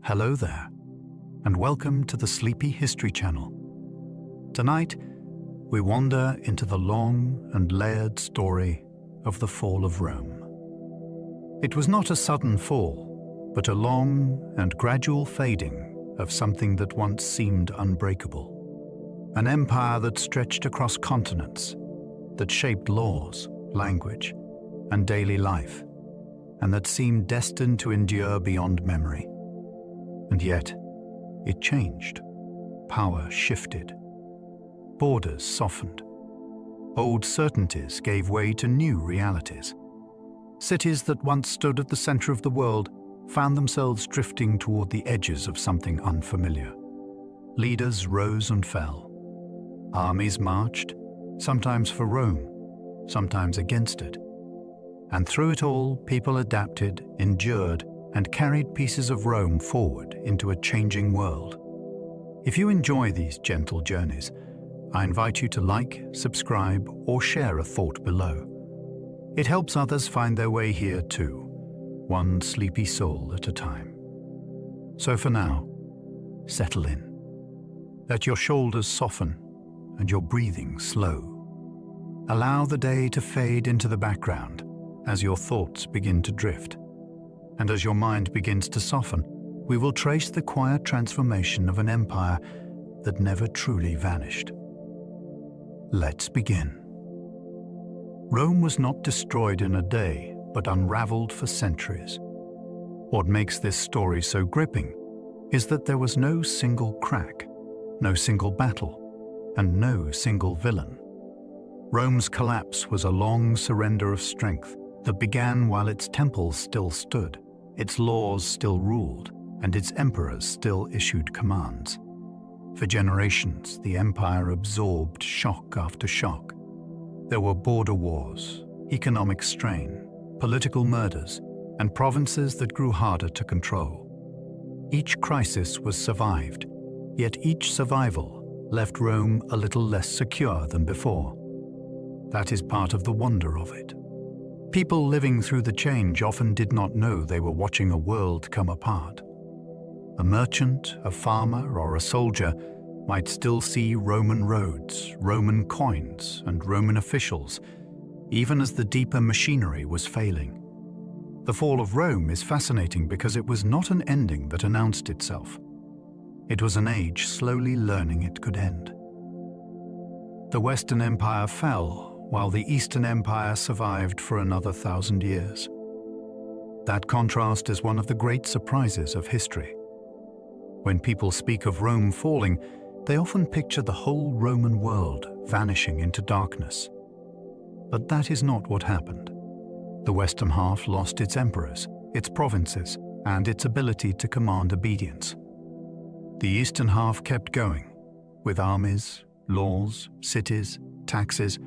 Hello there, and welcome to the Sleepy History Channel. Tonight, we wander into the long and layered story of the fall of Rome. It was not a sudden fall, but a long and gradual fading of something that once seemed unbreakable. An empire that stretched across continents, that shaped laws, language, and daily life, and that seemed destined to endure beyond memory. And yet, it changed. Power shifted. Borders softened. Old certainties gave way to new realities. Cities that once stood at the center of the world found themselves drifting toward the edges of something unfamiliar. Leaders rose and fell. Armies marched, sometimes for Rome, sometimes against it. And through it all, people adapted, endured, and carried pieces of Rome forward into a changing world. If you enjoy these gentle journeys, I invite you to like, subscribe, or share a thought below. It helps others find their way here too, one sleepy soul at a time. So for now, settle in. Let your shoulders soften and your breathing slow. Allow the day to fade into the background as your thoughts begin to drift. And as your mind begins to soften, we will trace the quiet transformation of an empire that never truly vanished. Let's begin. Rome was not destroyed in a day, but unraveled for centuries. What makes this story so gripping is that there was no single crack, no single battle, and no single villain. Rome's collapse was a long surrender of strength that began while its temples still stood, its laws still ruled, and its emperors still issued commands. For generations, the empire absorbed shock after shock. There were border wars, economic strain, political murders, and provinces that grew harder to control. Each crisis was survived, yet each survival left Rome a little less secure than before. That is part of the wonder of it. People living through the change often did not know they were watching a world come apart. A merchant, a farmer, or a soldier might still see Roman roads, Roman coins, and Roman officials, even as the deeper machinery was failing. The fall of Rome is fascinating because it was not an ending that announced itself. It was an age slowly learning it could end. The Western Empire fell, while the Eastern Empire survived for another 1,000 years. That contrast is one of the great surprises of history. When people speak of Rome falling, they often picture the whole Roman world vanishing into darkness. But that is not what happened. The western half lost its emperors, its provinces, and its ability to command obedience. The eastern half kept going, with armies, laws, cities, taxes,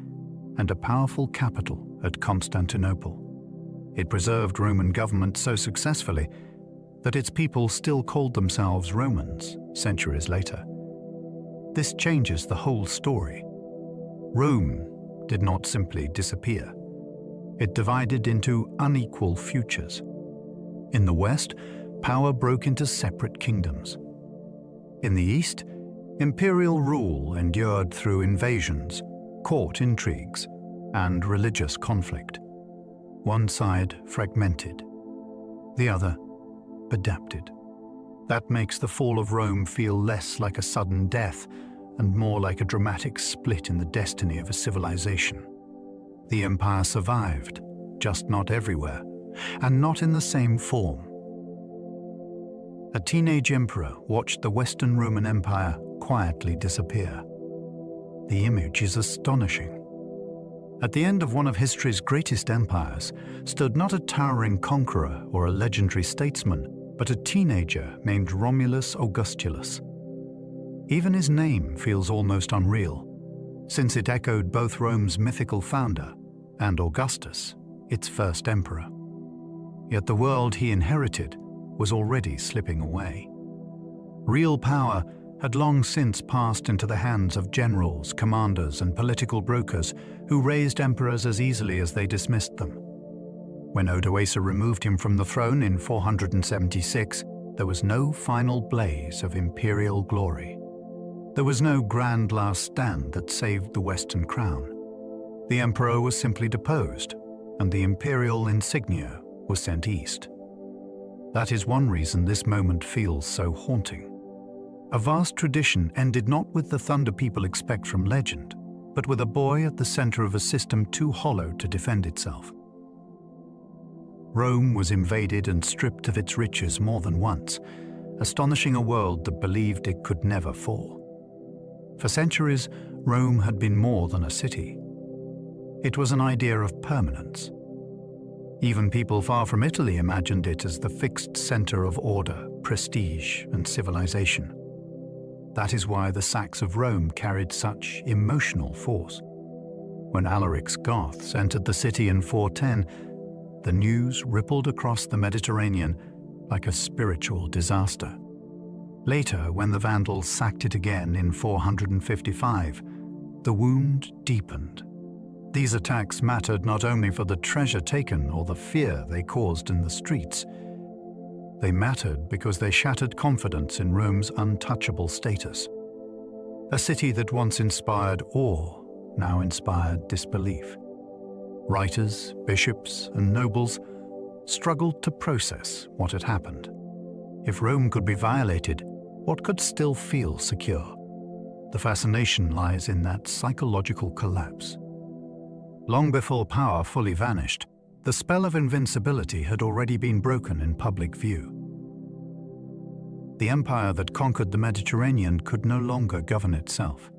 and a powerful capital at Constantinople. It preserved Roman government so successfully that its people still called themselves Romans centuries later. This changes the whole story. Rome did not simply disappear. It divided into unequal futures. In the west, power broke into separate kingdoms. In the east, imperial rule endured through invasions, court intrigues, and religious conflict. One side fragmented, the other adapted. That makes the fall of Rome feel less like a sudden death and more like a dramatic split in the destiny of a civilization. The empire survived, just not everywhere, and not in the same form. A teenage emperor watched the Western Roman Empire quietly disappear. The image is astonishing. At the end of one of history's greatest empires stood not a towering conqueror or a legendary statesman, but a teenager named Romulus Augustulus. Even his name feels almost unreal, since it echoed both Rome's mythical founder and Augustus, its first emperor. Yet the world he inherited was already slipping away. Real power had long since passed into the hands of generals, commanders, and political brokers who raised emperors as easily as they dismissed them. When Odoacer removed him from the throne in 476, there was no final blaze of imperial glory. There was no grand last stand that saved the Western crown. The emperor was simply deposed, and the imperial insignia was sent east. That is one reason this moment feels so haunting. A vast tradition ended not with the thunder people expect from legend, but with a boy at the center of a system too hollow to defend itself. Rome was invaded and stripped of its riches more than once, astonishing a world that believed it could never fall. For centuries, Rome had been more than a city. It was an idea of permanence. Even people far from Italy imagined it as the fixed center of order, prestige, and civilization. That is why the sacks of Rome carried such emotional force. When Alaric's Goths entered the city in 410, the news rippled across the Mediterranean like a spiritual disaster. Later, when the Vandals sacked it again in 455, the wound deepened. These attacks mattered not only for the treasure taken or the fear they caused in the streets. They mattered because they shattered confidence in Rome's untouchable status. A city that once inspired awe now inspired disbelief. Writers, bishops, and nobles struggled to process what had happened. If Rome could be violated, what could still feel secure? The fascination lies in that psychological collapse. Long before power fully vanished, the spell of invincibility had already been broken in public view. The empire that conquered the Mediterranean could no longer govern itself.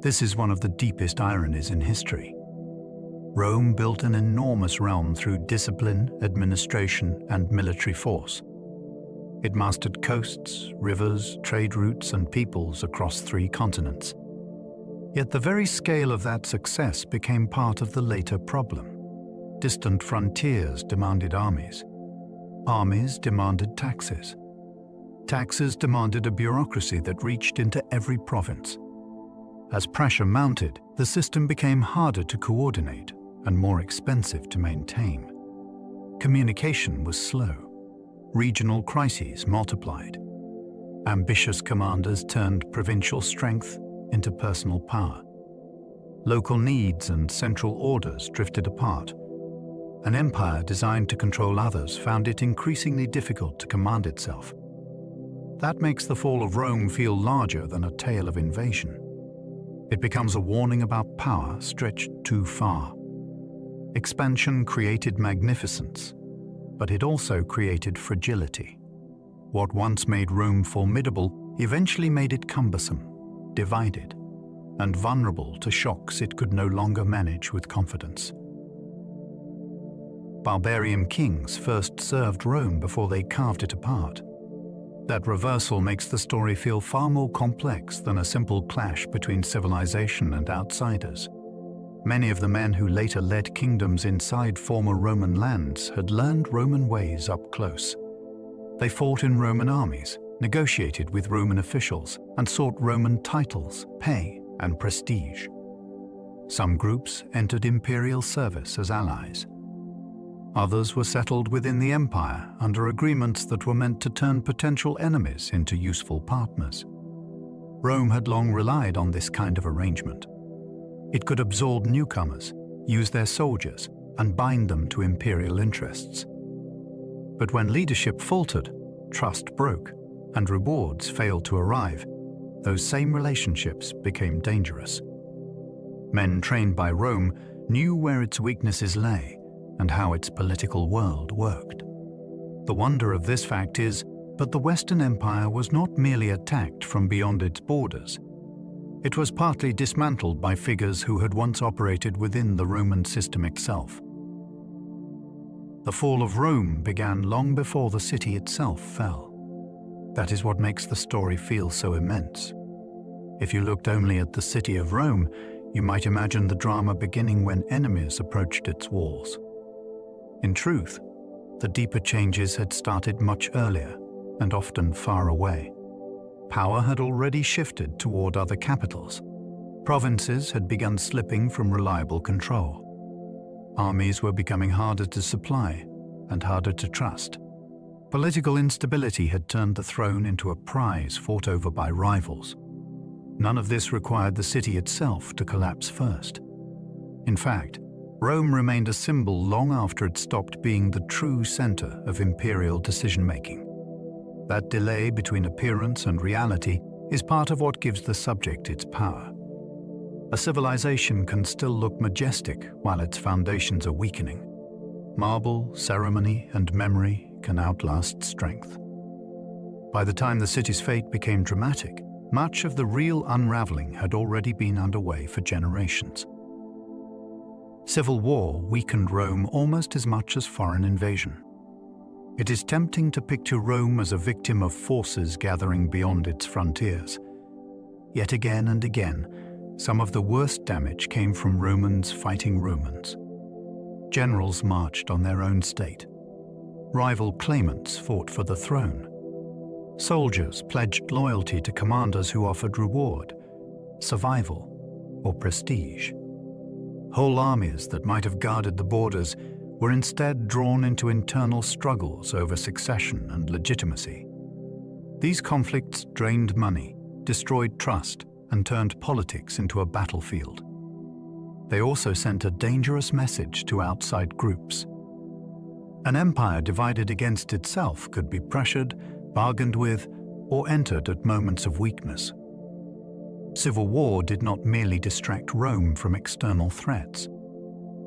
This is one of the deepest ironies in history. Rome built an enormous realm through discipline, administration, and military force. It mastered coasts, rivers, trade routes, and peoples across 3 continents. Yet the very scale of that success became part of the later problem. Distant frontiers demanded armies. Armies demanded taxes. Taxes demanded a bureaucracy that reached into every province. As pressure mounted, the system became harder to coordinate and more expensive to maintain. Communication was slow. Regional crises multiplied. Ambitious commanders turned provincial strength into personal power. Local needs and central orders drifted apart. An empire designed to control others found it increasingly difficult to command itself. That makes the fall of Rome feel larger than a tale of invasion. It becomes a warning about power stretched too far. Expansion created magnificence, but it also created fragility. What once made Rome formidable eventually made it cumbersome, divided, and vulnerable to shocks it could no longer manage with confidence. Barbarian kings first served Rome before they carved it apart. That reversal makes the story feel far more complex than a simple clash between civilization and outsiders. Many of the men who later led kingdoms inside former Roman lands had learned Roman ways up close. They fought in Roman armies, negotiated with Roman officials, and sought Roman titles, pay, and prestige. Some groups entered imperial service as allies. Others were settled within the empire under agreements that were meant to turn potential enemies into useful partners. Rome had long relied on this kind of arrangement. It could absorb newcomers, use their soldiers, and bind them to imperial interests. But when leadership faltered, trust broke, and rewards failed to arrive, those same relationships became dangerous. Men trained by Rome knew where its weaknesses lay and how its political world worked. The wonder of this fact is, but the Western Empire was not merely attacked from beyond its borders. It was partly dismantled by figures who had once operated within the Roman system itself. The fall of Rome began long before the city itself fell. That is what makes the story feel so immense. If you looked only at the city of Rome, you might imagine the drama beginning when enemies approached its walls. In truth, the deeper changes had started much earlier and often far away. Power had already shifted toward other capitals. Provinces had begun slipping from reliable control. Armies were becoming harder to supply and harder to trust. Political instability had turned the throne into a prize fought over by rivals. None of this required the city itself to collapse first. In fact, Rome remained a symbol long after it stopped being the true center of imperial decision-making. That delay between appearance and reality is part of what gives the subject its power. A civilization can still look majestic while its foundations are weakening. Marble, ceremony, and memory can outlast strength. By the time the city's fate became dramatic, much of the real unraveling had already been underway for generations. Civil war weakened Rome almost as much as foreign invasion. It is tempting to picture Rome as a victim of forces gathering beyond its frontiers. Yet again and again, some of the worst damage came from Romans fighting Romans. Generals marched on their own state. Rival claimants fought for the throne. Soldiers pledged loyalty to commanders who offered reward, survival, or prestige. Whole armies that might have guarded the borders were instead drawn into internal struggles over succession and legitimacy. These conflicts drained money, destroyed trust, and turned politics into a battlefield. They also sent a dangerous message to outside groups. An empire divided against itself could be pressured, bargained with, or entered at moments of weakness. Civil war did not merely distract Rome from external threats.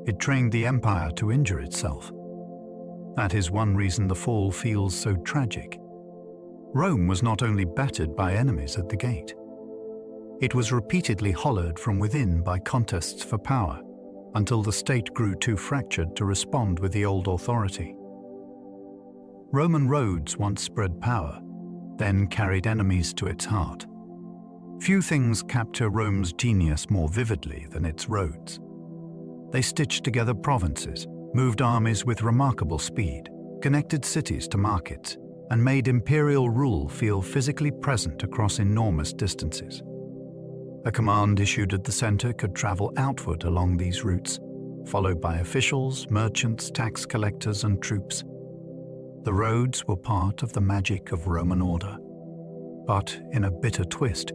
It trained the empire to injure itself. That is one reason the fall feels so tragic. Rome was not only battered by enemies at the gate. It was repeatedly hollowed from within by contests for power, until the state grew too fractured to respond with the old authority. Roman roads once spread power, then carried enemies to its heart. Few things capture Rome's genius more vividly than its roads. They stitched together provinces, moved armies with remarkable speed, connected cities to markets, and made imperial rule feel physically present across enormous distances. A command issued at the center could travel outward along these routes, followed by officials, merchants, tax collectors, and troops. The roads were part of the magic of Roman order. But in a bitter twist,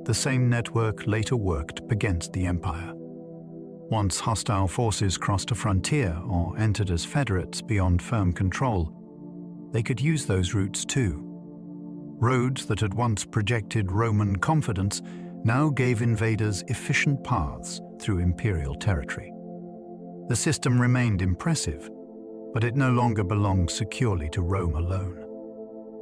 the same network later worked against the empire. Once hostile forces crossed a frontier or entered as federates beyond firm control, they could use those routes too. Roads that had once projected Roman confidence now gave invaders efficient paths through imperial territory. The system remained impressive, but it no longer belonged securely to Rome alone.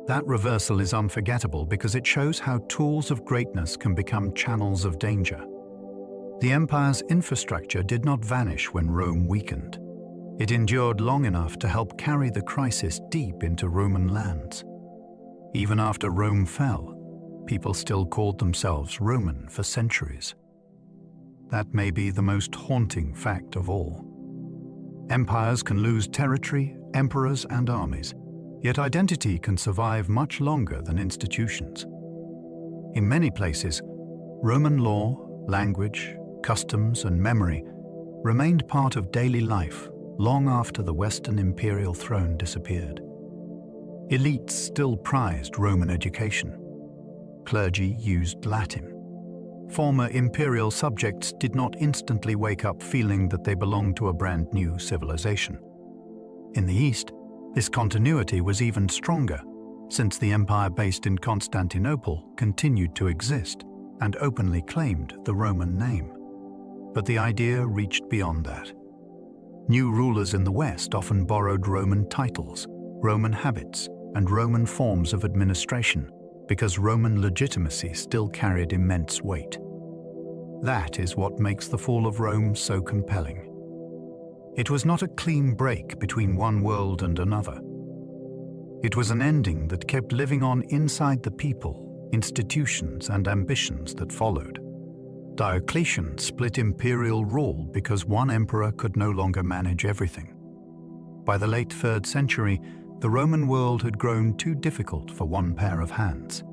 That reversal is unforgettable because it shows how tools of greatness can become channels of danger. The empire's infrastructure did not vanish when Rome weakened. It endured long enough to help carry the crisis deep into Roman lands. Even after Rome fell, people still called themselves Roman for centuries. That may be the most haunting fact of all. Empires can lose territory, emperors, and armies, yet identity can survive much longer than institutions. In many places, Roman law, language, customs, and memory remained part of daily life long after the Western imperial throne disappeared. Elites still prized Roman education. Clergy used Latin. Former imperial subjects did not instantly wake up feeling that they belonged to a brand new civilization. In the East, this continuity was even stronger, since the empire based in Constantinople continued to exist and openly claimed the Roman name. But the idea reached beyond that. New rulers in the West often borrowed Roman titles, Roman habits, and Roman forms of administration, because Roman legitimacy still carried immense weight. That is what makes the fall of Rome so compelling. It was not a clean break between one world and another. It was an ending that kept living on inside the people, institutions, and ambitions that followed. Diocletian split imperial rule because one emperor could no longer manage everything. By the late 3rd century, the Roman world had grown too difficult for one pair of hands.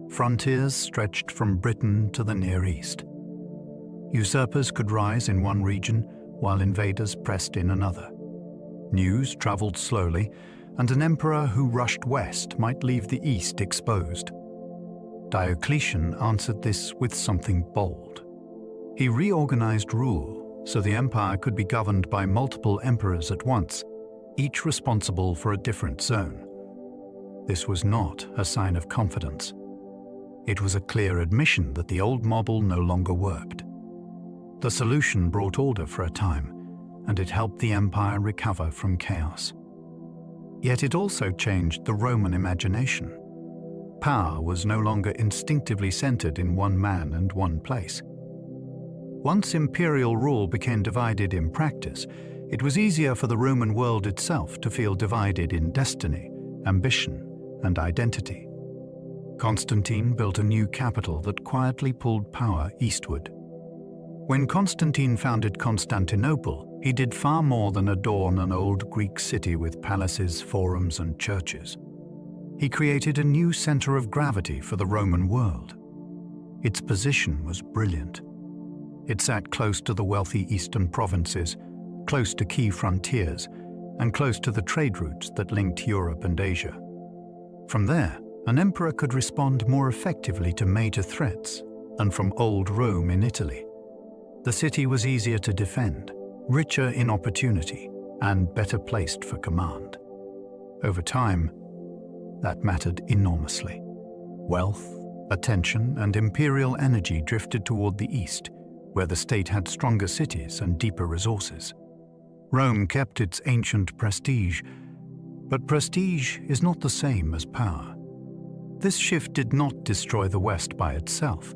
Frontiers stretched from Britain to the Near East. Usurpers could rise in one region while invaders pressed in another. News traveled slowly, and an emperor who rushed west might leave the east exposed. Diocletian answered this with something bold. He reorganized rule so the empire could be governed by multiple emperors at once, each responsible for a different zone. This was not a sign of confidence. It was a clear admission that the old model no longer worked. The solution brought order for a time, and it helped the empire recover from chaos. Yet it also changed the Roman imagination. Power was no longer instinctively centered in one man and one place. Once imperial rule became divided in practice, it was easier for the Roman world itself to feel divided in destiny, ambition, and identity. Constantine built a new capital that quietly pulled power eastward. When Constantine founded Constantinople, he did far more than adorn an old Greek city with palaces, forums, and churches. He created a new center of gravity for the Roman world. Its position was brilliant. It sat close to the wealthy eastern provinces, close to key frontiers, and close to the trade routes that linked Europe and Asia. From there, an emperor could respond more effectively to major threats than from old Rome in Italy. The city was easier to defend, richer in opportunity, and better placed for command. Over time, that mattered enormously. Wealth, attention, and imperial energy drifted toward the east, where the state had stronger cities and deeper resources. Rome kept its ancient prestige, but prestige is not the same as power. This shift did not destroy the West by itself.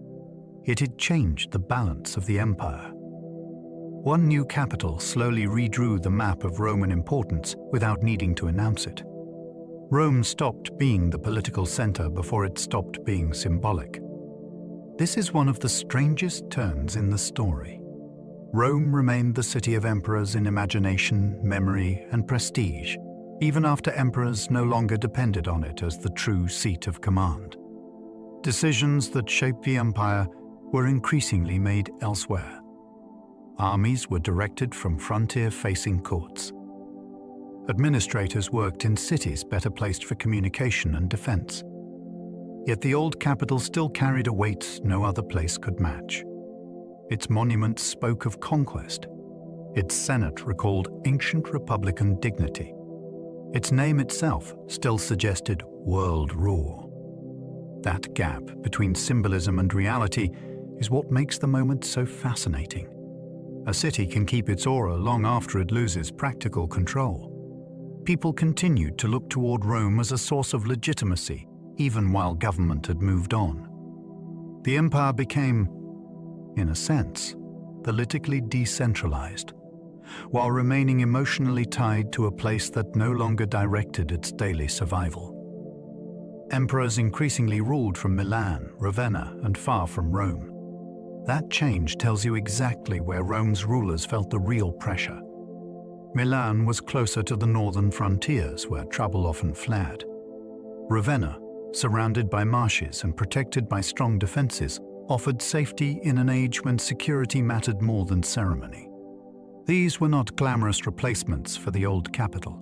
It had changed the balance of the empire. One new capital slowly redrew the map of Roman importance without needing to announce it. Rome stopped being the political center before it stopped being symbolic. This is one of the strangest turns in the story. Rome remained the city of emperors in imagination, memory, and prestige, even after emperors no longer depended on it as the true seat of command. Decisions that shaped the empire were increasingly made elsewhere. Armies were directed from frontier-facing courts. Administrators worked in cities better placed for communication and defense. Yet the old capital still carried a weight no other place could match. Its monuments spoke of conquest. Its senate recalled ancient republican dignity. Its name itself still suggested world rule. That gap between symbolism and reality is what makes the moment so fascinating. A city can keep its aura long after it loses practical control. People continued to look toward Rome as a source of legitimacy, even while government had moved on. The empire became, in a sense, politically decentralized, while remaining emotionally tied to a place that no longer directed its daily survival. Emperors increasingly ruled from Milan, Ravenna, and far from Rome. That change tells you exactly where Rome's rulers felt the real pressure. Milan was closer to the northern frontiers where trouble often flared. Ravenna, surrounded by marshes and protected by strong defenses, offered safety in an age when security mattered more than ceremony. These were not glamorous replacements for the old capital.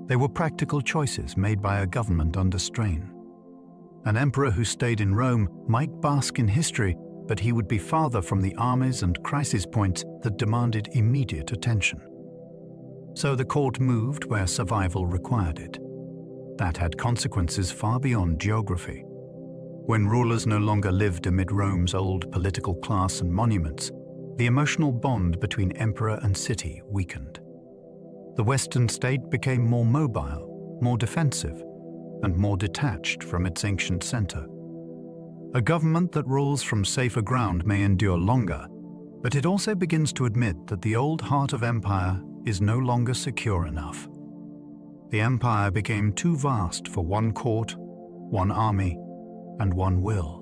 They were practical choices made by a government under strain. An emperor who stayed in Rome might bask in history, but he would be farther from the armies and crisis points that demanded immediate attention. So the court moved where survival required it. That had consequences far beyond geography. When rulers no longer lived amid Rome's old political class and monuments, the emotional bond between emperor and city weakened. The Western state became more mobile, more defensive, and more detached from its ancient center. A government that rules from safer ground may endure longer, but it also begins to admit that the old heart of empire is no longer secure enough. The empire became too vast for one court, one army, and one will.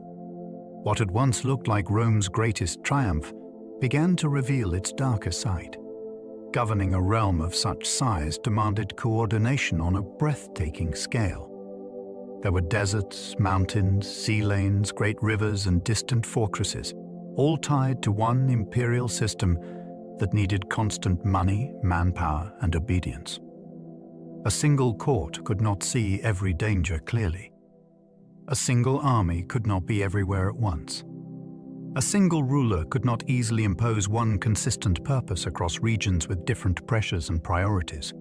What had once looked like Rome's greatest triumph began to reveal its darker side. Governing a realm of such size demanded coordination on a breathtaking scale. There were deserts, mountains, sea lanes, great rivers, and distant fortresses, all tied to one imperial system that needed constant money, manpower, and obedience. A single court could not see every danger clearly. A single army could not be everywhere at once. A single ruler could not easily impose one consistent purpose across regions with different pressures and priorities.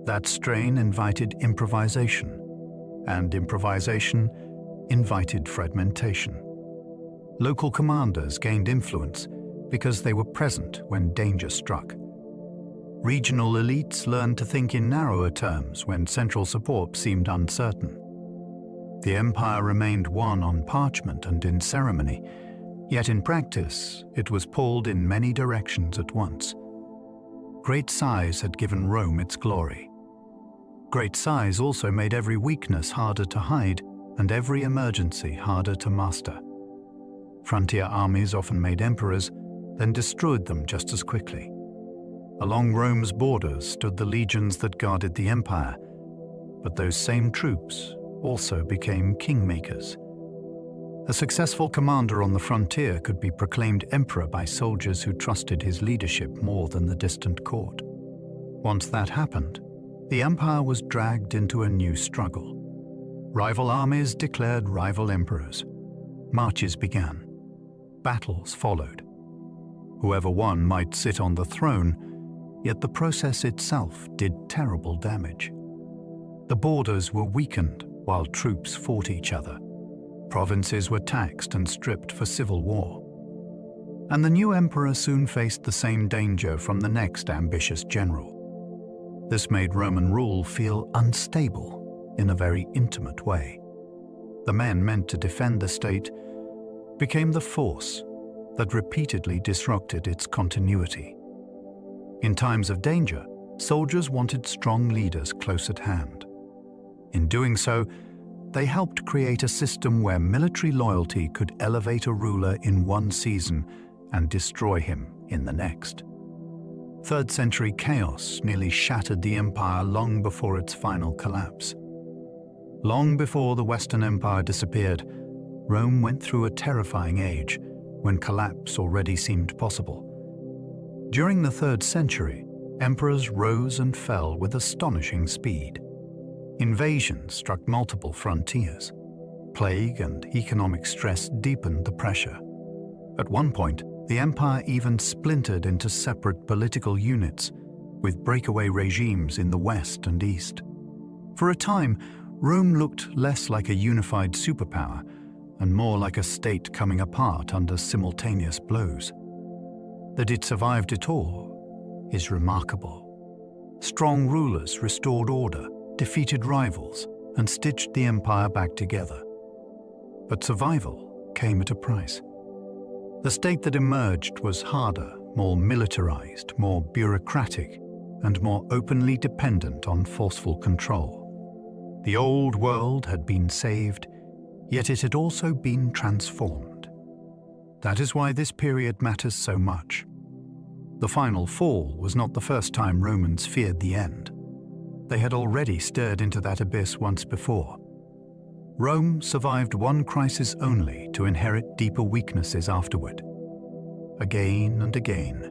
That strain invited improvisation, and improvisation invited fragmentation. Local commanders gained influence because they were present when danger struck. Regional elites learned to think in narrower terms when central support seemed uncertain. The empire remained one on parchment and in ceremony, yet in practice it was pulled in many directions at once. Great size had given Rome its glory. Great size also made every weakness harder to hide and every emergency harder to master. Frontier armies often made emperors, then destroyed them just as quickly. Along Rome's borders stood the legions that guarded the empire, but those same troops also became kingmakers. A successful commander on the frontier could be proclaimed emperor by soldiers who trusted his leadership more than the distant court. Once that happened, the empire was dragged into a new struggle. Rival armies declared rival emperors. Marches began. Battles followed. Whoever won might sit on the throne, yet the process itself did terrible damage. The borders were weakened while troops fought each other. Provinces were taxed and stripped for civil war. And the new emperor soon faced the same danger from the next ambitious general. This made Roman rule feel unstable in a very intimate way. The men meant to defend the state became the force that repeatedly disrupted its continuity. In times of danger, soldiers wanted strong leaders close at hand. In doing so, they helped create a system where military loyalty could elevate a ruler in one season and destroy him in the next. 3rd century chaos nearly shattered the empire long before its final collapse. Long before the Western Empire disappeared, Rome went through a terrifying age when collapse already seemed possible. During the 3rd century, emperors rose and fell with astonishing speed. Invasions struck multiple frontiers. Plague and economic stress deepened the pressure. At one point, the empire even splintered into separate political units, with breakaway regimes in the west and east. For a time, Rome looked less like a unified superpower and more like a state coming apart under simultaneous blows. That it survived it all is remarkable. Strong rulers restored order, defeated rivals, and stitched the empire back together. But survival came at a price. The state that emerged was harder, more militarized, more bureaucratic, and more openly dependent on forceful control. The old world had been saved, yet it had also been transformed. That is why this period matters so much. The final fall was not the first time Romans feared the end. They had already stared into that abyss once before. Rome survived one crisis only to inherit deeper weaknesses afterward. Again and again,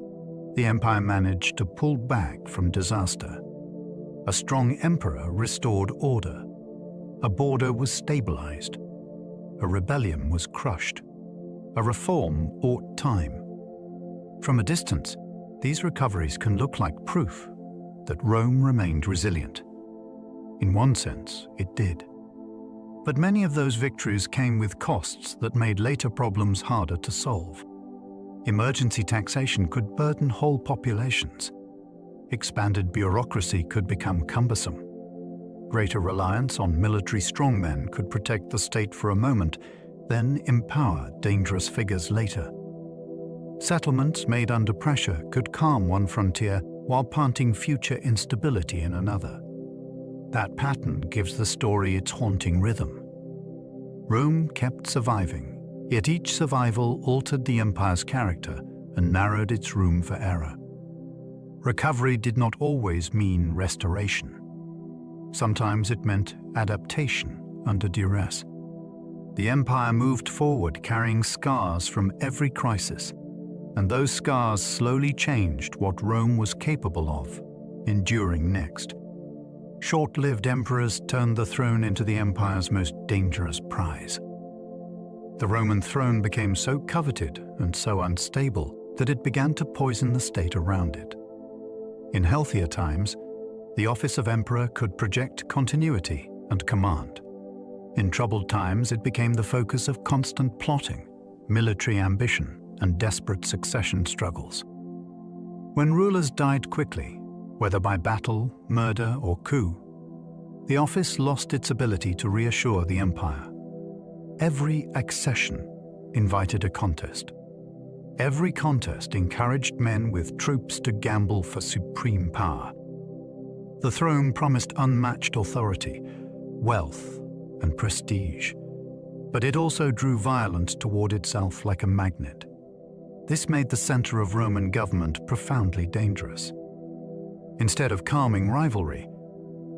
the empire managed to pull back from disaster. A strong emperor restored order. A border was stabilized. A rebellion was crushed. A reform bought time. From a distance, these recoveries can look like proof that Rome remained resilient. In one sense, it did. But many of those victories came with costs that made later problems harder to solve. Emergency taxation could burden whole populations. Expanded bureaucracy could become cumbersome. Greater reliance on military strongmen could protect the state for a moment, then empower dangerous figures later. Settlements made under pressure could calm one frontier while planting future instability in another. That pattern gives the story its haunting rhythm. Rome kept surviving, yet each survival altered the empire's character and narrowed its room for error. Recovery did not always mean restoration. Sometimes it meant adaptation under duress. The empire moved forward carrying scars from every crisis, and those scars slowly changed what Rome was capable of enduring next. short-lived emperors turned the throne into the empire's most dangerous prize. The Roman throne became so coveted and so unstable that it began to poison the state around it. In healthier times, the office of emperor could project continuity and command. In troubled times, it became the focus of constant plotting, military ambition, and desperate succession struggles. When rulers died quickly, whether by battle, murder, or coup, the office lost its ability to reassure the empire. Every accession invited a contest. Every contest encouraged men with troops to gamble for supreme power. The throne promised unmatched authority, wealth, and prestige, but it also drew violence toward itself like a magnet. This made the center of Roman government profoundly dangerous. Instead of calming rivalry,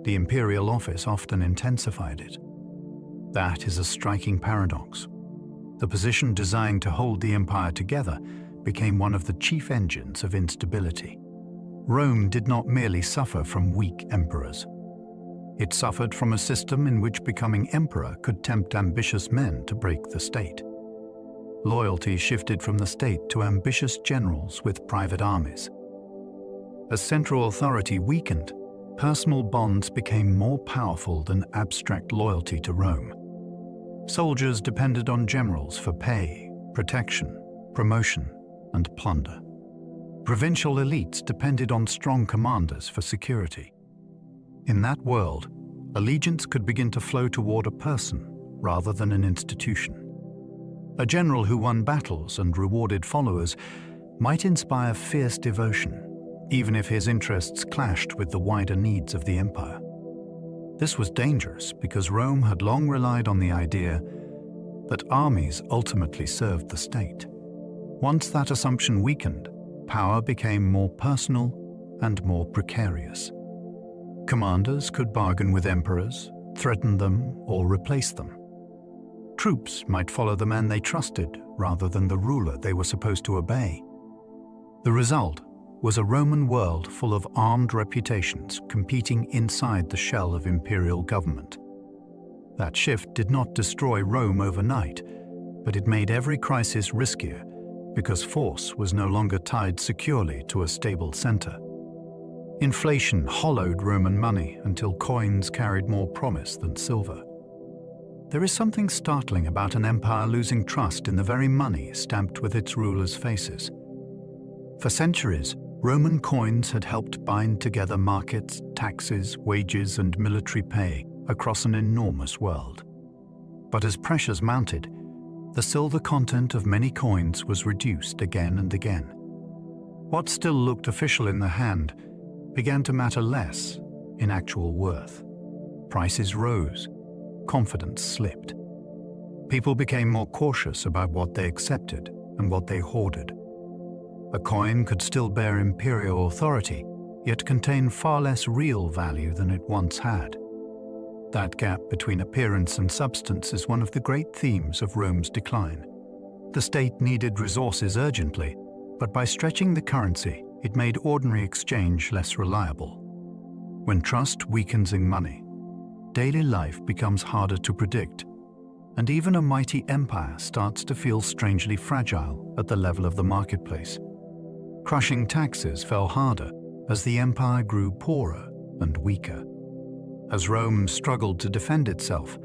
the imperial office often intensified it. That is a striking paradox. The position designed to hold the empire together became one of the chief engines of instability. Rome did not merely suffer from weak emperors. It suffered from a system in which becoming emperor could tempt ambitious men to break the state. Loyalty shifted from the state to ambitious generals with private armies. As central authority weakened, personal bonds became more powerful than abstract loyalty to Rome. Soldiers depended on generals for pay, protection, promotion, and plunder. Provincial elites depended on strong commanders for security. In that world, allegiance could begin to flow toward a person rather than an institution. A general who won battles and rewarded followers might inspire fierce devotion, even if his interests clashed with the wider needs of the empire. This was dangerous because Rome had long relied on the idea that armies ultimately served the state. Once that assumption weakened, power became more personal and more precarious. Commanders could bargain with emperors, threaten them, or replace them. Troops might follow the man they trusted rather than the ruler they were supposed to obey. The result was a Roman world full of armed reputations competing inside the shell of imperial government. That shift did not destroy Rome overnight, but it made every crisis riskier because force was no longer tied securely to a stable center. Inflation hollowed Roman money until coins carried more promise than silver. There is something startling about an empire losing trust in the very money stamped with its rulers' faces. For centuries, Roman coins had helped bind together markets, taxes, wages, and military pay across an enormous world. But as pressures mounted, the silver content of many coins was reduced again and again. What still looked official in the hand began to matter less in actual worth. Prices rose, confidence slipped. People became more cautious about what they accepted and what they hoarded. A coin could still bear imperial authority, yet contain far less real value than it once had. That gap between appearance and substance is one of the great themes of Rome's decline. The state needed resources urgently, but by stretching the currency, it made ordinary exchange less reliable. When trust weakens in money, daily life becomes harder to predict, and even a mighty empire starts to feel strangely fragile at the level of the marketplace. Crushing taxes fell harder as the empire grew poorer and weaker. As Rome struggled to defend itself,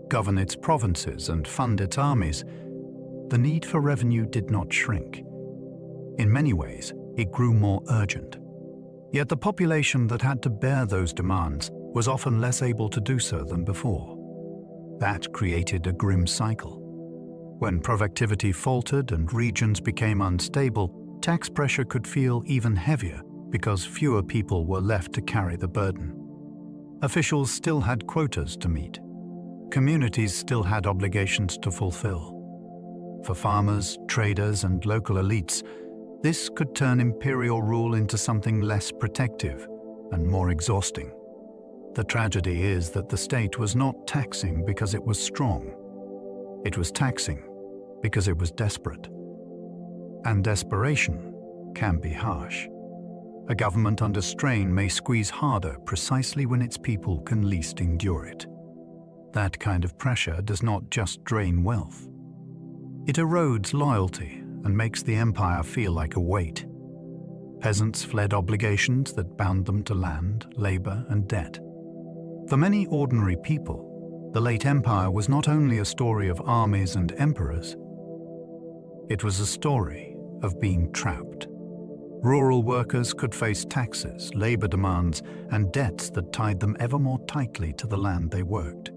govern its provinces, and fund its armies, the need for revenue did not shrink. In many ways, it grew more urgent. Yet the population that had to bear those demands was often less able to do so than before. That created a grim cycle. When productivity faltered and regions became unstable, tax pressure could feel even heavier because fewer people were left to carry the burden. Officials still had quotas to meet. Communities still had obligations to fulfill. For farmers, traders, and local elites, this could turn imperial rule into something less protective and more exhausting. The tragedy is that the state was not taxing because it was strong. It was taxing because it was desperate. And desperation can be harsh. A government under strain may squeeze harder precisely when its people can least endure it. That kind of pressure does not just drain wealth. It erodes loyalty and makes the empire feel like a weight. Peasants fled obligations that bound them to land, labor, and debt. For many ordinary people, the late empire was not only a story of armies and emperors, it was a story of being trapped. Rural workers could face taxes, labor demands, and debts that tied them ever more tightly to the land they worked.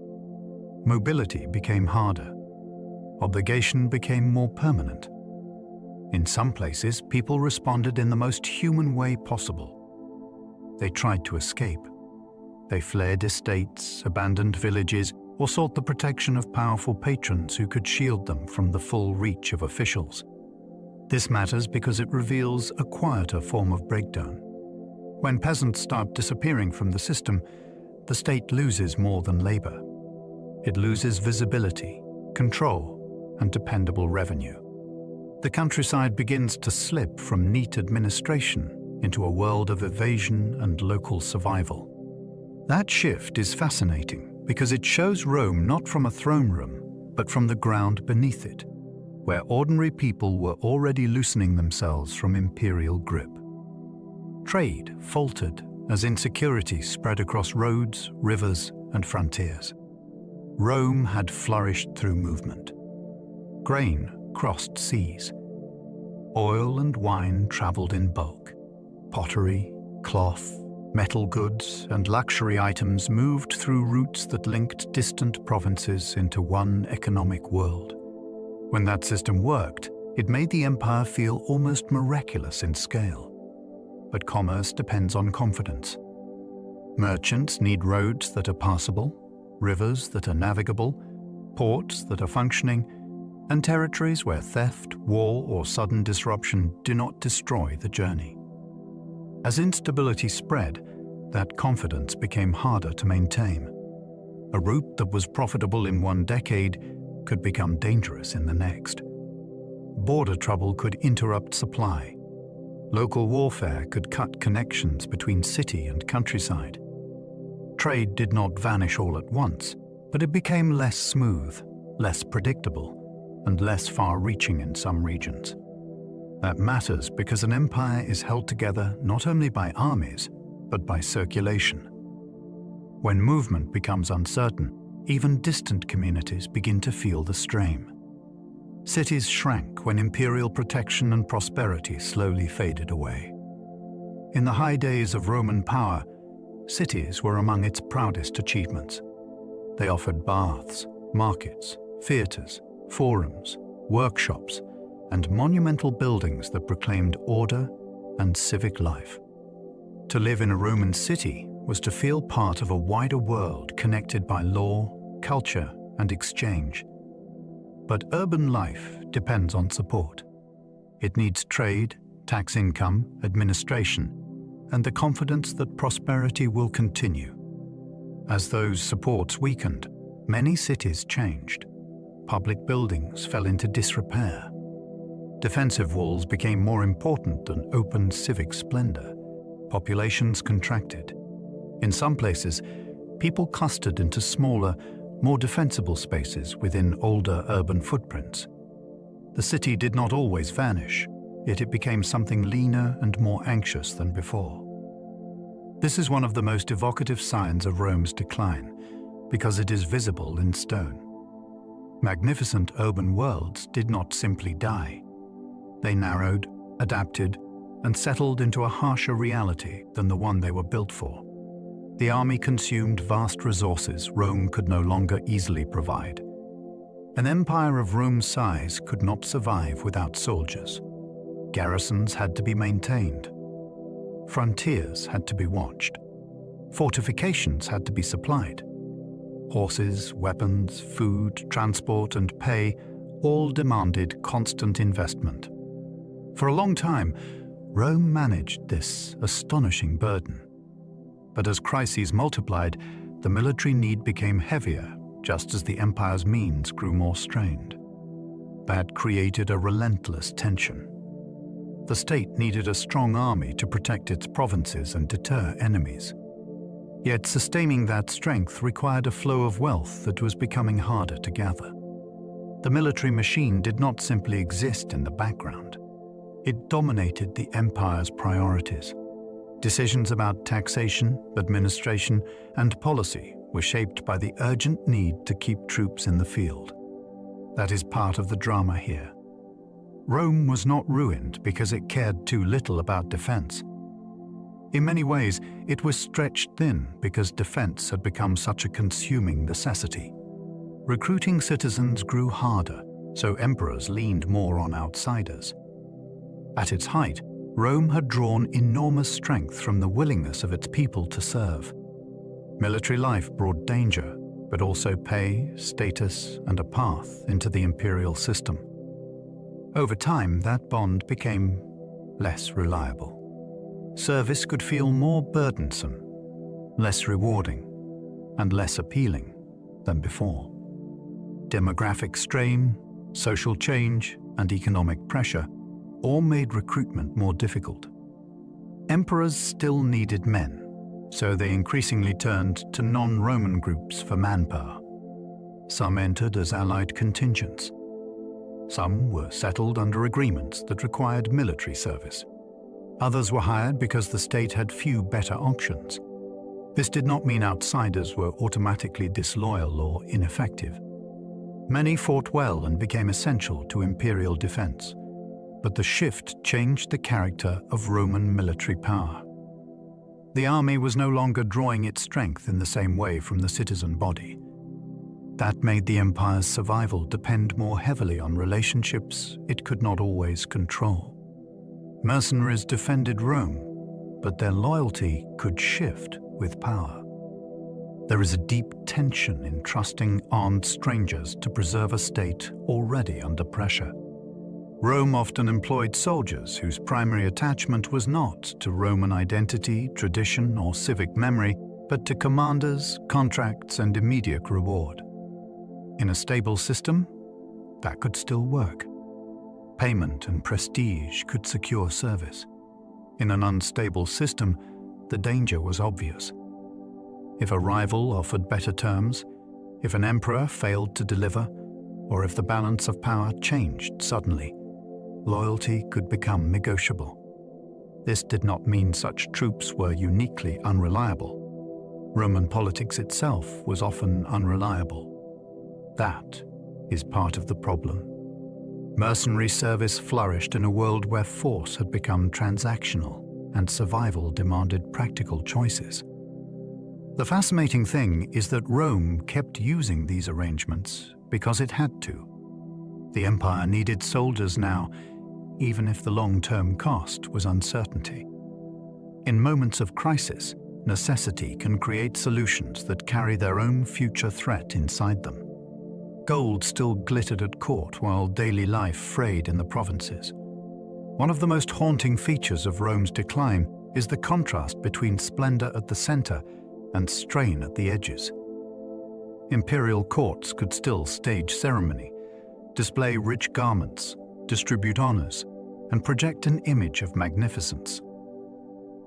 Mobility became harder. Obligation became more permanent. In some places, people responded in the most human way possible. They tried to escape. They fled estates, abandoned villages, or sought the protection of powerful patrons who could shield them from the full reach of officials. This matters because it reveals a quieter form of breakdown. When peasants start disappearing from the system, the state loses more than labor. It loses visibility, control, and dependable revenue. The countryside begins to slip from neat administration into a world of evasion and local survival. That shift is fascinating because it shows Rome not from a throne room, but from the ground beneath it, where ordinary people were already loosening themselves from imperial grip. Trade faltered as insecurity spread across roads, rivers, and frontiers. Rome had flourished through movement. Grain crossed seas. Oil and wine traveled in bulk. Pottery, cloth, metal goods, and luxury items moved through routes that linked distant provinces into one economic world. When that system worked, it made the empire feel almost miraculous in scale. But commerce depends on confidence. Merchants need roads that are passable, rivers that are navigable, ports that are functioning, and territories where theft, war, or sudden disruption do not destroy the journey. As instability spread, that confidence became harder to maintain. A route that was profitable in one decade could become dangerous in the next. Border trouble could interrupt supply. Local warfare could cut connections between city and countryside. Trade did not vanish all at once, but it became less smooth, less predictable, and less far-reaching in some regions. That matters because an empire is held together not only by armies, but by circulation. When movement becomes uncertain, even distant communities begin to feel the strain. Cities shrank when imperial protection and prosperity slowly faded away. In the high days of Roman power, cities were among its proudest achievements. They offered baths, markets, theaters, forums, workshops, and monumental buildings that proclaimed order and civic life. To live in a Roman city was to feel part of a wider world connected by law, culture, and exchange. But urban life depends on support. It needs trade, tax income, administration, and the confidence that prosperity will continue. As those supports weakened, many cities changed. Public buildings fell into disrepair. Defensive walls became more important than open civic splendor. Populations contracted. In some places, people clustered into smaller, more defensible spaces within older urban footprints. The city did not always vanish, yet it became something leaner and more anxious than before. This is one of the most evocative signs of Rome's decline, because it is visible in stone. Magnificent urban worlds did not simply die. They narrowed, adapted, and settled into a harsher reality than the one they were built for. The army consumed vast resources Rome could no longer easily provide. An empire of Rome's size could not survive without soldiers. Garrisons had to be maintained. Frontiers had to be watched. Fortifications had to be supplied. Horses, weapons, food, transport, and pay all demanded constant investment. For a long time, Rome managed this astonishing burden. But as crises multiplied, the military need became heavier, just as the empire's means grew more strained. That created a relentless tension. The state needed a strong army to protect its provinces and deter enemies. Yet sustaining that strength required a flow of wealth that was becoming harder to gather. The military machine did not simply exist in the background. It dominated the empire's priorities. Decisions about taxation, administration, and policy were shaped by the urgent need to keep troops in the field. That is part of the drama here. Rome was not ruined because it cared too little about defense. In many ways, it was stretched thin because defense had become such a consuming necessity. Recruiting citizens grew harder, so emperors leaned more on outsiders. At its height, Rome had drawn enormous strength from the willingness of its people to serve. Military life brought danger, but also pay, status, and a path into the imperial system. Over time, that bond became less reliable. Service could feel more burdensome, less rewarding, and less appealing than before. Demographic strain, social change, and economic pressure all made recruitment more difficult. Emperors still needed men, so they increasingly turned to non-Roman groups for manpower. Some entered as allied contingents. Some were settled under agreements that required military service. Others were hired because the state had few better options. This did not mean outsiders were automatically disloyal or ineffective. Many fought well and became essential to imperial defense, but the shift changed the character of Roman military power. The army was no longer drawing its strength in the same way from the citizen body. That made the empire's survival depend more heavily on relationships it could not always control. Mercenaries defended Rome, but their loyalty could shift with power. There is a deep tension in trusting armed strangers to preserve a state already under pressure. Rome often employed soldiers whose primary attachment was not to Roman identity, tradition, or civic memory, but to commanders, contracts, and immediate reward. In a stable system, that could still work. Payment and prestige could secure service. In an unstable system, the danger was obvious. If a rival offered better terms, if an emperor failed to deliver, or if the balance of power changed suddenly, loyalty could become negotiable. This did not mean such troops were uniquely unreliable. Roman politics itself was often unreliable. That is part of the problem. Mercenary service flourished in a world where force had become transactional and survival demanded practical choices. The fascinating thing is that Rome kept using these arrangements because it had to. The empire needed soldiers now, even if the long-term cost was uncertainty. In moments of crisis, necessity can create solutions that carry their own future threat inside them. Gold still glittered at court while daily life frayed in the provinces. One of the most haunting features of Rome's decline is the contrast between splendor at the center and strain at the edges. Imperial courts could still stage ceremony, display rich garments, distribute honors, and project an image of magnificence.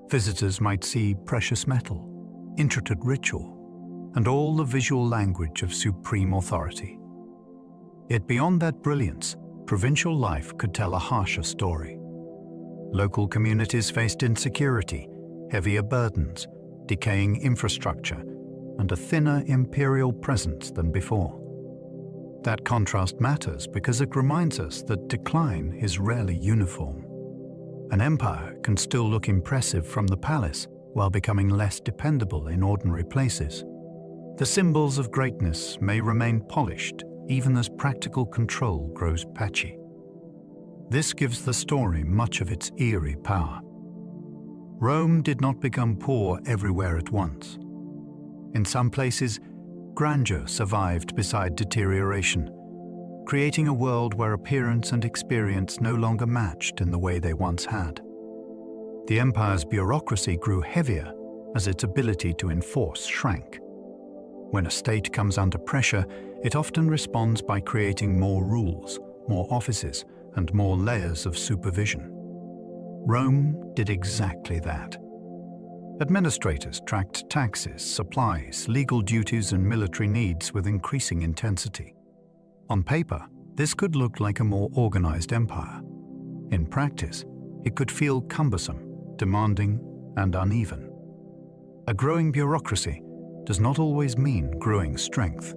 Visitors might see precious metal, intricate ritual, and all the visual language of supreme authority. Yet beyond that brilliance, provincial life could tell a harsher story. Local communities faced insecurity, heavier burdens, decaying infrastructure, and a thinner imperial presence than before. That contrast matters because it reminds us that decline is rarely uniform. An empire can still look impressive from the palace while becoming less dependable in ordinary places. The symbols of greatness may remain polished even as practical control grows patchy. This gives the story much of its eerie power. Rome did not become poor everywhere at once. In some places, grandeur survived beside deterioration, creating a world where appearance and experience no longer matched in the way they once had. The empire's bureaucracy grew heavier as its ability to enforce shrank. When a state comes under pressure, it often responds by creating more rules, more offices, and more layers of supervision. Rome did exactly that. Administrators tracked taxes, supplies, legal duties, and military needs with increasing intensity. On paper, this could look like a more organized empire. In practice, it could feel cumbersome, demanding, and uneven. A growing bureaucracy does not always mean growing strength.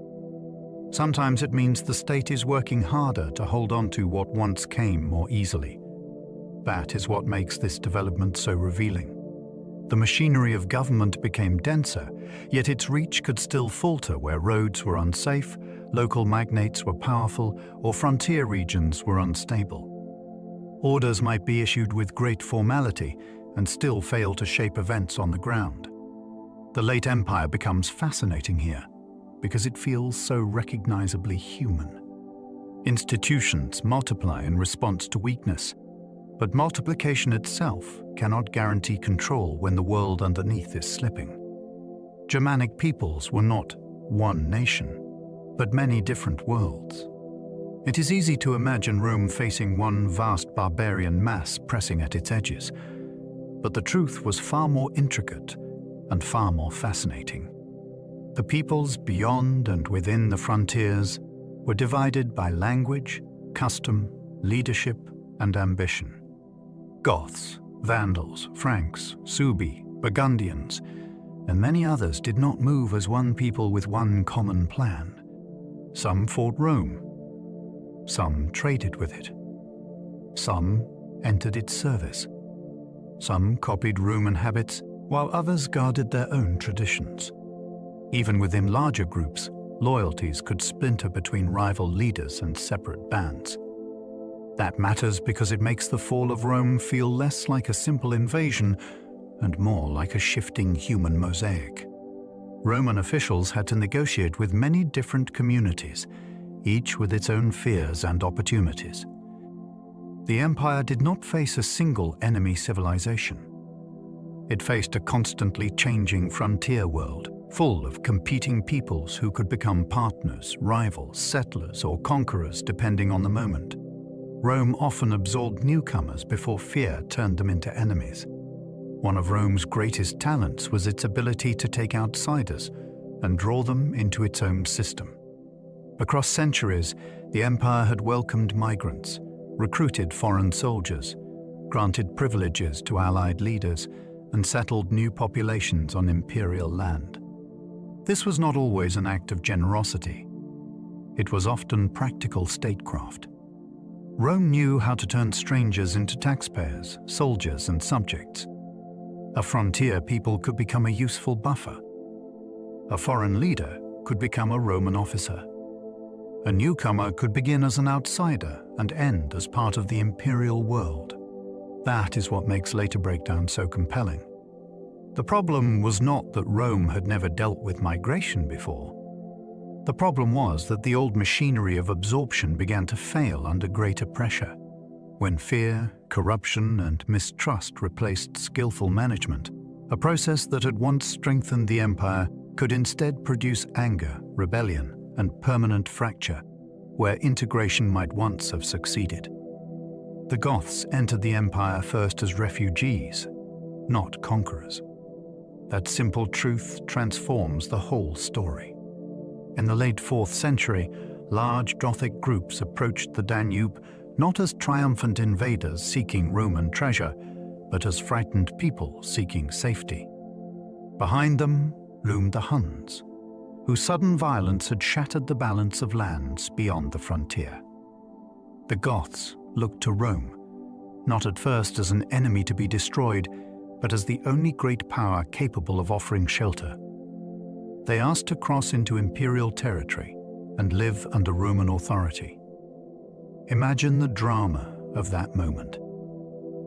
Sometimes it means the state is working harder to hold on to what once came more easily. That is what makes this development so revealing. The machinery of government became denser, yet its reach could still falter where roads were unsafe, local magnates were powerful, or frontier regions were unstable. Orders might be issued with great formality and still fail to shape events on the ground. The late empire becomes fascinating here because it feels so recognizably human. Institutions multiply in response to weakness, but multiplication itself cannot guarantee control when the world underneath is slipping. Germanic peoples were not one nation, but many different worlds. It is easy to imagine Rome facing one vast barbarian mass pressing at its edges, but the truth was far more intricate and far more fascinating. The peoples beyond and within the frontiers were divided by language, custom, leadership, and ambition. Goths, Vandals, Franks, Suebi, Burgundians, and many others did not move as one people with one common plan. Some fought Rome. Some traded with it. Some entered its service. Some copied Roman habits, while others guarded their own traditions. Even within larger groups, loyalties could splinter between rival leaders and separate bands. That matters because it makes the fall of Rome feel less like a simple invasion and more like a shifting human mosaic. Roman officials had to negotiate with many different communities, each with its own fears and opportunities. The empire did not face a single enemy civilization. It faced a constantly changing frontier world, full of competing peoples who could become partners, rivals, settlers, or conquerors depending on the moment. Rome often absorbed newcomers before fear turned them into enemies. One of Rome's greatest talents was its ability to take outsiders and draw them into its own system. Across centuries, the empire had welcomed migrants, recruited foreign soldiers, granted privileges to allied leaders, and settled new populations on imperial land. This was not always an act of generosity. It was often practical statecraft. Rome knew how to turn strangers into taxpayers, soldiers, and subjects. A frontier people could become a useful buffer. A foreign leader could become a Roman officer. A newcomer could begin as an outsider and end as part of the imperial world. That is what makes later breakdown so compelling. The problem was not that Rome had never dealt with migration before. The problem was that the old machinery of absorption began to fail under greater pressure. When fear, corruption, and mistrust replaced skillful management, a process that had once strengthened the empire could instead produce anger, rebellion, and permanent fracture, where integration might once have succeeded. The Goths entered the empire first as refugees, not conquerors. That simple truth transforms the whole story. In the late 4th century, large Gothic groups approached the Danube not as triumphant invaders seeking Roman treasure, but as frightened people seeking safety. Behind them loomed the Huns, whose sudden violence had shattered the balance of lands beyond the frontier. The Goths looked to Rome, not at first as an enemy to be destroyed, but as the only great power capable of offering shelter. They asked to cross into imperial territory and live under Roman authority. Imagine the drama of that moment.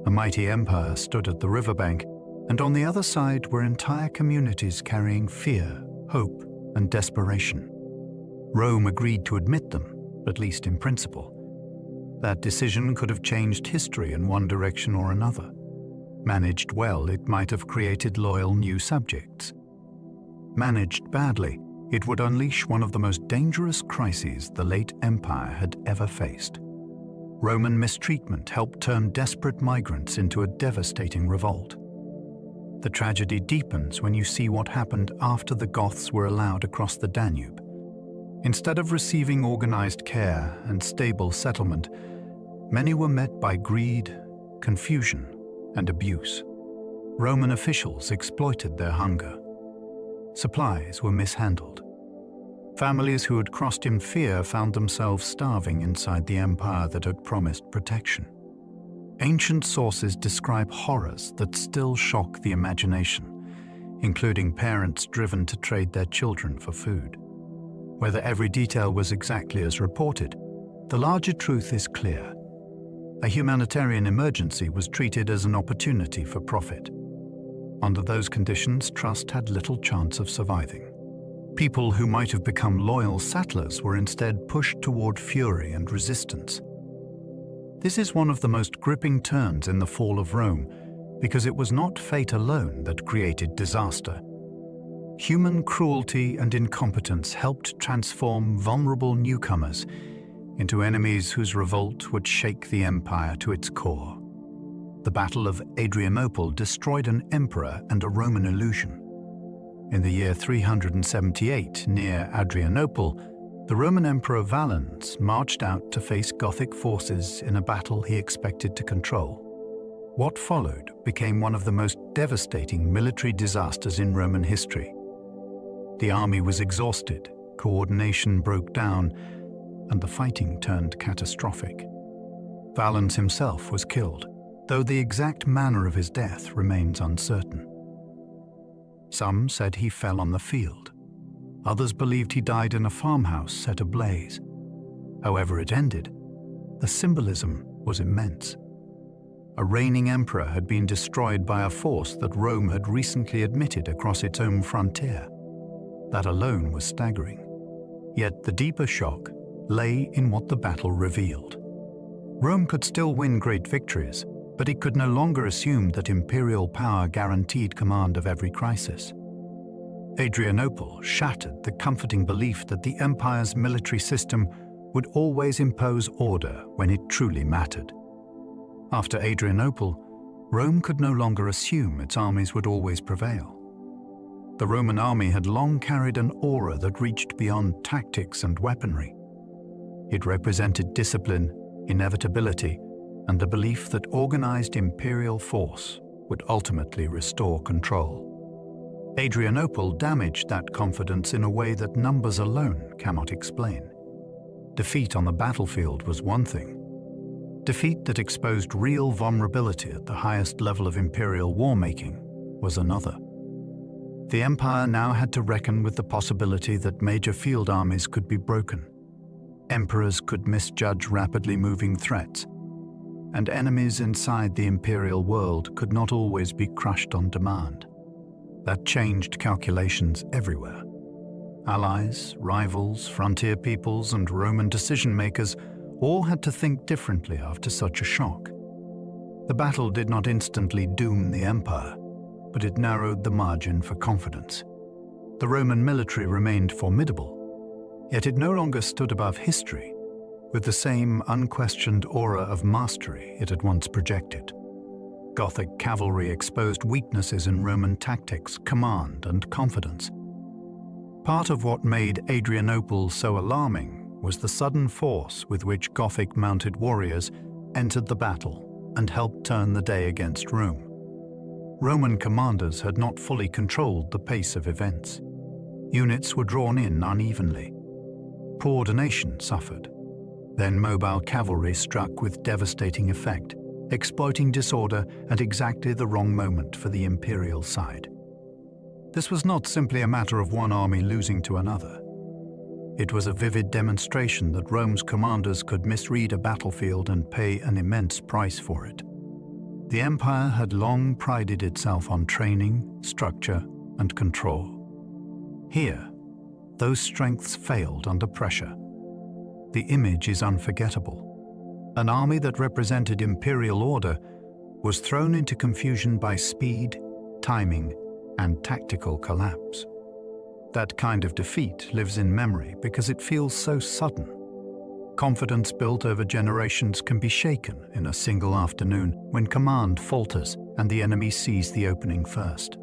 A mighty empire stood at the riverbank, and on the other side were entire communities carrying fear, hope, and desperation. Rome agreed to admit them, at least in principle. That decision could have changed history in one direction or another. Managed well, it might have created loyal new subjects. Managed badly, it would unleash one of the most dangerous crises the late empire had ever faced. Roman mistreatment helped turn desperate migrants into a devastating revolt. The tragedy deepens when you see what happened after the Goths were allowed across the Danube. Instead of receiving organized care and stable settlement, many were met by greed, confusion, and abuse. Roman officials exploited their hunger. Supplies were mishandled. Families who had crossed in fear found themselves starving inside the empire that had promised protection. Ancient sources describe horrors that still shock the imagination, including parents driven to trade their children for food. Whether every detail was exactly as reported, the larger truth is clear. A humanitarian emergency was treated as an opportunity for profit. Under those conditions, trust had little chance of surviving. People who might have become loyal settlers were instead pushed toward fury and resistance. This is one of the most gripping turns in the fall of Rome, because it was not fate alone that created disaster. Human cruelty and incompetence helped transform vulnerable newcomers into enemies whose revolt would shake the empire to its core. The Battle of Adrianople destroyed an emperor and a Roman illusion. In the year 378, near Adrianople, the Roman Emperor Valens marched out to face Gothic forces in a battle he expected to control. What followed became one of the most devastating military disasters in Roman history. The army was exhausted, coordination broke down, and the fighting turned catastrophic. Valens himself was killed, though the exact manner of his death remains uncertain. Some said he fell on the field. Others believed he died in a farmhouse set ablaze. However it ended, the symbolism was immense. A reigning emperor had been destroyed by a force that Rome had recently admitted across its own frontier. That alone was staggering. Yet the deeper shock lay in what the battle revealed. Rome could still win great victories, but it could no longer assume that imperial power guaranteed command of every crisis. Adrianople shattered the comforting belief that the empire's military system would always impose order when it truly mattered. After Adrianople, Rome could no longer assume its armies would always prevail. The Roman army had long carried an aura that reached beyond tactics and weaponry. It represented discipline, inevitability, and the belief that organized imperial force would ultimately restore control. Adrianople damaged that confidence in a way that numbers alone cannot explain. Defeat on the battlefield was one thing. Defeat that exposed real vulnerability at the highest level of imperial war-making was another. The empire now had to reckon with the possibility that major field armies could be broken. Emperors could misjudge rapidly moving threats, and enemies inside the imperial world could not always be crushed on demand. That changed calculations everywhere. Allies, rivals, frontier peoples, and Roman decision-makers all had to think differently after such a shock. The battle did not instantly doom the empire, but it narrowed the margin for confidence. The Roman military remained formidable, yet it no longer stood above history with the same unquestioned aura of mastery it had once projected. Gothic cavalry exposed weaknesses in Roman tactics, command, and confidence. Part of what made Adrianople so alarming was the sudden force with which Gothic mounted warriors entered the battle and helped turn the day against Rome. Roman commanders had not fully controlled the pace of events. Units were drawn in unevenly. Coordination suffered. Then mobile cavalry struck with devastating effect, exploiting disorder at exactly the wrong moment for the imperial side. This was not simply a matter of one army losing to another. It was a vivid demonstration that Rome's commanders could misread a battlefield and pay an immense price for it. The empire had long prided itself on training, structure, and control. Here, those strengths failed under pressure. The image is unforgettable. An army that represented imperial order was thrown into confusion by speed, timing, and tactical collapse. That kind of defeat lives in memory because it feels so sudden. Confidence built over generations can be shaken in a single afternoon when command falters and the enemy sees the opening first.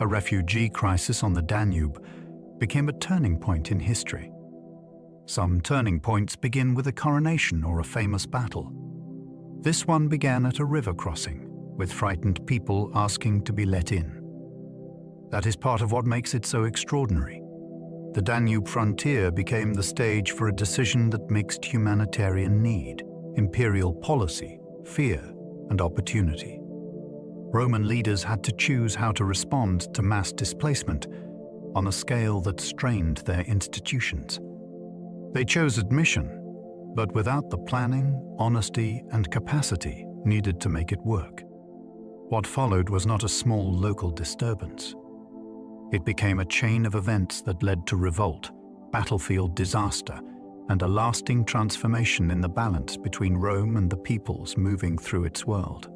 A refugee crisis on the Danube became a turning point in history. Some turning points begin with a coronation or a famous battle. This one began at a river crossing, with frightened people asking to be let in. That is part of what makes it so extraordinary. The Danube frontier became the stage for a decision that mixed humanitarian need, imperial policy, fear, and opportunity. Roman leaders had to choose how to respond to mass displacement on a scale that strained their institutions. They chose admission, but without the planning, honesty, and capacity needed to make it work. What followed was not a small local disturbance. It became a chain of events that led to revolt, battlefield disaster, and a lasting transformation in the balance between Rome and the peoples moving through its world.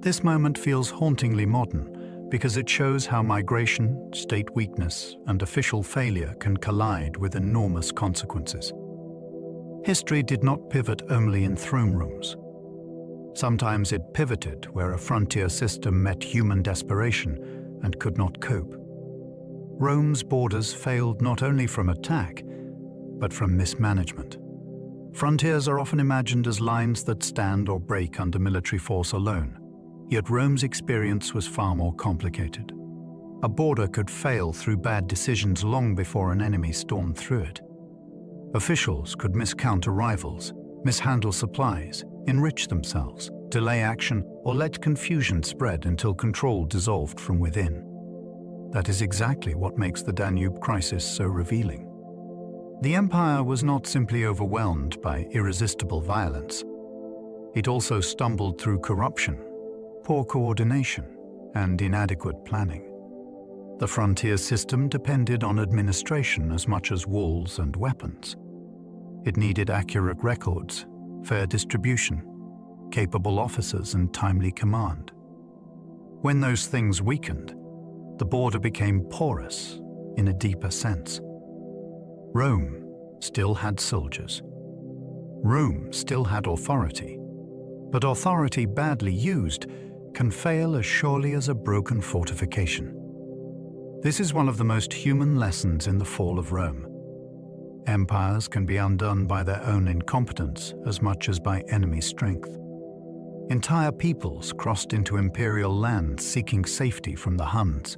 This moment feels hauntingly modern because it shows how migration, state weakness, and official failure can collide with enormous consequences. History did not pivot only in throne rooms. Sometimes it pivoted where a frontier system met human desperation and could not cope. Rome's borders failed not only from attack, but from mismanagement. Frontiers are often imagined as lines that stand or break under military force alone, yet Rome's experience was far more complicated. A border could fail through bad decisions long before an enemy stormed through it. Officials could miscount arrivals, mishandle supplies, enrich themselves, delay action, or let confusion spread until control dissolved from within. That is exactly what makes the Danube crisis so revealing. The empire was not simply overwhelmed by irresistible violence. It also stumbled through corruption, poor coordination, and inadequate planning. The frontier system depended on administration as much as walls and weapons. It needed accurate records, fair distribution, capable officers, and timely command. When those things weakened, the border became porous in a deeper sense. Rome still had soldiers. Rome still had authority. But authority badly used can fail as surely as a broken fortification. This is one of the most human lessons in the fall of Rome. Empires can be undone by their own incompetence as much as by enemy strength. Entire peoples crossed into imperial lands seeking safety from the Huns.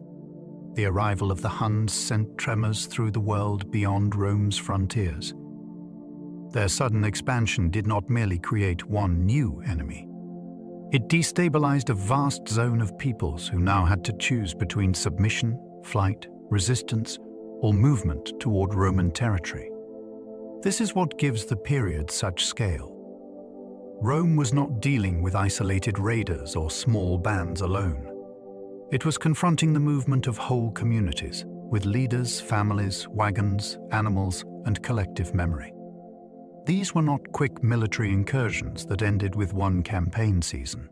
The arrival of the Huns sent tremors through the world beyond Rome's frontiers. Their sudden expansion did not merely create one new enemy. It destabilized a vast zone of peoples who now had to choose between submission, flight, resistance, or movement toward Roman territory. This is what gives the period such scale. Rome was not dealing with isolated raiders or small bands alone. It was confronting the movement of whole communities, with leaders, families, wagons, animals, and collective memory. These were not quick military incursions that ended with one campaign season.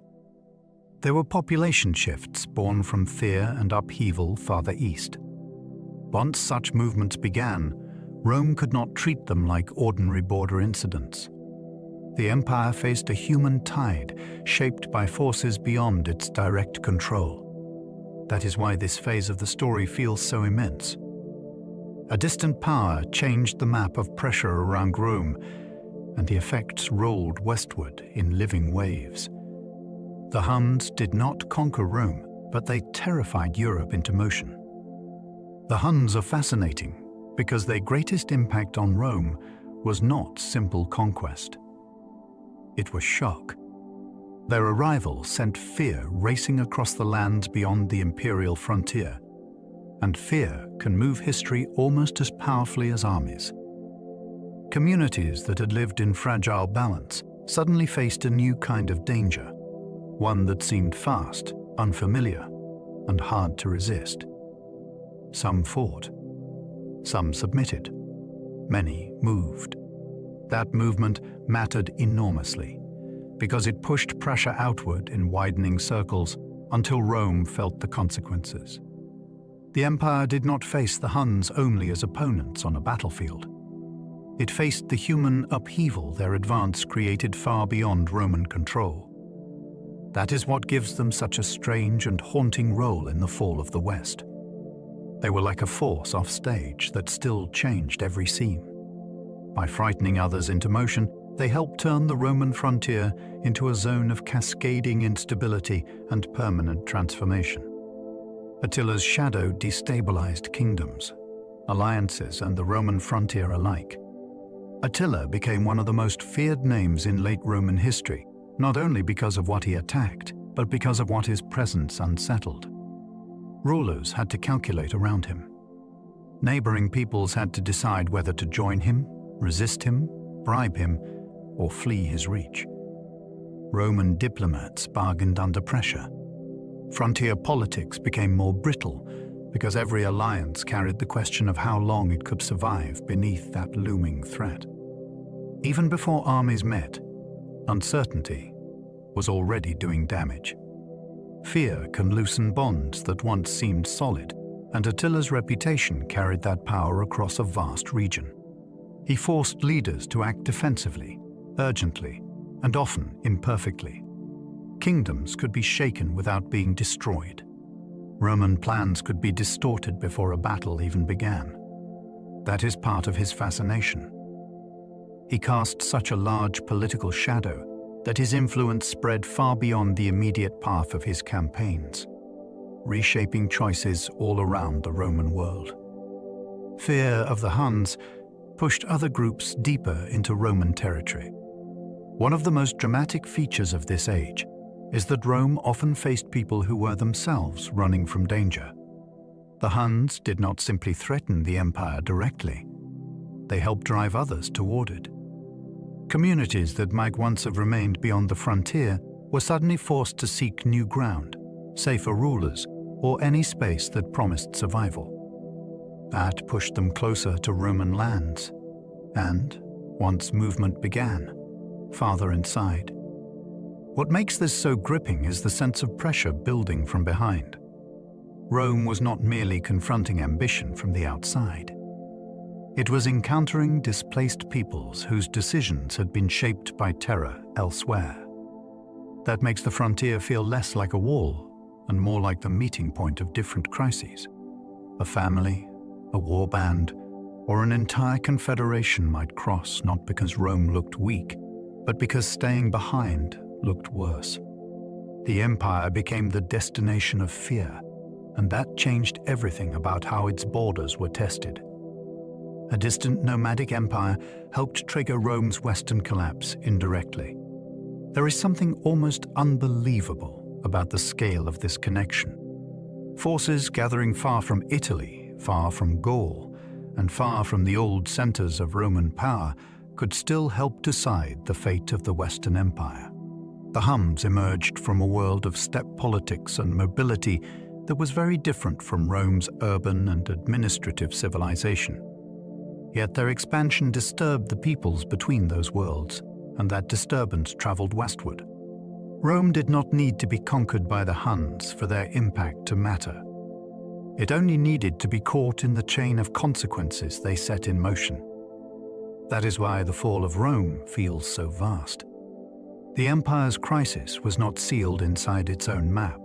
They were population shifts born from fear and upheaval farther east. Once such movements began, Rome could not treat them like ordinary border incidents. The empire faced a human tide shaped by forces beyond its direct control. That is why this phase of the story feels so immense. A distant power changed the map of pressure around Rome, and the effects rolled westward in living waves. The Huns did not conquer Rome, but they terrified Europe into motion. The Huns are fascinating because their greatest impact on Rome was not simple conquest. It was shock. Their arrival sent fear racing across the lands beyond the imperial frontier, and fear can move history almost as powerfully as armies. Communities that had lived in fragile balance suddenly faced a new kind of danger, one that seemed fast, unfamiliar, and hard to resist. Some fought. Some submitted. Many moved. That movement mattered enormously, because it pushed pressure outward in widening circles until Rome felt the consequences. The empire did not face the Huns only as opponents on a battlefield. It faced the human upheaval their advance created far beyond Roman control. That is what gives them such a strange and haunting role in the fall of the West. They were like a force off stage that still changed every scene. By frightening others into motion, they helped turn the Roman frontier into a zone of cascading instability and permanent transformation. Attila's shadow destabilized kingdoms, alliances, and the Roman frontier alike. Attila became one of the most feared names in late Roman history, not only because of what he attacked, but because of what his presence unsettled. Rulers had to calculate around him. Neighboring peoples had to decide whether to join him, resist him, bribe him, or flee his reach. Roman diplomats bargained under pressure. Frontier politics became more brittle because every alliance carried the question of how long it could survive beneath that looming threat. Even before armies met, uncertainty was already doing damage. Fear can loosen bonds that once seemed solid, and Attila's reputation carried that power across a vast region. He forced leaders to act defensively, urgently, and often imperfectly. Kingdoms could be shaken without being destroyed. Roman plans could be distorted before a battle even began. That is part of his fascination. He cast such a large political shadow that his influence spread far beyond the immediate path of his campaigns, reshaping choices all around the Roman world. Fear of the Huns pushed other groups deeper into Roman territory. One of the most dramatic features of this age is that Rome often faced people who were themselves running from danger. The Huns did not simply threaten the empire directly. They helped drive others toward it. Communities that might once have remained beyond the frontier were suddenly forced to seek new ground, safer rulers, or any space that promised survival. That pushed them closer to Roman lands, and, once movement began, farther inside. What makes this so gripping is the sense of pressure building from behind. Rome was not merely confronting ambition from the outside. It was encountering displaced peoples whose decisions had been shaped by terror elsewhere. That makes the frontier feel less like a wall and more like the meeting point of different crises. A family, a warband, or an entire confederation might cross not because Rome looked weak, but because staying behind looked worse. The empire became the destination of fear, and that changed everything about how its borders were tested. A distant nomadic empire helped trigger Rome's western collapse indirectly. There is something almost unbelievable about the scale of this connection. Forces gathering far from Italy, far from Gaul, and far from the old centers of Roman power could still help decide the fate of the Western Empire. The Huns emerged from a world of steppe politics and mobility that was very different from Rome's urban and administrative civilization. Yet their expansion disturbed the peoples between those worlds, and that disturbance traveled westward. Rome did not need to be conquered by the Huns for their impact to matter. It only needed to be caught in the chain of consequences they set in motion. That is why the fall of Rome feels so vast. The empire's crisis was not sealed inside its own map.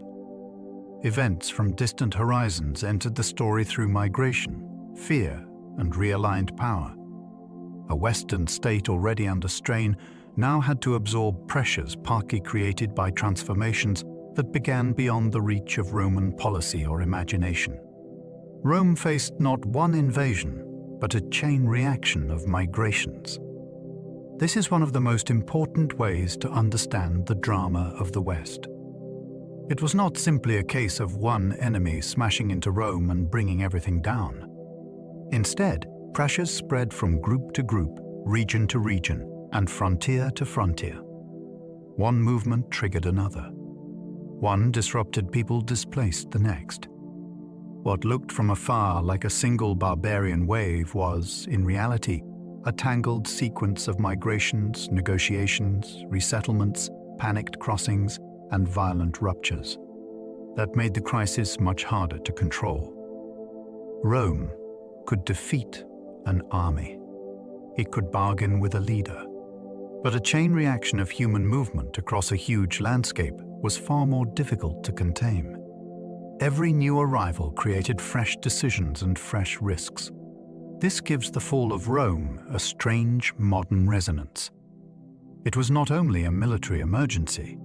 Events from distant horizons entered the story through migration, fear, and realigned power. A Western state already under strain now had to absorb pressures partly created by transformations that began beyond the reach of Roman policy or imagination. Rome faced not one invasion, but a chain reaction of migrations. This is one of the most important ways to understand the drama of the West. It was not simply a case of one enemy smashing into Rome and bringing everything down. Instead, pressures spread from group to group, region to region, and frontier to frontier. One movement triggered another. One disrupted people displaced the next. What looked from afar like a single barbarian wave was, in reality, a tangled sequence of migrations, negotiations, resettlements, panicked crossings, and violent ruptures. That made the crisis much harder to control. Rome could defeat an army. he could bargain with a leader. But a chain reaction of human movement across a huge landscape was far more difficult to contain. Every new arrival created fresh decisions and fresh risks. This gives the fall of Rome a strange modern resonance. It was not only a military emergency.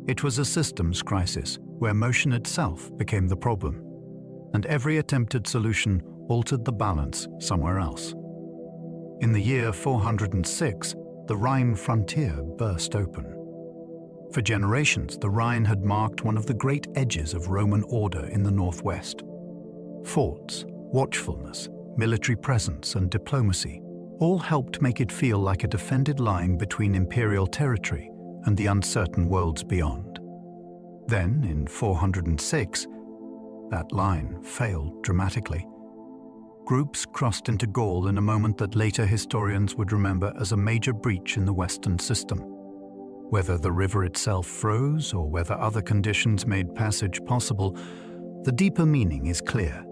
It was a systems crisis where motion itself became the problem, and every attempted solution altered the balance somewhere else. In the year 406, the Rhine frontier burst open. For generations, the Rhine had marked one of the great edges of Roman order in the northwest. Forts, watchfulness, military presence, and diplomacy all helped make it feel like a defended line between imperial territory and the uncertain worlds beyond. Then, in 406, that line failed dramatically. Groups crossed into Gaul in a moment that later historians would remember as a major breach in the Western system. Whether the river itself froze or whether other conditions made passage possible, the deeper meaning is clear.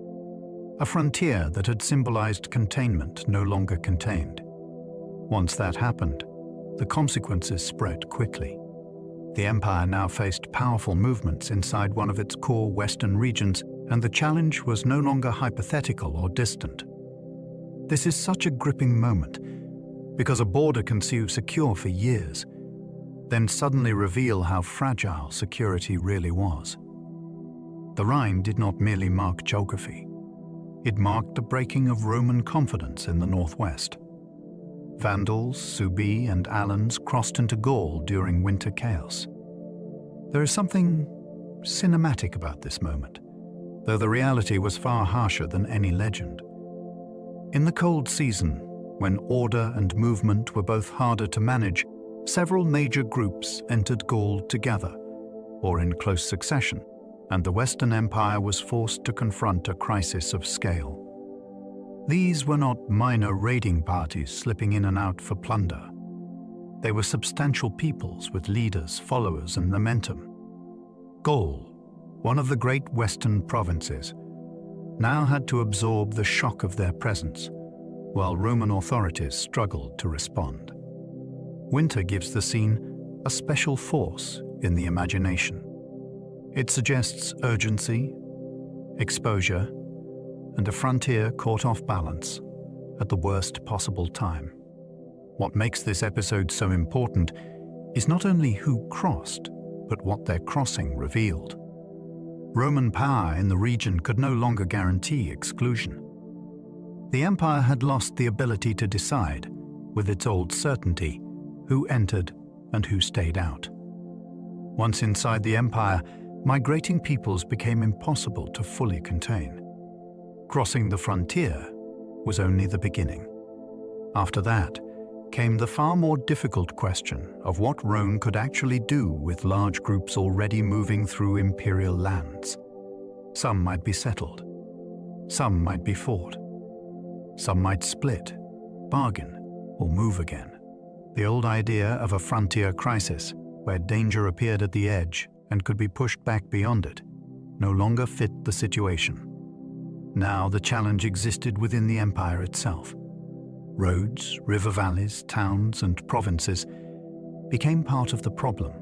A frontier that had symbolized containment no longer contained. Once that happened, the consequences spread quickly. The empire now faced powerful movements inside one of its core western regions, and the challenge was no longer hypothetical or distant. This is such a gripping moment, because a border can seem secure for years, then suddenly reveal how fragile security really was. The Rhine did not merely mark geography. It marked the breaking of Roman confidence in the northwest. Vandals, Suebi, and Alans crossed into Gaul during winter chaos. There is something cinematic about this moment, though the reality was far harsher than any legend. In the cold season, when order and movement were both harder to manage, several major groups entered Gaul together, or in close succession, and the Western Empire was forced to confront a crisis of scale. These were not minor raiding parties slipping in and out for plunder. They were substantial peoples with leaders, followers, and momentum. Gaul, one of the great Western provinces, now had to absorb the shock of their presence, while Roman authorities struggled to respond. Winter gives the scene a special force in the imagination. It suggests urgency, exposure, and a frontier caught off balance at the worst possible time. What makes this episode so important is not only who crossed, but what their crossing revealed. Roman power in the region could no longer guarantee exclusion. The empire had lost the ability to decide, with its old certainty, who entered and who stayed out. Once inside the empire, migrating peoples became impossible to fully contain. Crossing the frontier was only the beginning. After that came the far more difficult question of what Rome could actually do with large groups already moving through imperial lands. Some might be settled. Some might be fought. Some might split, bargain, or move again. The old idea of a frontier crisis, where danger appeared at the edge and could be pushed back beyond it, no longer fit the situation. Now the challenge existed within the empire itself. Roads, river valleys, towns, and provinces became part of the problem.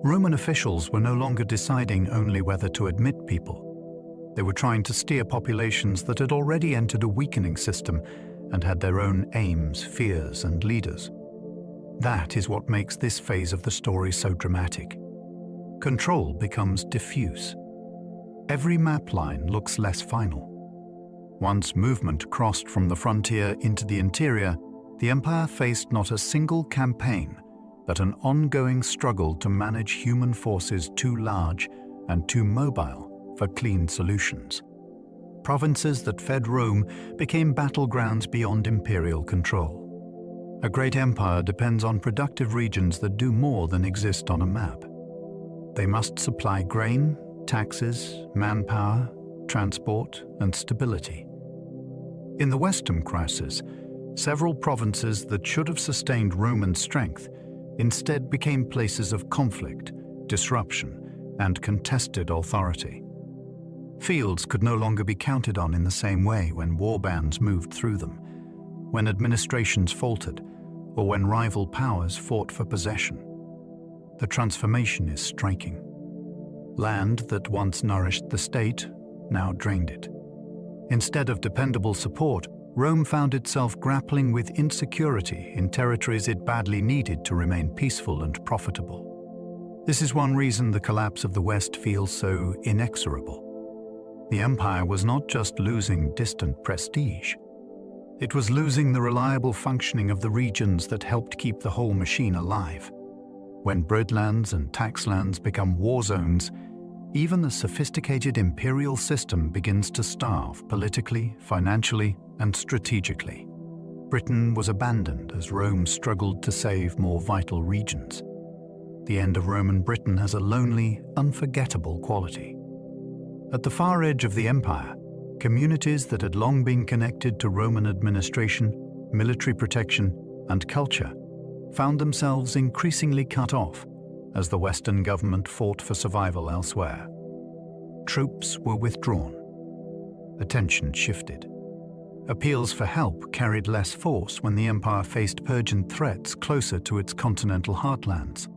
Roman officials were no longer deciding only whether to admit people. They were trying to steer populations that had already entered a weakening system and had their own aims, fears, and leaders. That is what makes this phase of the story so dramatic. Control becomes diffuse. Every map line looks less final. Once movement crossed from the frontier into the interior, the empire faced not a single campaign, but an ongoing struggle to manage human forces too large and too mobile for clean solutions. Provinces that fed Rome became battlegrounds beyond imperial control. A great empire depends on productive regions that do more than exist on a map. They must supply grain, taxes, manpower, transport, and stability. In the Western crisis, several provinces that should have sustained Roman strength instead became places of conflict, disruption, and contested authority. Fields could no longer be counted on in the same way when war bands moved through them. when administrations faltered, or when rival powers fought for possession. The transformation is striking. Land that once nourished the state now drained it. Instead of dependable support, Rome found itself grappling with insecurity in territories it badly needed to remain peaceful and profitable. This is one reason the collapse of the West feels so inexorable. The empire was not just losing distant prestige. It was losing the reliable functioning of the regions that helped keep the whole machine alive. When breadlands and taxlands become war zones, even the sophisticated imperial system begins to starve politically, financially, and strategically. Britain was abandoned as Rome struggled to save more vital regions. The end of Roman Britain has a lonely, unforgettable quality. At the far edge of the empire, communities that had long been connected to Roman administration, military protection, and culture found themselves increasingly cut off as the Western government fought for survival elsewhere. Troops were withdrawn. Attention shifted. Appeals for help carried less force when the empire faced urgent threats closer to its continental heartlands.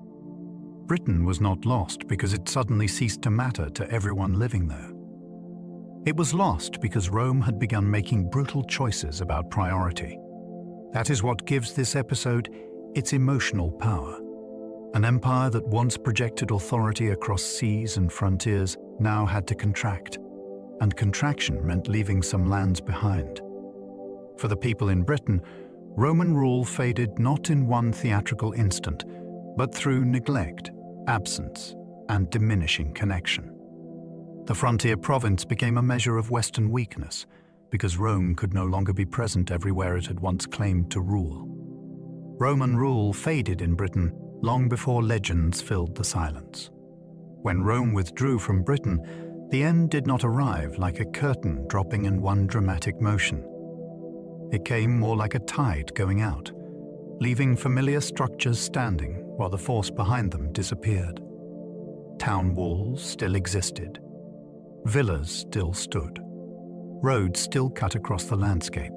Britain was not lost because it suddenly ceased to matter to everyone living there. It was lost because Rome had begun making brutal choices about priority. That is what gives this episode its emotional power. An empire that once projected authority across seas and frontiers now had to contract, and contraction meant leaving some lands behind. For the people in Britain, Roman rule faded not in one theatrical instant, but through neglect, absence, and diminishing connection. The frontier province became a measure of Western weakness because Rome could no longer be present everywhere it had once claimed to rule. Roman rule faded in Britain long before legends filled the silence. When Rome withdrew from Britain, the end did not arrive like a curtain dropping in one dramatic motion. It came more like a tide going out, leaving familiar structures standing while the force behind them disappeared. Town walls still existed. Villas still stood. Roads still cut across the landscape.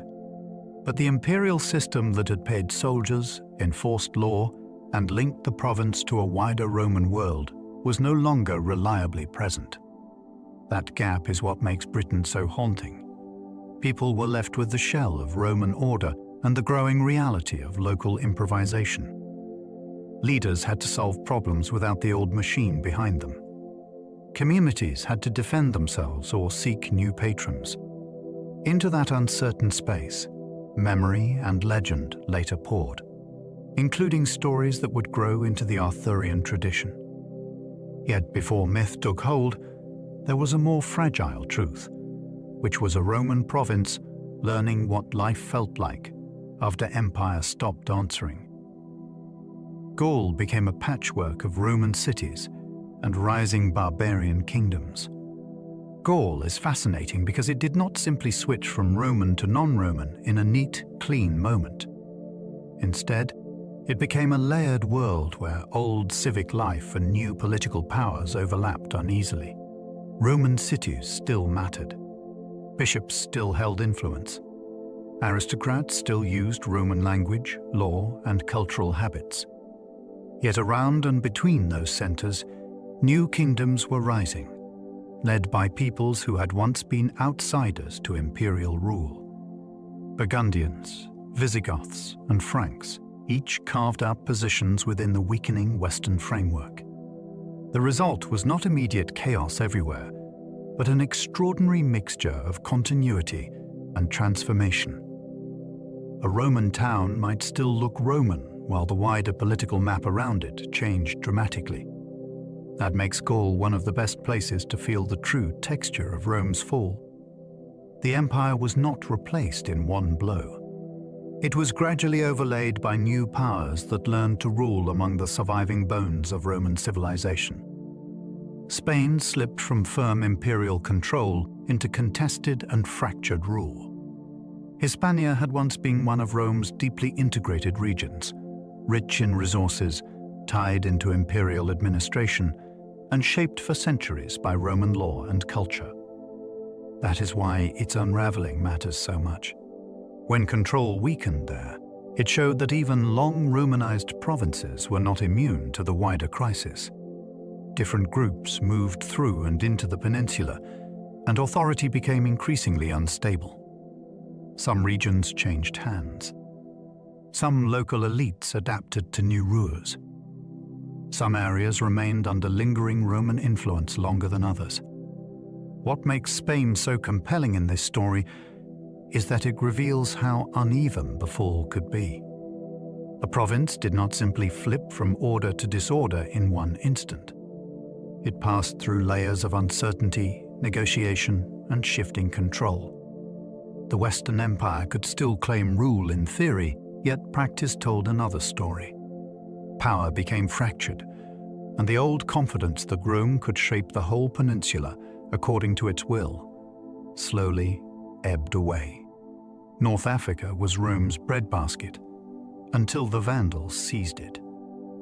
But the imperial system that had paid soldiers, enforced law, and linked the province to a wider Roman world was no longer reliably present. That gap is what makes Britain so haunting. People were left with the shell of Roman order and the growing reality of local improvisation. Leaders had to solve problems without the old machine behind them. Communities had to defend themselves or seek new patrons. Into that uncertain space, memory and legend later poured, including stories that would grow into the Arthurian tradition. Yet before myth took hold, there was a more fragile truth, which was a Roman province learning what life felt like after empire stopped answering. Gaul became a patchwork of Roman cities and rising barbarian kingdoms. Gaul is fascinating because it did not simply switch from Roman to non-Roman in a neat, clean moment. Instead, it became a layered world where old civic life and new political powers overlapped uneasily. Roman cities still mattered. Bishops still held influence. Aristocrats still used Roman language, law, and cultural habits. Yet around and between those centers, new kingdoms were rising, led by peoples who had once been outsiders to imperial rule. Burgundians, Visigoths, and Franks each carved out positions within the weakening Western framework. The result was not immediate chaos everywhere, but an extraordinary mixture of continuity and transformation. A Roman town might still look Roman while the wider political map around it changed dramatically. That makes Gaul one of the best places to feel the true texture of Rome's fall. The empire was not replaced in one blow. It was gradually overlaid by new powers that learned to rule among the surviving bones of Roman civilization. Spain slipped from firm imperial control into contested and fractured rule. Hispania had once been one of Rome's deeply integrated regions, rich in resources, tied into imperial administration, and shaped for centuries by Roman law and culture. That is why its unraveling matters so much. When control weakened there, it showed that even long Romanized provinces were not immune to the wider crisis. Different groups moved through and into the peninsula, and authority became increasingly unstable. Some regions changed hands. Some local elites adapted to new rulers. Some areas remained under lingering Roman influence longer than others. What makes Spain so compelling in this story is that it reveals how uneven the fall could be. A province did not simply flip from order to disorder in one instant. It passed through layers of uncertainty, negotiation, and shifting control. The Western Empire could still claim rule in theory, yet practice told another story. Power became fractured, and the old confidence that Rome could shape the whole peninsula according to its will slowly ebbed away. North Africa was Rome's breadbasket, until the Vandals seized it.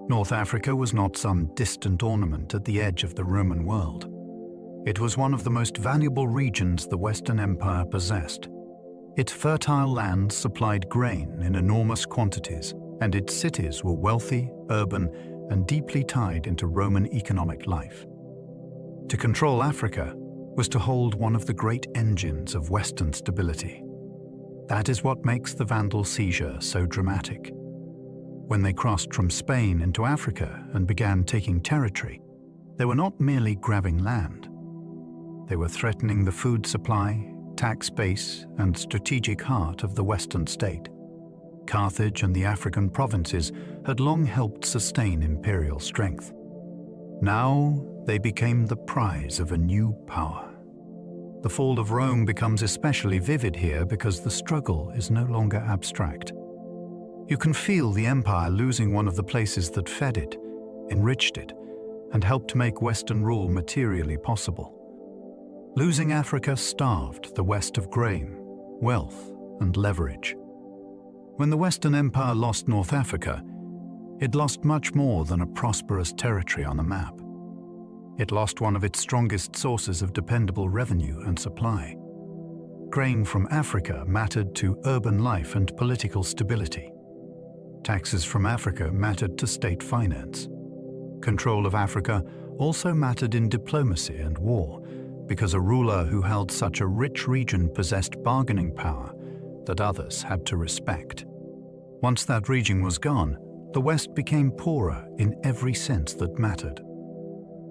North Africa was not some distant ornament at the edge of the Roman world. It was one of the most valuable regions the Western Empire possessed. Its fertile lands supplied grain in enormous quantities, and its cities were wealthy, urban, and deeply tied into Roman economic life. To control Africa was to hold one of the great engines of Western stability. That is what makes the Vandal seizure so dramatic. When they crossed from Spain into Africa and began taking territory, they were not merely grabbing land. They were threatening the food supply, tax base, and strategic heart of the Western state. Carthage and the African provinces had long helped sustain imperial strength. Now they became the prize of a new power. The fall of Rome becomes especially vivid here because the struggle is no longer abstract. You can feel the empire losing one of the places that fed it, enriched it, and helped make Western rule materially possible. Losing Africa starved the West of grain, wealth, and leverage. When the Western Empire lost North Africa, it lost much more than a prosperous territory on a map. It lost one of its strongest sources of dependable revenue and supply. Grain from Africa mattered to urban life and political stability. Taxes from Africa mattered to state finance. Control of Africa also mattered in diplomacy and war, because a ruler who held such a rich region possessed bargaining power that others had to respect. Once that region was gone, the West became poorer in every sense that mattered.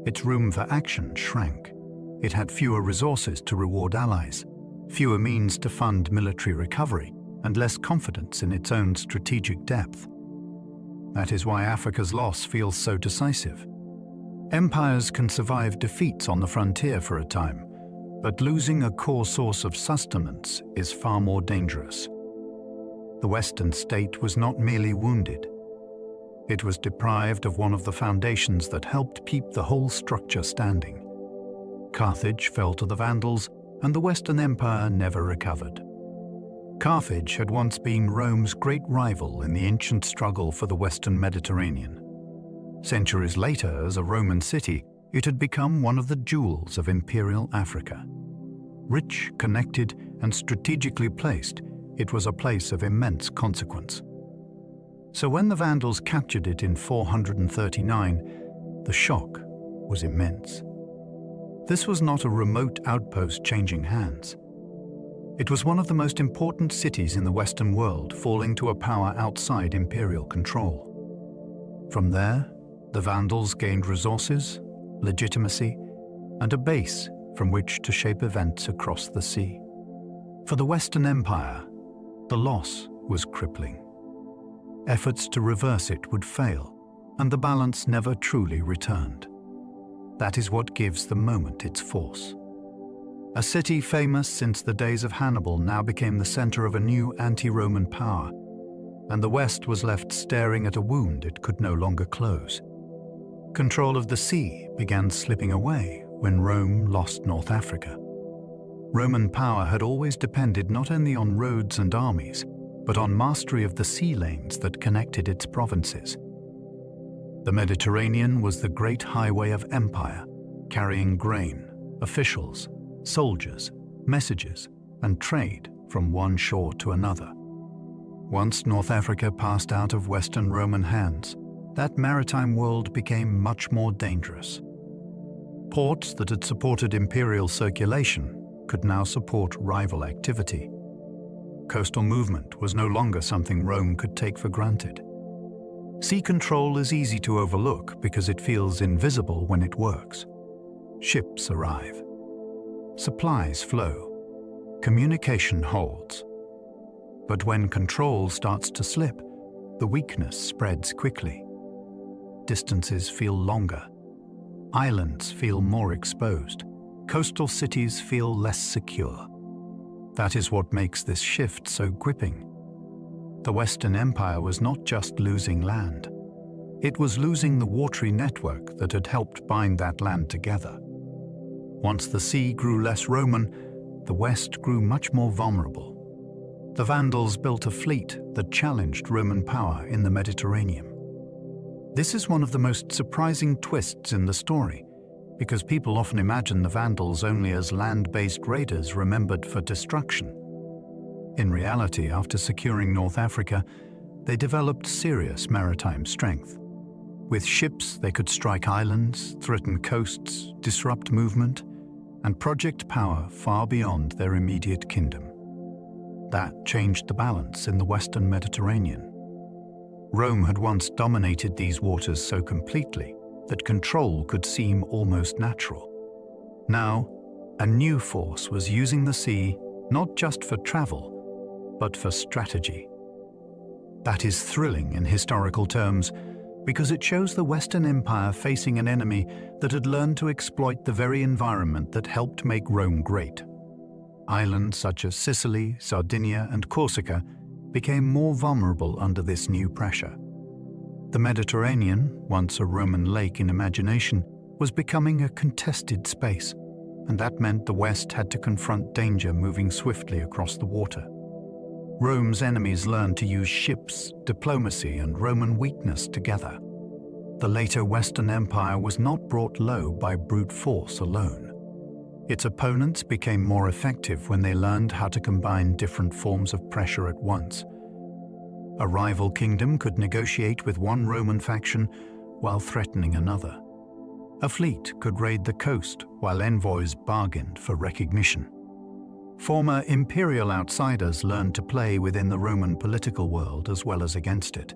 Its room for action shrank. It had fewer resources to reward allies, fewer means to fund military recovery, and less confidence in its own strategic depth. That is why Africa's loss feels so decisive. Empires can survive defeats on the frontier for a time, but losing a core source of sustenance is far more dangerous. The Western state was not merely wounded. It was deprived of one of the foundations that helped keep the whole structure standing. Carthage fell to the Vandals, and the Western Empire never recovered. Carthage had once been Rome's great rival in the ancient struggle for the Western Mediterranean. Centuries later, as a Roman city, it had become one of the jewels of imperial Africa. Rich, connected, and strategically placed, it was a place of immense consequence. So when the Vandals captured it in 439, the shock was immense. This was not a remote outpost changing hands. It was one of the most important cities in the Western world falling to a power outside imperial control. From there, the Vandals gained resources, legitimacy, and a base from which to shape events across the sea. For the Western Empire, the loss was crippling. Efforts to reverse it would fail, and the balance never truly returned. That is what gives the moment its force. A city famous since the days of Hannibal now became the center of a new anti-Roman power, and the West was left staring at a wound it could no longer close. Control of the sea began slipping away when Rome lost North Africa. Roman power had always depended not only on roads and armies, but on mastery of the sea lanes that connected its provinces. The Mediterranean was the great highway of empire, carrying grain, officials, soldiers, messages, and trade from one shore to another. Once North Africa passed out of Western Roman hands, that maritime world became much more dangerous. Ports that had supported imperial circulation could now support rival activity. Coastal movement was no longer something Rome could take for granted. Sea control is easy to overlook because it feels invisible when it works. Ships arrive. Supplies flow. Communication holds. But when control starts to slip, the weakness spreads quickly. Distances feel longer. Islands feel more exposed. Coastal cities feel less secure. That is what makes this shift so gripping. The Western Empire was not just losing land. It was losing the watery network that had helped bind that land together. Once the sea grew less Roman, the West grew much more vulnerable. The Vandals built a fleet that challenged Roman power in the Mediterranean. This is one of the most surprising twists in the story, because people often imagine the Vandals only as land-based raiders remembered for destruction. In reality, after securing North Africa, they developed serious maritime strength. With ships, they could strike islands, threaten coasts, disrupt movement, and project power far beyond their immediate kingdom. That changed the balance in the Western Mediterranean. Rome had once dominated these waters so completely that control could seem almost natural. Now, a new force was using the sea not just for travel, but for strategy. That is thrilling in historical terms because it shows the Western Empire facing an enemy that had learned to exploit the very environment that helped make Rome great. Islands such as Sicily, Sardinia, and Corsica became more vulnerable under this new pressure. The Mediterranean, once a Roman lake in imagination, was becoming a contested space, and that meant the West had to confront danger moving swiftly across the water. Rome's enemies learned to use ships, diplomacy, and Roman weakness together. The later Western Empire was not brought low by brute force alone. Its opponents became more effective when they learned how to combine different forms of pressure at once. A rival kingdom could negotiate with one Roman faction while threatening another. A fleet could raid the coast while envoys bargained for recognition. Former imperial outsiders learned to play within the Roman political world as well as against it.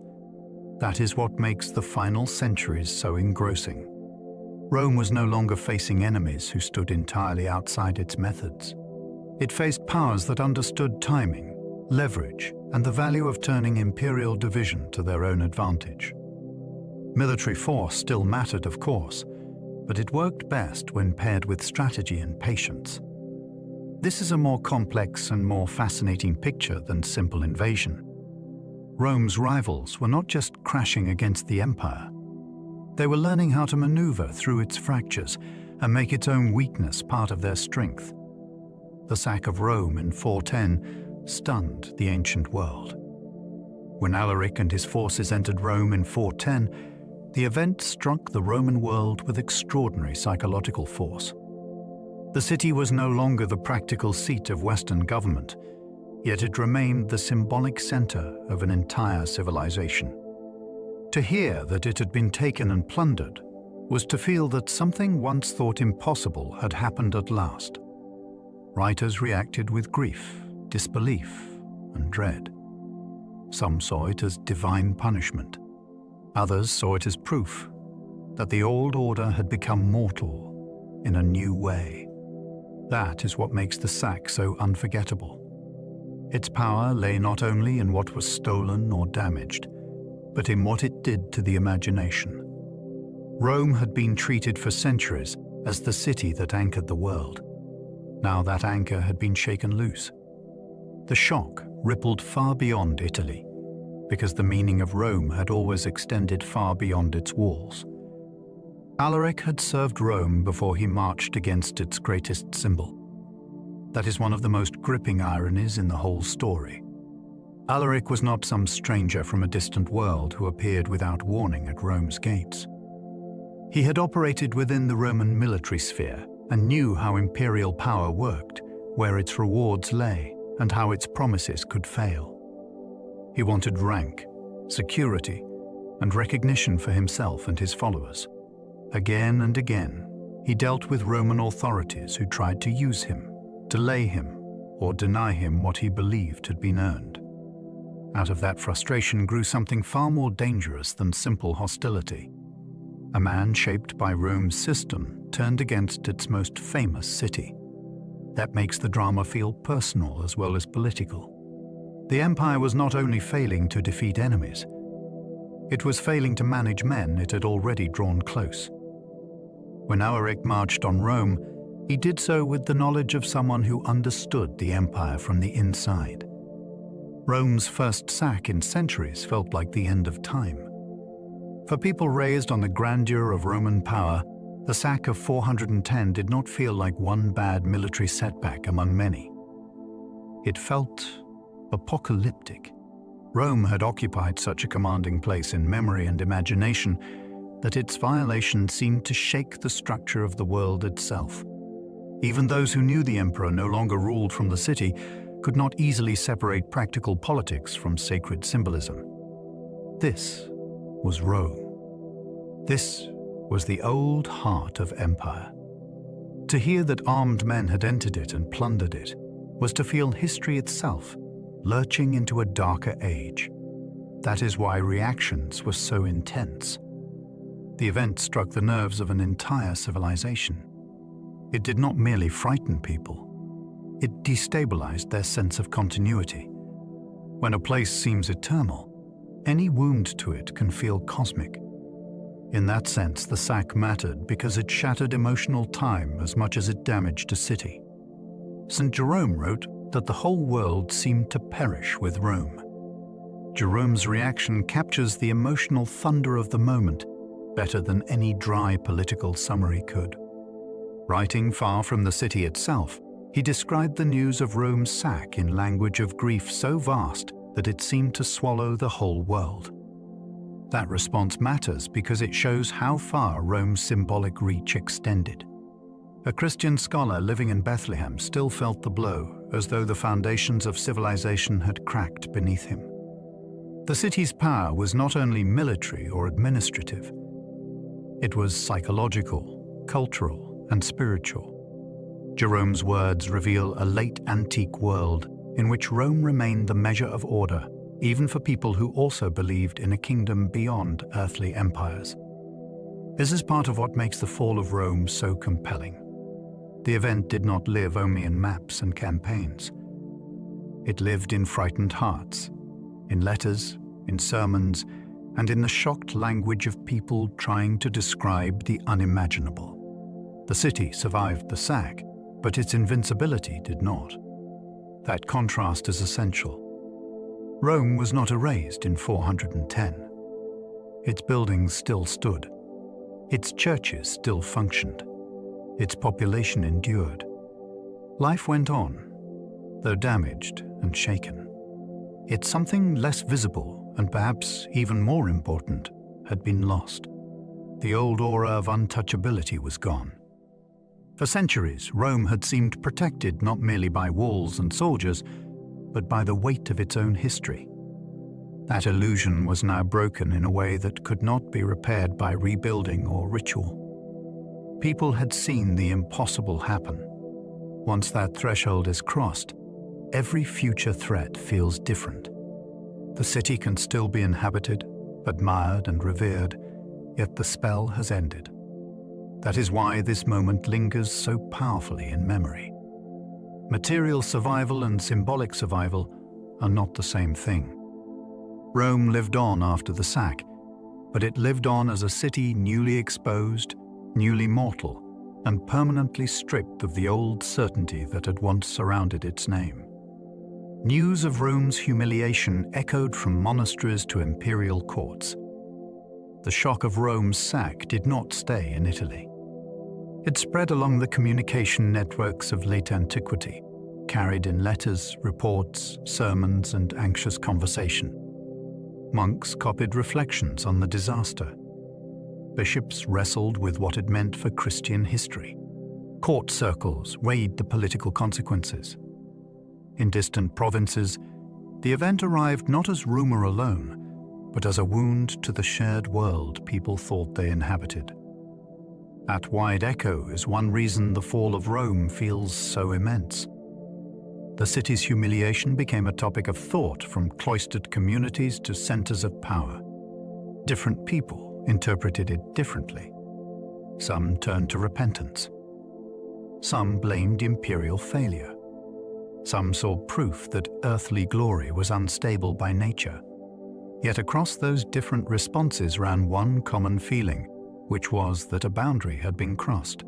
That is what makes the final centuries so engrossing. Rome was no longer facing enemies who stood entirely outside its methods. It faced powers that understood timing, leverage, and the value of turning imperial division to their own advantage. Military force still mattered, of course, but it worked best when paired with strategy and patience. This is a more complex and more fascinating picture than simple invasion. Rome's rivals were not just crashing against the empire. They were learning how to maneuver through its fractures and make its own weakness part of their strength. The sack of Rome in 410 stunned the ancient world. When Alaric and his forces entered Rome in 410, the event struck the Roman world with extraordinary psychological force. The city was no longer the practical seat of Western government, yet it remained the symbolic center of an entire civilization. To hear that it had been taken and plundered was to feel that something once thought impossible had happened at last. Writers reacted with grief, disbelief, and dread. Some saw it as divine punishment. Others saw it as proof that the old order had become mortal in a new way. That is what makes the sack so unforgettable. Its power lay not only in what was stolen or damaged, but in what it did to the imagination. Rome had been treated for centuries as the city that anchored the world. Now that anchor had been shaken loose. The shock rippled far beyond Italy, because the meaning of Rome had always extended far beyond its walls. Alaric had served Rome before he marched against its greatest symbol. That is one of the most gripping ironies in the whole story. Alaric was not some stranger from a distant world who appeared without warning at Rome's gates. He had operated within the Roman military sphere and knew how imperial power worked, where its rewards lay, and how its promises could fail. He wanted rank, security, and recognition for himself and his followers. Again and again, he dealt with Roman authorities who tried to use him, delay him, or deny him what he believed had been earned. Out of that frustration grew something far more dangerous than simple hostility. A man shaped by Rome's system turned against its most famous city. That makes the drama feel personal as well as political. The empire was not only failing to defeat enemies, it was failing to manage men it had already drawn close. When Alaric marched on Rome, he did so with the knowledge of someone who understood the empire from the inside. Rome's first sack in centuries felt like the end of time. For people raised on the grandeur of Roman power, the sack of 410 did not feel like one bad military setback among many. It felt apocalyptic. Rome had occupied such a commanding place in memory and imagination that its violation seemed to shake the structure of the world itself. Even those who knew the emperor no longer ruled from the city could not easily separate practical politics from sacred symbolism. This was Rome. This was the old heart of empire. To hear that armed men had entered it and plundered it was to feel history itself lurching into a darker age. That is why reactions were so intense. The event struck the nerves of an entire civilization. It did not merely frighten people. It destabilized their sense of continuity. When a place seems eternal, any wound to it can feel cosmic. In that sense, the sack mattered because it shattered emotional time as much as it damaged a city. St. Jerome wrote that the whole world seemed to perish with Rome. Jerome's reaction captures the emotional thunder of the moment better than any dry political summary could. Writing far from the city itself, he described the news of Rome's sack in language of grief so vast that it seemed to swallow the whole world. That response matters because it shows how far Rome's symbolic reach extended. A Christian scholar living in Bethlehem still felt the blow, as though the foundations of civilization had cracked beneath him. The city's power was not only military or administrative. It was psychological, cultural, and spiritual. Jerome's words reveal a late antique world in which Rome remained the measure of order, even for people who also believed in a kingdom beyond earthly empires. This is part of what makes the fall of Rome so compelling. The event did not live only in maps and campaigns. It lived in frightened hearts, in letters, in sermons, and in the shocked language of people trying to describe the unimaginable. The city survived the sack, but its invincibility did not. That contrast is essential. Rome was not erased in 410. Its buildings still stood. Its churches still functioned. Its population endured. Life went on, though damaged and shaken. Yet something less visible, and perhaps even more important, had been lost. The old aura of untouchability was gone. For centuries, Rome had seemed protected not merely by walls and soldiers, but by the weight of its own history. That illusion was now broken in a way that could not be repaired by rebuilding or ritual. People had seen the impossible happen. Once that threshold is crossed, every future threat feels different. The city can still be inhabited, admired and revered, yet the spell has ended. That is why this moment lingers so powerfully in memory. Material survival and symbolic survival are not the same thing. Rome lived on after the sack, but it lived on as a city newly exposed, newly mortal, and permanently stripped of the old certainty that had once surrounded its name. News of Rome's humiliation echoed from monasteries to imperial courts. The shock of Rome's sack did not stay in Italy. It spread along the communication networks of late antiquity, carried in letters, reports, sermons, and anxious conversation. Monks copied reflections on the disaster. Bishops wrestled with what it meant for Christian history. Court circles weighed the political consequences. In distant provinces, The event arrived not as rumor alone, but as a wound to the shared world people thought they inhabited. That wide echo is one reason the fall of Rome feels so immense. The city's humiliation became a topic of thought from cloistered communities to centers of power. Different people interpreted it differently. Some turned to repentance. Some blamed imperial failure. Some saw proof that earthly glory was unstable by nature. Yet across those different responses ran one common feeling, which was that a boundary had been crossed.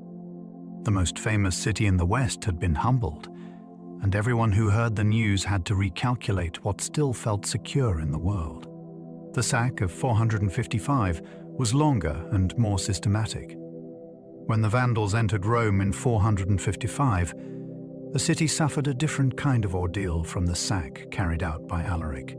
The most famous city in the West had been humbled, and everyone who heard the news had to recalculate what still felt secure in the world. The sack of 455 was longer and more systematic. When the Vandals entered Rome in 455, the city suffered a different kind of ordeal from the sack carried out by Alaric.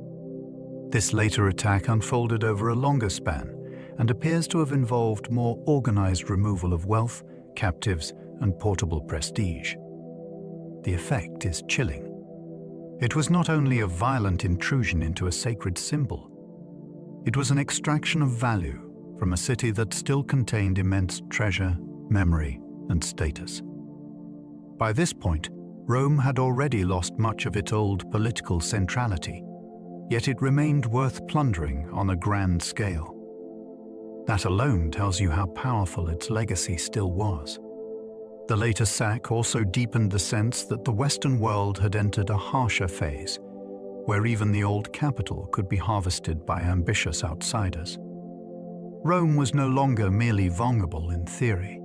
This later attack unfolded over a longer span and appears to have involved more organized removal of wealth, captives, and portable prestige. The effect is chilling. It was not only a violent intrusion into a sacred symbol, it was an extraction of value from a city that still contained immense treasure, memory, and status. By this point, Rome had already lost much of its old political centrality, yet it remained worth plundering on a grand scale. That alone tells you how powerful its legacy still was. The later sack also deepened the sense that the Western world had entered a harsher phase, where even the old capital could be harvested by ambitious outsiders. Rome was no longer merely vulnerable in theory.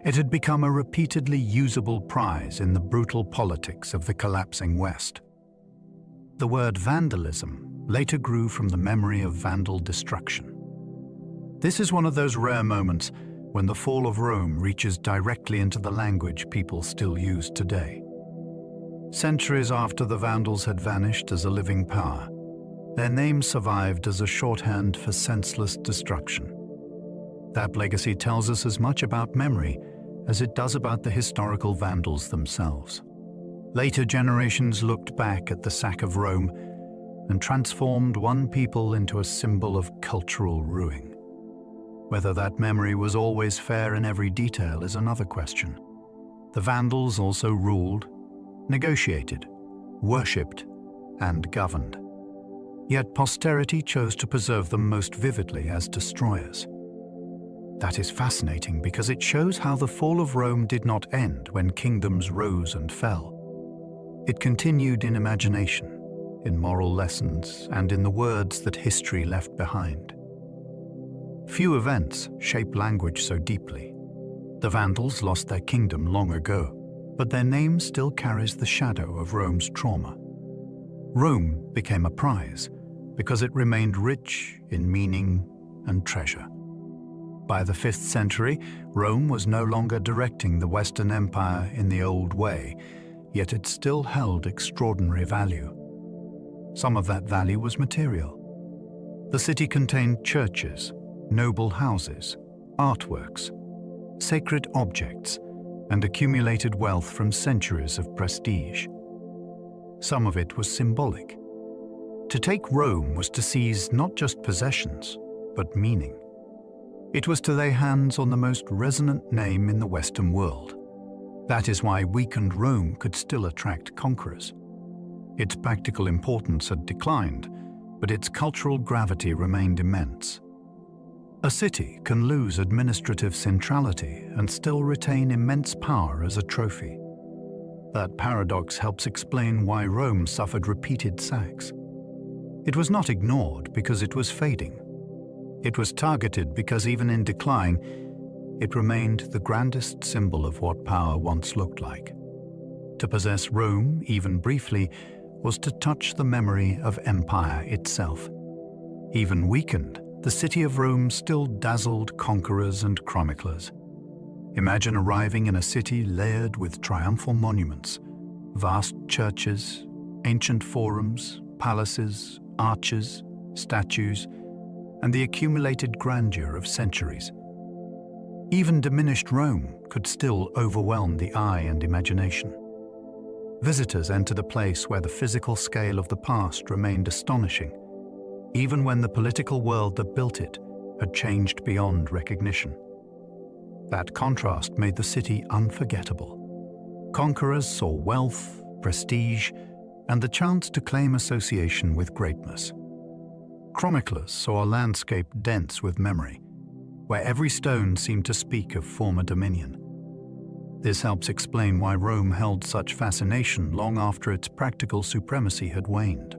It had become a repeatedly usable prize in the brutal politics of the collapsing West. The word vandalism later grew from the memory of Vandal destruction. This is one of those rare moments when the fall of Rome reaches directly into the language people still use today. Centuries after the Vandals had vanished as a living power, their name survived as a shorthand for senseless destruction. That legacy tells us as much about memory as it does about the historical Vandals themselves. Later generations looked back at the sack of Rome and transformed one people into a symbol of cultural ruin. Whether that memory was always fair in every detail is another question. The Vandals also ruled, negotiated, worshipped, and governed. Yet posterity chose to preserve them most vividly as destroyers. That is fascinating because it shows how the fall of Rome did not end when kingdoms rose and fell. It continued in imagination, in moral lessons, and in the words that history left behind. Few events shape language so deeply. The Vandals lost their kingdom long ago, but their name still carries the shadow of Rome's trauma. Rome became a prize because it remained rich in meaning and treasure. By the 5th century, Rome was no longer directing the Western Empire in the old way, yet it still held extraordinary value. Some of that value was material. The city contained churches, noble houses, artworks, sacred objects, and accumulated wealth from centuries of prestige. Some of it was symbolic. To take Rome was to seize not just possessions, but meaning. It was to lay hands on the most resonant name in the Western world. That is why weakened Rome could still attract conquerors. Its practical importance had declined, but its cultural gravity remained immense. A city can lose administrative centrality and still retain immense power as a trophy. That paradox helps explain why Rome suffered repeated sacks. It was not ignored because it was fading. It was targeted because even in decline, it remained the grandest symbol of what power once looked like. To possess Rome, even briefly, was to touch the memory of empire itself. Even weakened, the city of Rome still dazzled conquerors and chroniclers. Imagine arriving in a city layered with triumphal monuments, vast churches, ancient forums, palaces, arches, statues, and the accumulated grandeur of centuries. Even diminished Rome could still overwhelm the eye and imagination. Visitors entered a place where the physical scale of the past remained astonishing, even when the political world that built it had changed beyond recognition. That contrast made the city unforgettable. Conquerors saw wealth, prestige, and the chance to claim association with greatness. Chroniclers saw a landscape dense with memory, where every stone seemed to speak of former dominion. This helps explain why Rome held such fascination long after its practical supremacy had waned.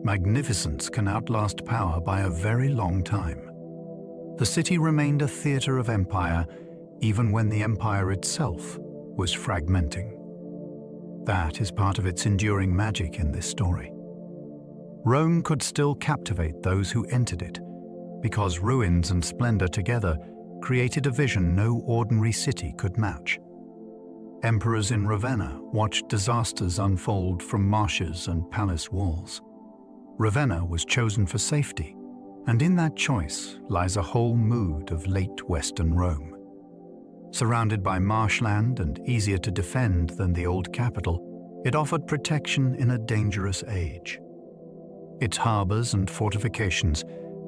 Magnificence can outlast power by a very long time. The city remained a theater of empire even when the empire itself was fragmenting. That is part of its enduring magic in this story. Rome could still captivate those who entered it, because ruins and splendor together created a vision no ordinary city could match. Emperors in Ravenna watched disasters unfold from marshes and palace walls. Ravenna was chosen for safety, and in that choice lies a whole mood of late Western Rome. Surrounded by marshland and easier to defend than the old capital, it offered protection in a dangerous age. Its harbors and fortifications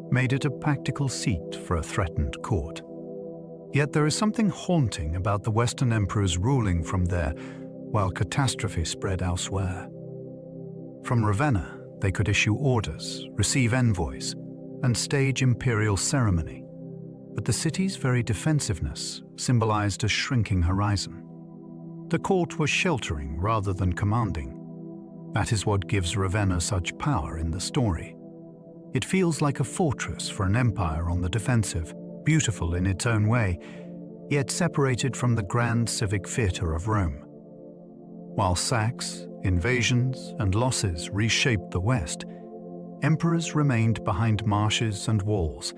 made it a practical seat for a threatened court. Yet there is something haunting about the Western emperors ruling from there while catastrophe spread elsewhere. From Ravenna, they could issue orders, receive envoys, and stage imperial ceremony. But the city's very defensiveness symbolized a shrinking horizon. The court was sheltering rather than commanding. That is what gives Ravenna such power in the story. It feels like a fortress for an empire on the defensive, beautiful in its own way, yet separated from the grand civic theater of Rome. While sacks, invasions, and losses reshaped the West, emperors remained behind marshes and walls,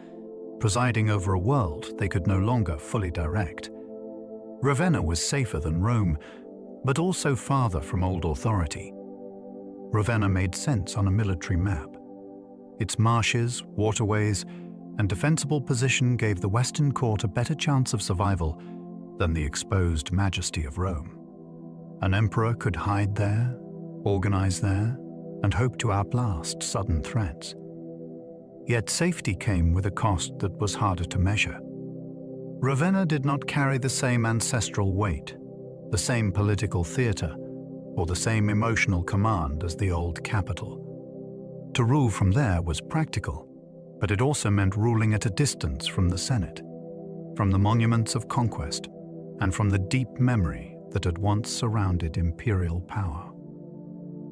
presiding over a world they could no longer fully direct. Ravenna was safer than Rome, but also farther from old authority. Ravenna made sense on a military map. Its marshes, waterways, and defensible position gave the Western court a better chance of survival than the exposed majesty of Rome. An emperor could hide there, organize there, and hope to outlast sudden threats. Yet safety came with a cost that was harder to measure. Ravenna did not carry the same ancestral weight, the same political theater, or the same emotional command as the old capital. To rule from there was practical, but it also meant ruling at a distance from the Senate, from the monuments of conquest, and from the deep memory that had once surrounded imperial power.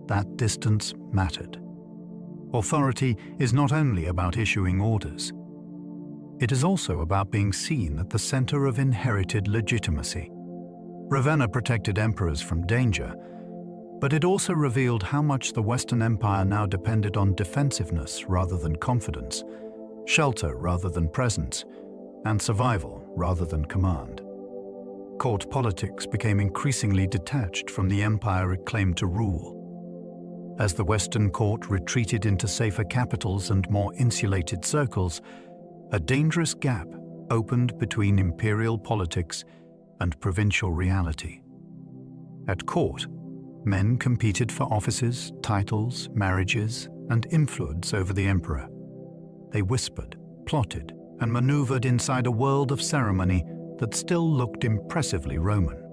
That distance mattered. Authority is not only about issuing orders. It is also about being seen at the center of inherited legitimacy. Ravenna protected emperors from danger, but it also revealed how much the Western Empire now depended on defensiveness rather than confidence, shelter rather than presence, and survival rather than command. Court politics became increasingly detached from the empire it claimed to rule. As the Western court retreated into safer capitals and more insulated circles, a dangerous gap opened between imperial politics and provincial reality. At court, men competed for offices, titles, marriages, and influence over the emperor. They whispered, plotted, and maneuvered inside a world of ceremony that still looked impressively Roman.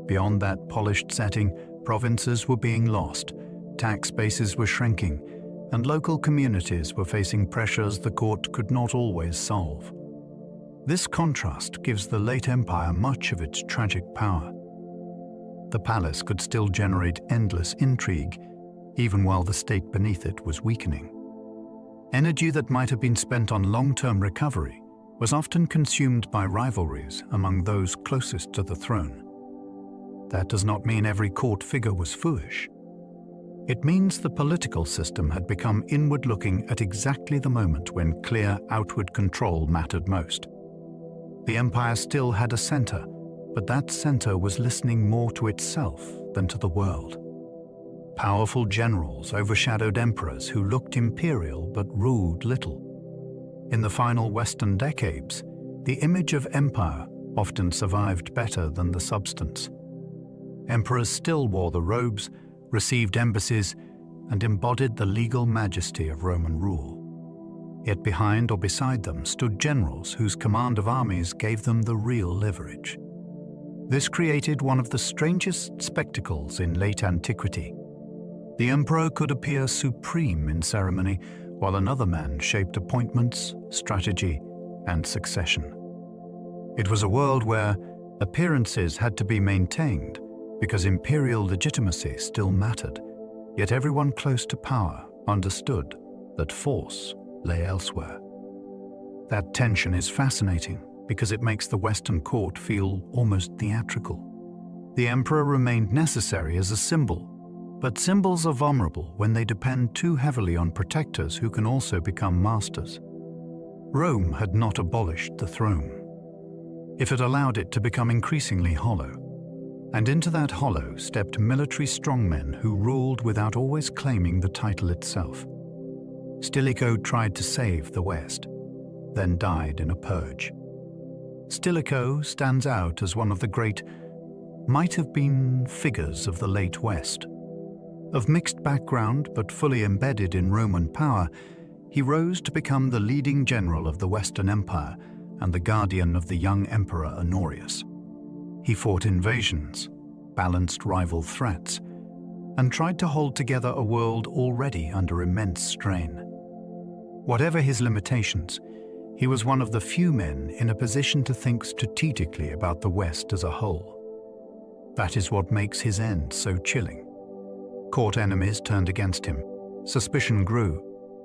Beyond that polished setting, provinces were being lost, tax bases were shrinking, and local communities were facing pressures the court could not always solve. This contrast gives the late empire much of its tragic power. The palace could still generate endless intrigue, even while the state beneath it was weakening. Energy that might have been spent on long-term recovery was often consumed by rivalries among those closest to the throne. That does not mean every court figure was foolish. It means the political system had become inward-looking at exactly the moment when clear outward control mattered most. The empire still had a center, but that center was listening more to itself than to the world. Powerful generals overshadowed emperors who looked imperial but ruled little. In the final Western decades, the image of empire often survived better than the substance. emperors still wore the robes, received embassies, and embodied the legal majesty of Roman rule. Yet behind or beside them stood generals whose command of armies gave them the real leverage. This created one of the strangest spectacles in late antiquity. The emperor could appear supreme in ceremony, while another man shaped appointments, strategy, and succession. It was a world where appearances had to be maintained because imperial legitimacy still mattered, yet everyone close to power understood that force lay elsewhere. That tension is fascinating because it makes the Western court feel almost theatrical. The emperor remained necessary as a symbol, but symbols are vulnerable when they depend too heavily on protectors who can also become masters. Rome had not abolished the throne. It had allowed it to become increasingly hollow, and into that hollow stepped military strongmen who ruled without always claiming the title itself. Stilicho tried to save the West, then died in a purge. Stilicho stands out as one of the great might-have-been figures of the late West. Of mixed background but fully embedded in Roman power, he rose to become the leading general of the Western Empire and the guardian of the young emperor Honorius. He fought invasions, balanced rival threats, and tried to hold together a world already under immense strain. Whatever his limitations, he was one of the few men in a position to think strategically about the West as a whole. That is what makes his end so chilling. Court enemies turned against him, suspicion grew,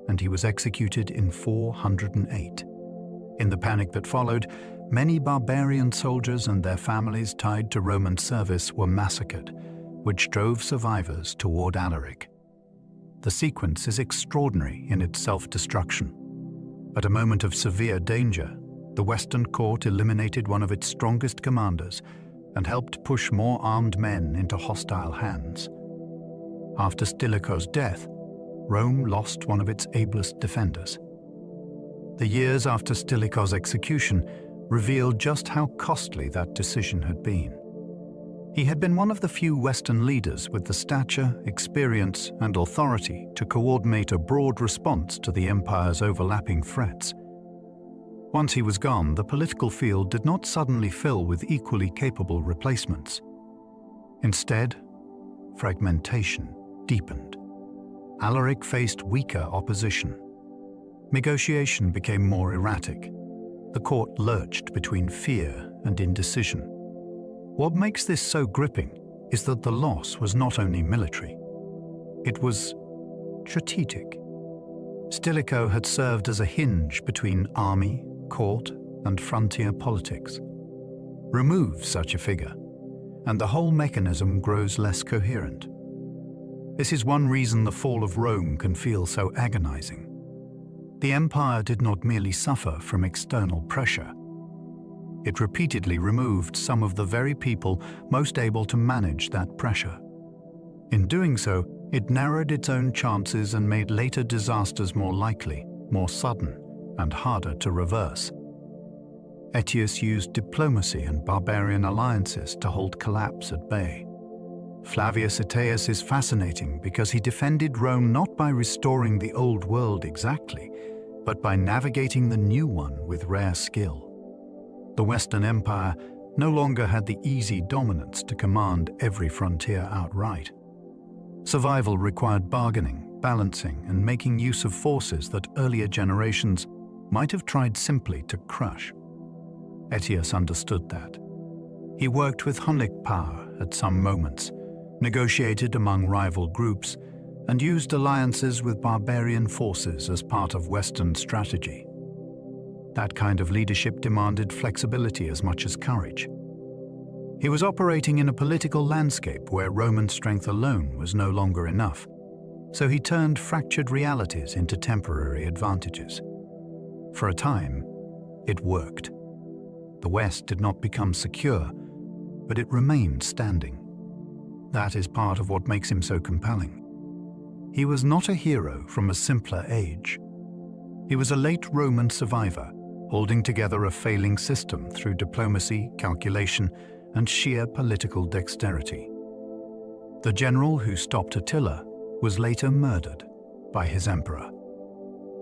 and he was executed in 408. In the panic that followed, many barbarian soldiers and their families tied to Roman service were massacred, which drove survivors toward Alaric. The sequence is extraordinary in its self-destruction. At a moment of severe danger, the Western court eliminated one of its strongest commanders and helped push more armed men into hostile hands. After Stilicho's death, Rome lost one of its ablest defenders. The years after Stilicho's execution revealed just how costly that decision had been. He had been one of the few Western leaders with the stature, experience, and authority to coordinate a broad response to the empire's overlapping threats. Once he was gone, the political field did not suddenly fill with equally capable replacements. Instead, fragmentation deepened. Alaric faced weaker opposition. Negotiation became more erratic. The court lurched between fear and indecision. What makes this so gripping is that the loss was not only military. It was strategic. Stilicho had served as a hinge between army, court, and frontier politics. Remove such a figure, and the whole mechanism grows less coherent. This is one reason the fall of Rome can feel so agonizing. The empire did not merely suffer from external pressure. It repeatedly removed some of the very people most able to manage that pressure. In doing so, it narrowed its own chances and made later disasters more likely, more sudden, and harder to reverse. Aetius used diplomacy and barbarian alliances to hold collapse at bay. Flavius Aetius is fascinating because he defended Rome not by restoring the old world exactly, but by navigating the new one with rare skill. The Western Empire no longer had the easy dominance to command every frontier outright. Survival required bargaining, balancing, and making use of forces that earlier generations might have tried simply to crush. Aetius understood that. He worked with Hunnic power at some moments, negotiated among rival groups, and used alliances with barbarian forces as part of Western strategy. That kind of leadership demanded flexibility as much as courage. He was operating in a political landscape where Roman strength alone was no longer enough, so he turned fractured realities into temporary advantages. For a time, it worked. The West did not become secure, but it remained standing. That is part of what makes him so compelling. He was not a hero from a simpler age. He was a late Roman survivor, holding together a failing system through diplomacy, calculation, and sheer political dexterity. The general who stopped Attila was later murdered by his emperor.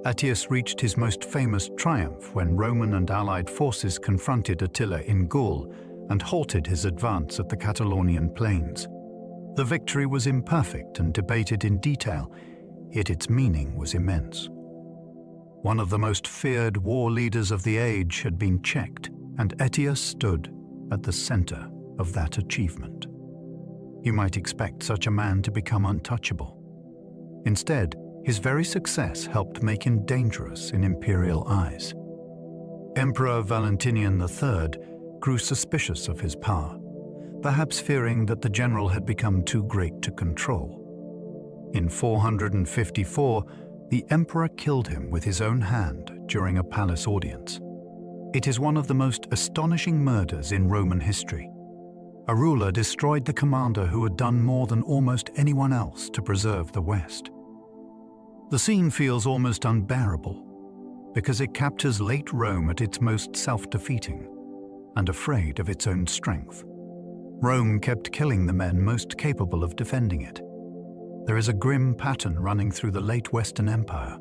Attius reached his most famous triumph when Roman and Allied forces confronted Attila in Gaul and halted his advance at the Catalonian plains. The victory was imperfect and debated in detail, yet its meaning was immense. One of the most feared war leaders of the age had been checked, and Attius stood at the center of that achievement. You might expect such a man to become untouchable. Instead, his very success helped make him dangerous in imperial eyes. Emperor Valentinian III grew suspicious of his power, perhaps fearing that the general had become too great to control. In 454, the emperor killed him with his own hand during a palace audience. It is one of the most astonishing murders in Roman history. A ruler destroyed the commander who had done more than almost anyone else to preserve the West. The scene feels almost unbearable because it captures late Rome at its most self-defeating and afraid of its own strength. Rome kept killing the men most capable of defending it. There is a grim pattern running through the late Western Empire.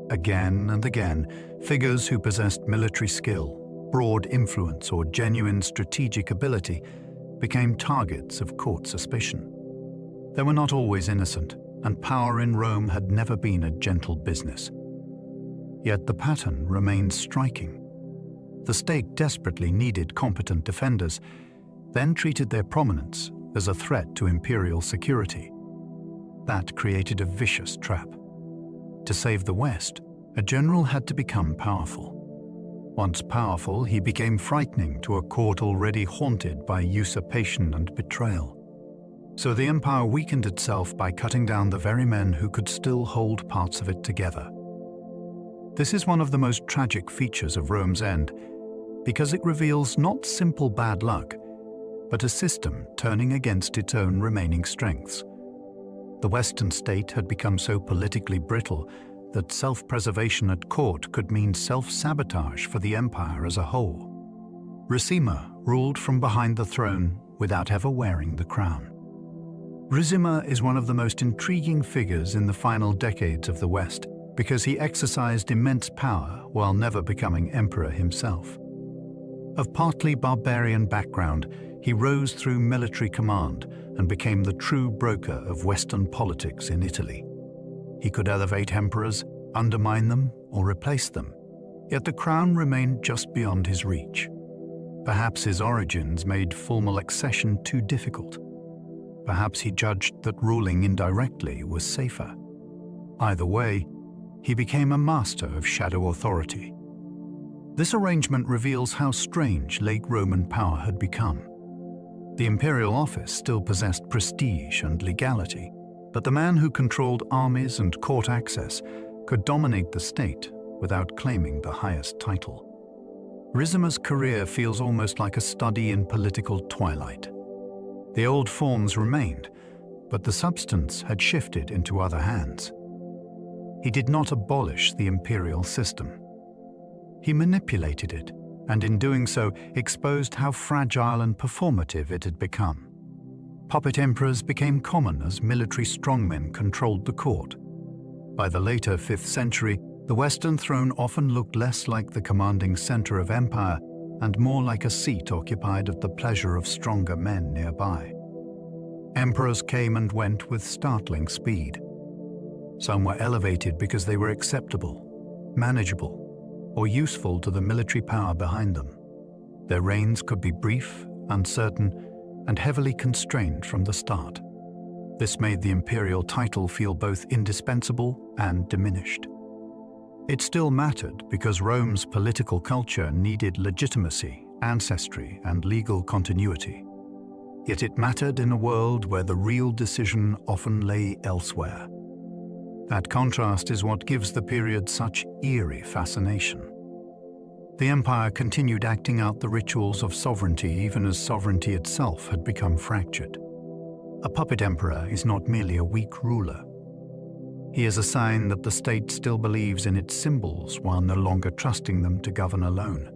Again and again, figures who possessed military skill, broad influence, or genuine strategic ability became targets of court suspicion. They were not always innocent, and power in Rome had never been a gentle business. Yet the pattern remained striking. The state desperately needed competent defenders, then treated their prominence as a threat to imperial security. That created a vicious trap. To save the West, a general had to become powerful. Once powerful, he became frightening to a court already haunted by usurpation and betrayal. So the empire weakened itself by cutting down the very men who could still hold parts of it together. This is one of the most tragic features of Rome's end, because it reveals not simple bad luck, but a system turning against its own remaining strengths. The Western state had become so politically brittle that self-preservation at court could mean self-sabotage for the empire as a whole. Ricimer ruled from behind the throne without ever wearing the crown. Ricimer is one of the most intriguing figures in the final decades of the West because he exercised immense power while never becoming emperor himself. Of partly barbarian background, he rose through military command and became the true broker of Western politics in Italy. He could elevate emperors, undermine them, or replace them, yet the crown remained just beyond his reach. Perhaps his origins made formal accession too difficult. Perhaps he judged that ruling indirectly was safer. Either way, he became a master of shadow authority. This arrangement reveals how strange late Roman power had become. The imperial office still possessed prestige and legality, but the man who controlled armies and court access could dominate the state without claiming the highest title. Ricimer's career feels almost like a study in political twilight. The old forms remained, but the substance had shifted into other hands. He did not abolish the imperial system. He manipulated it, and in doing so exposed how fragile and performative it had become. Puppet emperors became common as military strongmen controlled the court. By the later 5th century, the Western throne often looked less like the commanding center of empire and more like a seat occupied at the pleasure of stronger men nearby. Emperors came and went with startling speed. Some were elevated because they were acceptable, manageable, or useful to the military power behind them. Their reigns could be brief, uncertain, and heavily constrained from the start. This made the imperial title feel both indispensable and diminished. It still mattered because Rome's political culture needed legitimacy, ancestry, and legal continuity. Yet it mattered in a world where the real decision often lay elsewhere. That contrast is what gives the period such eerie fascination. The empire continued acting out the rituals of sovereignty even as sovereignty itself had become fractured. A puppet emperor is not merely a weak ruler. He is a sign that the state still believes in its symbols while no longer trusting them to govern alone.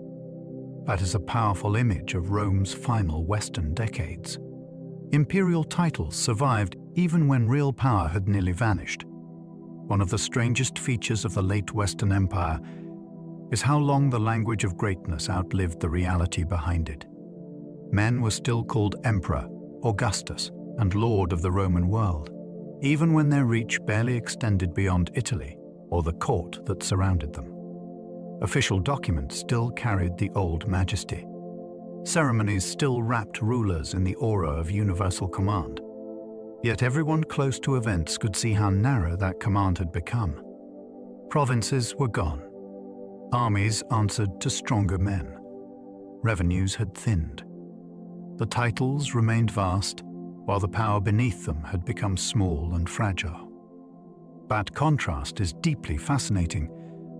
That is a powerful image of Rome's final Western decades. Imperial titles survived even when real power had nearly vanished. One of the strangest features of the late Western Empire is how long the language of greatness outlived the reality behind it. Men were still called Emperor, Augustus, and Lord of the Roman world, even when their reach barely extended beyond Italy or the court that surrounded them. Official documents still carried the old majesty. Ceremonies still wrapped rulers in the aura of universal command. Yet everyone close to events could see how narrow that command had become. Provinces were gone. Armies answered to stronger men. Revenues had thinned. The titles remained vast, while the power beneath them had become small and fragile. That contrast is deeply fascinating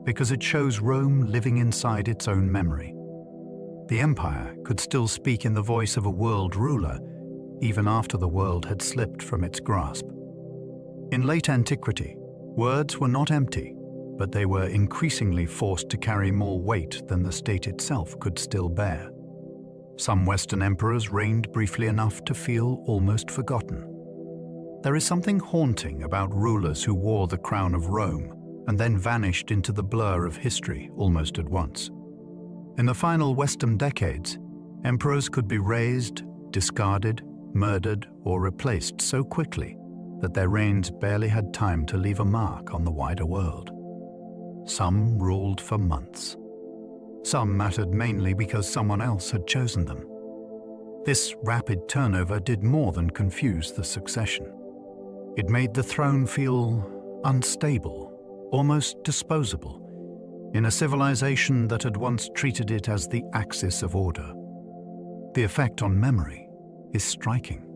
because it shows Rome living inside its own memory. The empire could still speak in the voice of a world ruler, even after the world had slipped from its grasp. In late antiquity, words were not empty, but they were increasingly forced to carry more weight than the state itself could still bear. Some Western emperors reigned briefly enough to feel almost forgotten. There is something haunting about rulers who wore the crown of Rome and then vanished into the blur of history almost at once. In the final Western decades, emperors could be raised, discarded, murdered, or replaced so quickly that their reigns barely had time to leave a mark on the wider world. Some ruled for months. Some mattered mainly because someone else had chosen them. This rapid turnover did more than confuse the succession. It made the throne feel unstable, almost disposable, in a civilization that had once treated it as the axis of order. The effect on memory is striking.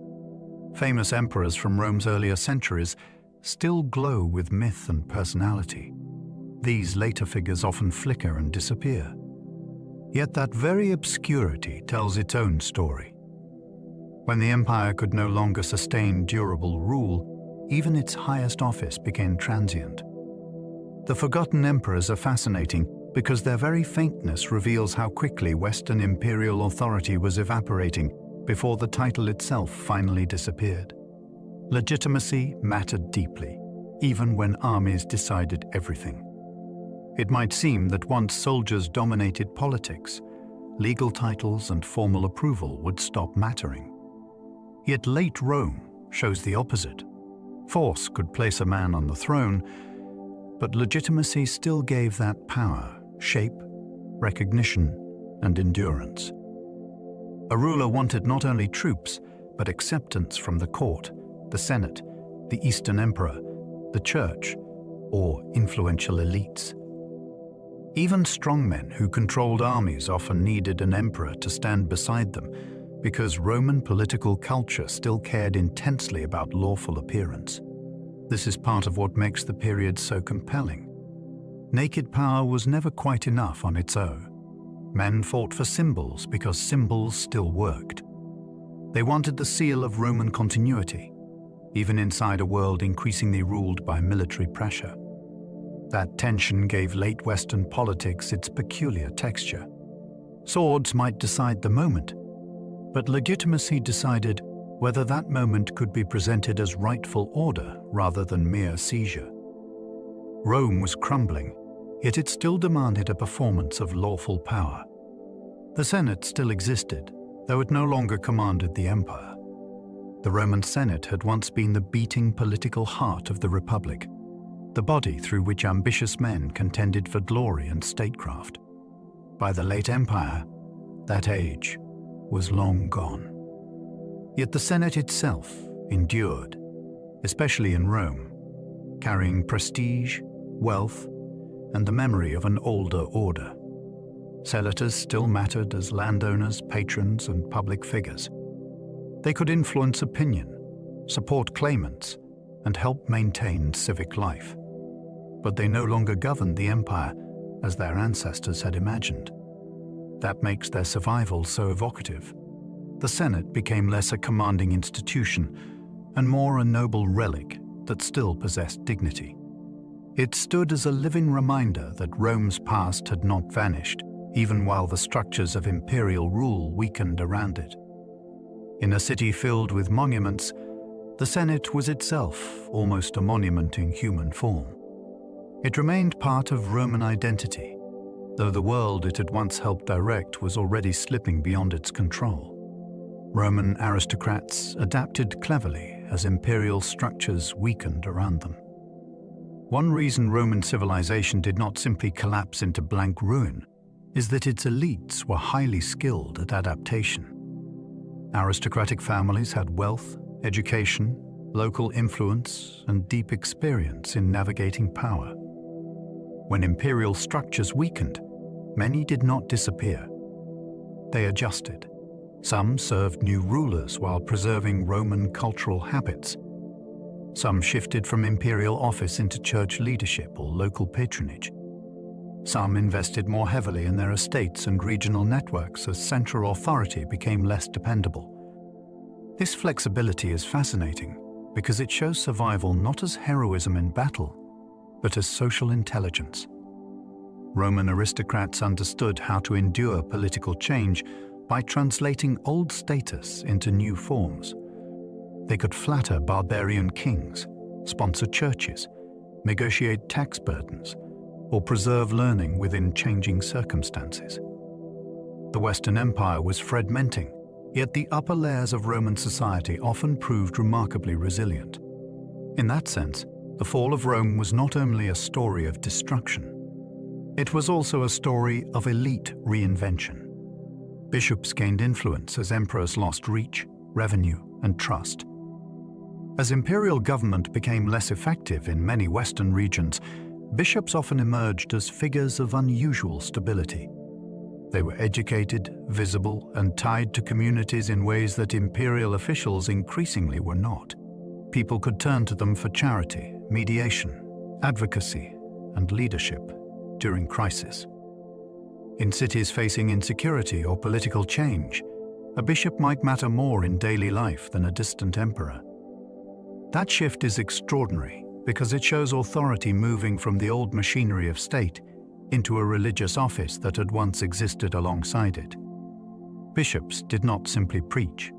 Famous emperors from Rome's earlier centuries still glow with myth and personality. These later figures often flicker and disappear. Yet that very obscurity tells its own story. When the empire could no longer sustain durable rule, even its highest office became transient. The forgotten emperors are fascinating because their very faintness reveals how quickly Western imperial authority was evaporating before the title itself finally disappeared. Legitimacy mattered deeply, even when armies decided everything. It might seem that once soldiers dominated politics, legal titles and formal approval would stop mattering. Yet late Rome shows the opposite. Force could place a man on the throne, but legitimacy still gave that power shape, recognition, and endurance. A ruler wanted not only troops, but acceptance from the court, the Senate, the Eastern Emperor, the Church, or influential elites. Even strongmen who controlled armies often needed an emperor to stand beside them because Roman political culture still cared intensely about lawful appearance. This is part of what makes the period so compelling. Naked power was never quite enough on its own. Men fought for symbols because symbols still worked. They wanted the seal of Roman continuity, even inside a world increasingly ruled by military pressure. That tension gave late Western politics its peculiar texture. Swords might decide the moment, but legitimacy decided whether that moment could be presented as rightful order rather than mere seizure. Rome was crumbling, yet it still demanded a performance of lawful power. The Senate still existed, though it no longer commanded the empire. The Roman Senate had once been the beating political heart of the Republic, the body through which ambitious men contended for glory and statecraft. By the late Empire, that age was long gone. Yet the Senate itself endured, especially in Rome, carrying prestige, wealth, and the memory of an older order. Senators still mattered as landowners, patrons, and public figures. They could influence opinion, support claimants, and help maintain civic life. But they no longer governed the empire as their ancestors had imagined. That makes their survival so evocative. The Senate became less a commanding institution and more a noble relic that still possessed dignity. It stood as a living reminder that Rome's past had not vanished, even while the structures of imperial rule weakened around it. In a city filled with monuments, the Senate was itself almost a monument in human form. It remained part of Roman identity, though the world it had once helped direct was already slipping beyond its control. Roman aristocrats adapted cleverly as imperial structures weakened around them. One reason Roman civilization did not simply collapse into blank ruin is that its elites were highly skilled at adaptation. Aristocratic families had wealth, education, local influence, and deep experience in navigating power. When imperial structures weakened, many did not disappear. They adjusted. Some served new rulers while preserving Roman cultural habits. Some shifted from imperial office into church leadership or local patronage. Some invested more heavily in their estates and regional networks as central authority became less dependable. This flexibility is fascinating because it shows survival not as heroism in battle, but as social intelligence. Roman aristocrats understood how to endure political change by translating old status into new forms. They could flatter barbarian kings, sponsor churches, negotiate tax burdens, or preserve learning within changing circumstances. The Western Empire was fragmenting, yet the upper layers of Roman society often proved remarkably resilient. In that sense, the fall of Rome was not only a story of destruction, it was also a story of elite reinvention. Bishops gained influence as emperors lost reach, revenue, and trust. As imperial government became less effective in many Western regions, bishops often emerged as figures of unusual stability. They were educated, visible, and tied to communities in ways that imperial officials increasingly were not. People could turn to them for charity, mediation, advocacy, and leadership during crisis. In cities facing insecurity or political change, a bishop might matter more in daily life than a distant emperor. That shift is extraordinary because it shows authority moving from the old machinery of state into a religious office that had once existed alongside it. Bishops did not simply preach.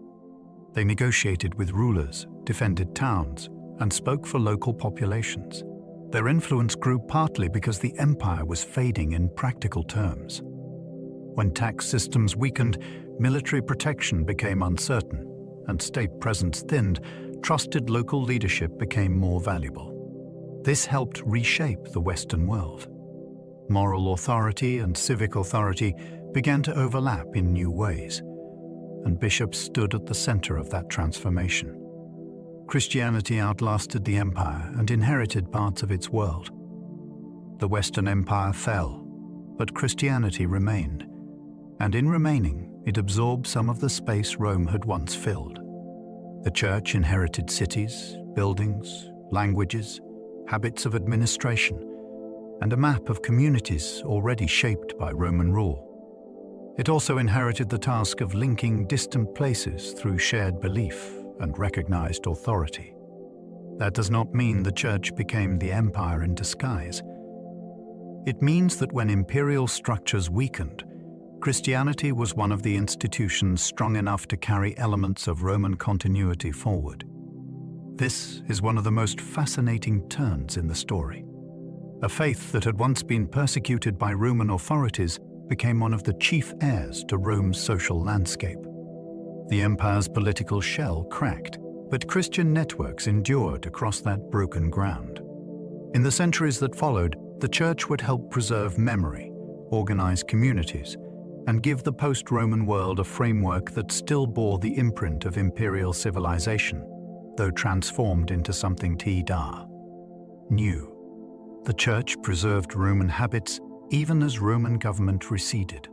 They negotiated with rulers, defended towns, and spoke for local populations. Their influence grew partly because the empire was fading in practical terms. When tax systems weakened, military protection became uncertain, and state presence thinned, trusted local leadership became more valuable. This helped reshape the Western world. Moral authority and civic authority began to overlap in new ways, and bishops stood at the center of that transformation. Christianity outlasted the empire and inherited parts of its world. The Western Empire fell, but Christianity remained, and in remaining, it absorbed some of the space Rome had once filled. The Church inherited cities, buildings, languages, habits of administration, and a map of communities already shaped by Roman rule. It also inherited the task of linking distant places through shared belief and recognized authority. That does not mean the Church became the empire in disguise. It means that when imperial structures weakened, Christianity was one of the institutions strong enough to carry elements of Roman continuity forward. This is one of the most fascinating turns in the story. A faith that had once been persecuted by Roman authorities became one of the chief heirs to Rome's social landscape. The empire's political shell cracked, but Christian networks endured across that broken ground. In the centuries that followed, the Church would help preserve memory, organize communities, and give the post-Roman world a framework that still bore the imprint of imperial civilization, though transformed into something new. The Church preserved Roman habits even as Roman government receded.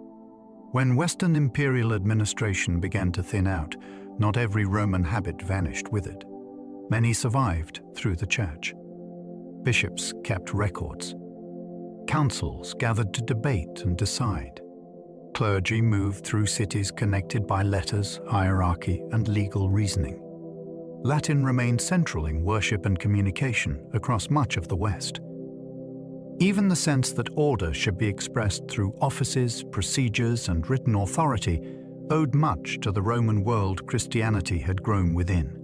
When Western imperial administration began to thin out, not every Roman habit vanished with it. Many survived through the Church. Bishops kept records. Councils gathered to debate and decide. Clergy moved through cities connected by letters, hierarchy, and legal reasoning. Latin remained central in worship and communication across much of the West. Even the sense that order should be expressed through offices, procedures, and written authority owed much to the Roman world Christianity had grown within.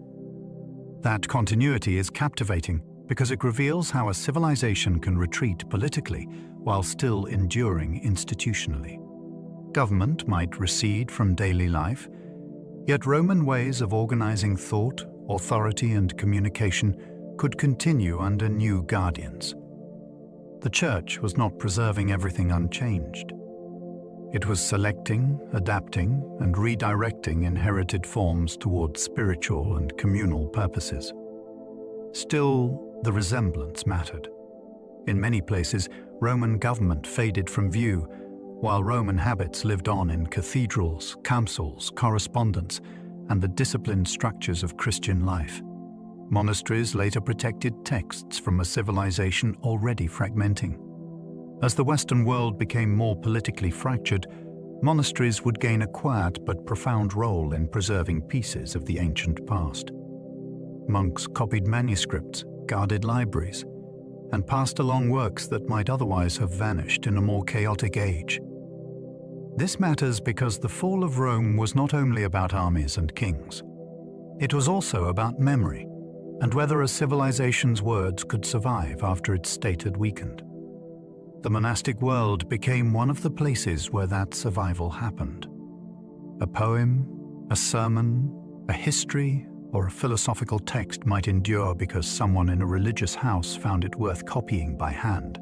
That continuity is captivating because it reveals how a civilization can retreat politically while still enduring institutionally. Government might recede from daily life, yet Roman ways of organizing thought, authority, and communication could continue under new guardians. The Church was not preserving everything unchanged. It was selecting, adapting, and redirecting inherited forms towards spiritual and communal purposes. Still, the resemblance mattered. In many places, Roman government faded from view, while Roman habits lived on in cathedrals, councils, correspondence, and the disciplined structures of Christian life. Monasteries later protected texts from a civilization already fragmenting. As the Western world became more politically fractured, monasteries would gain a quiet but profound role in preserving pieces of the ancient past. Monks copied manuscripts, guarded libraries, and passed along works that might otherwise have vanished in a more chaotic age. This matters because the fall of Rome was not only about armies and kings. It was also about memory, and whether a civilization's words could survive after its state had weakened. The monastic world became one of the places where that survival happened. A poem, a sermon, a history, or a philosophical text might endure because someone in a religious house found it worth copying by hand.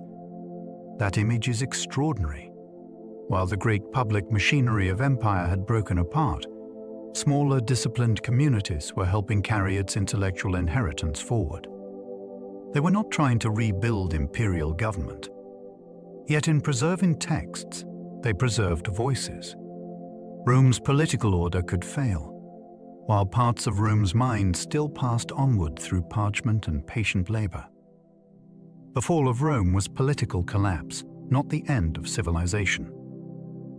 That image is extraordinary. While the great public machinery of empire had broken apart, smaller disciplined communities were helping carry its intellectual inheritance forward. They were not trying to rebuild imperial government. Yet in preserving texts, they preserved voices. Rome's political order could fail, while parts of Rome's mind still passed onward through parchment and patient labor. The fall of Rome was political collapse, not the end of civilization.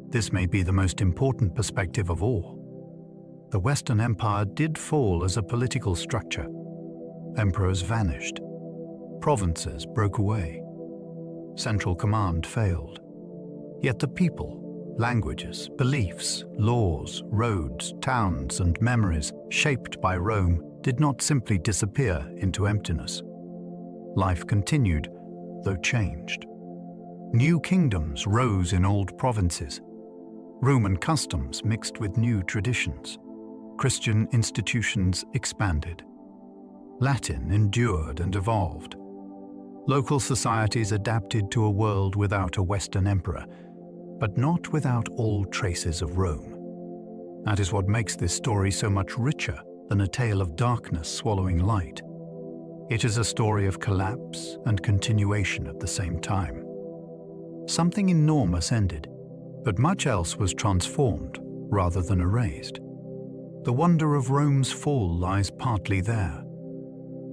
This may be the most important perspective of all. The Western Empire did fall as a political structure. Emperors vanished. Provinces broke away. Central command failed. Yet the people, languages, beliefs, laws, roads, towns, and memories shaped by Rome did not simply disappear into emptiness. Life continued, though changed. New kingdoms rose in old provinces. Roman customs mixed with new traditions. Christian institutions expanded. Latin endured and evolved. Local societies adapted to a world without a Western emperor, but not without all traces of Rome. That is what makes this story so much richer than a tale of darkness swallowing light. It is a story of collapse and continuation at the same time. Something enormous ended, but much else was transformed rather than erased. The wonder of Rome's fall lies partly there.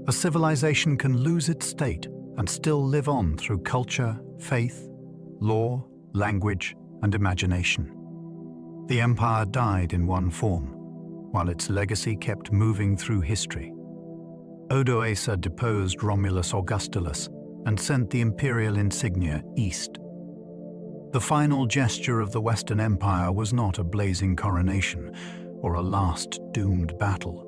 A civilization can lose its state and still live on through culture, faith, law, language, and imagination. The empire died in one form, while its legacy kept moving through history. Odoacer deposed Romulus Augustulus and sent the imperial insignia east. The final gesture of the Western Empire was not a blazing coronation or a last doomed battle.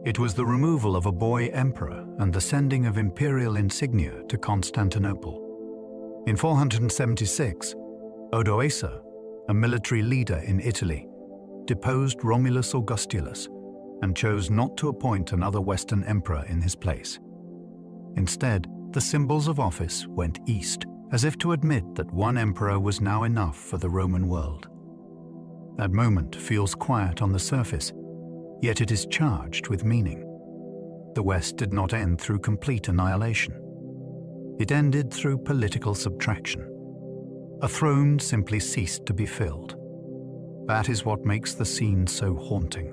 It was the removal of a boy emperor and the sending of imperial insignia to Constantinople. In 476, Odoacer, a military leader in Italy, deposed Romulus Augustulus and chose not to appoint another Western emperor in his place. Instead, the symbols of office went east, as if to admit that one emperor was now enough for the Roman world. That moment feels quiet on the surface, yet it is charged with meaning. The West did not end through complete annihilation. It ended through political subtraction. A throne simply ceased to be filled. That is what makes the scene so haunting.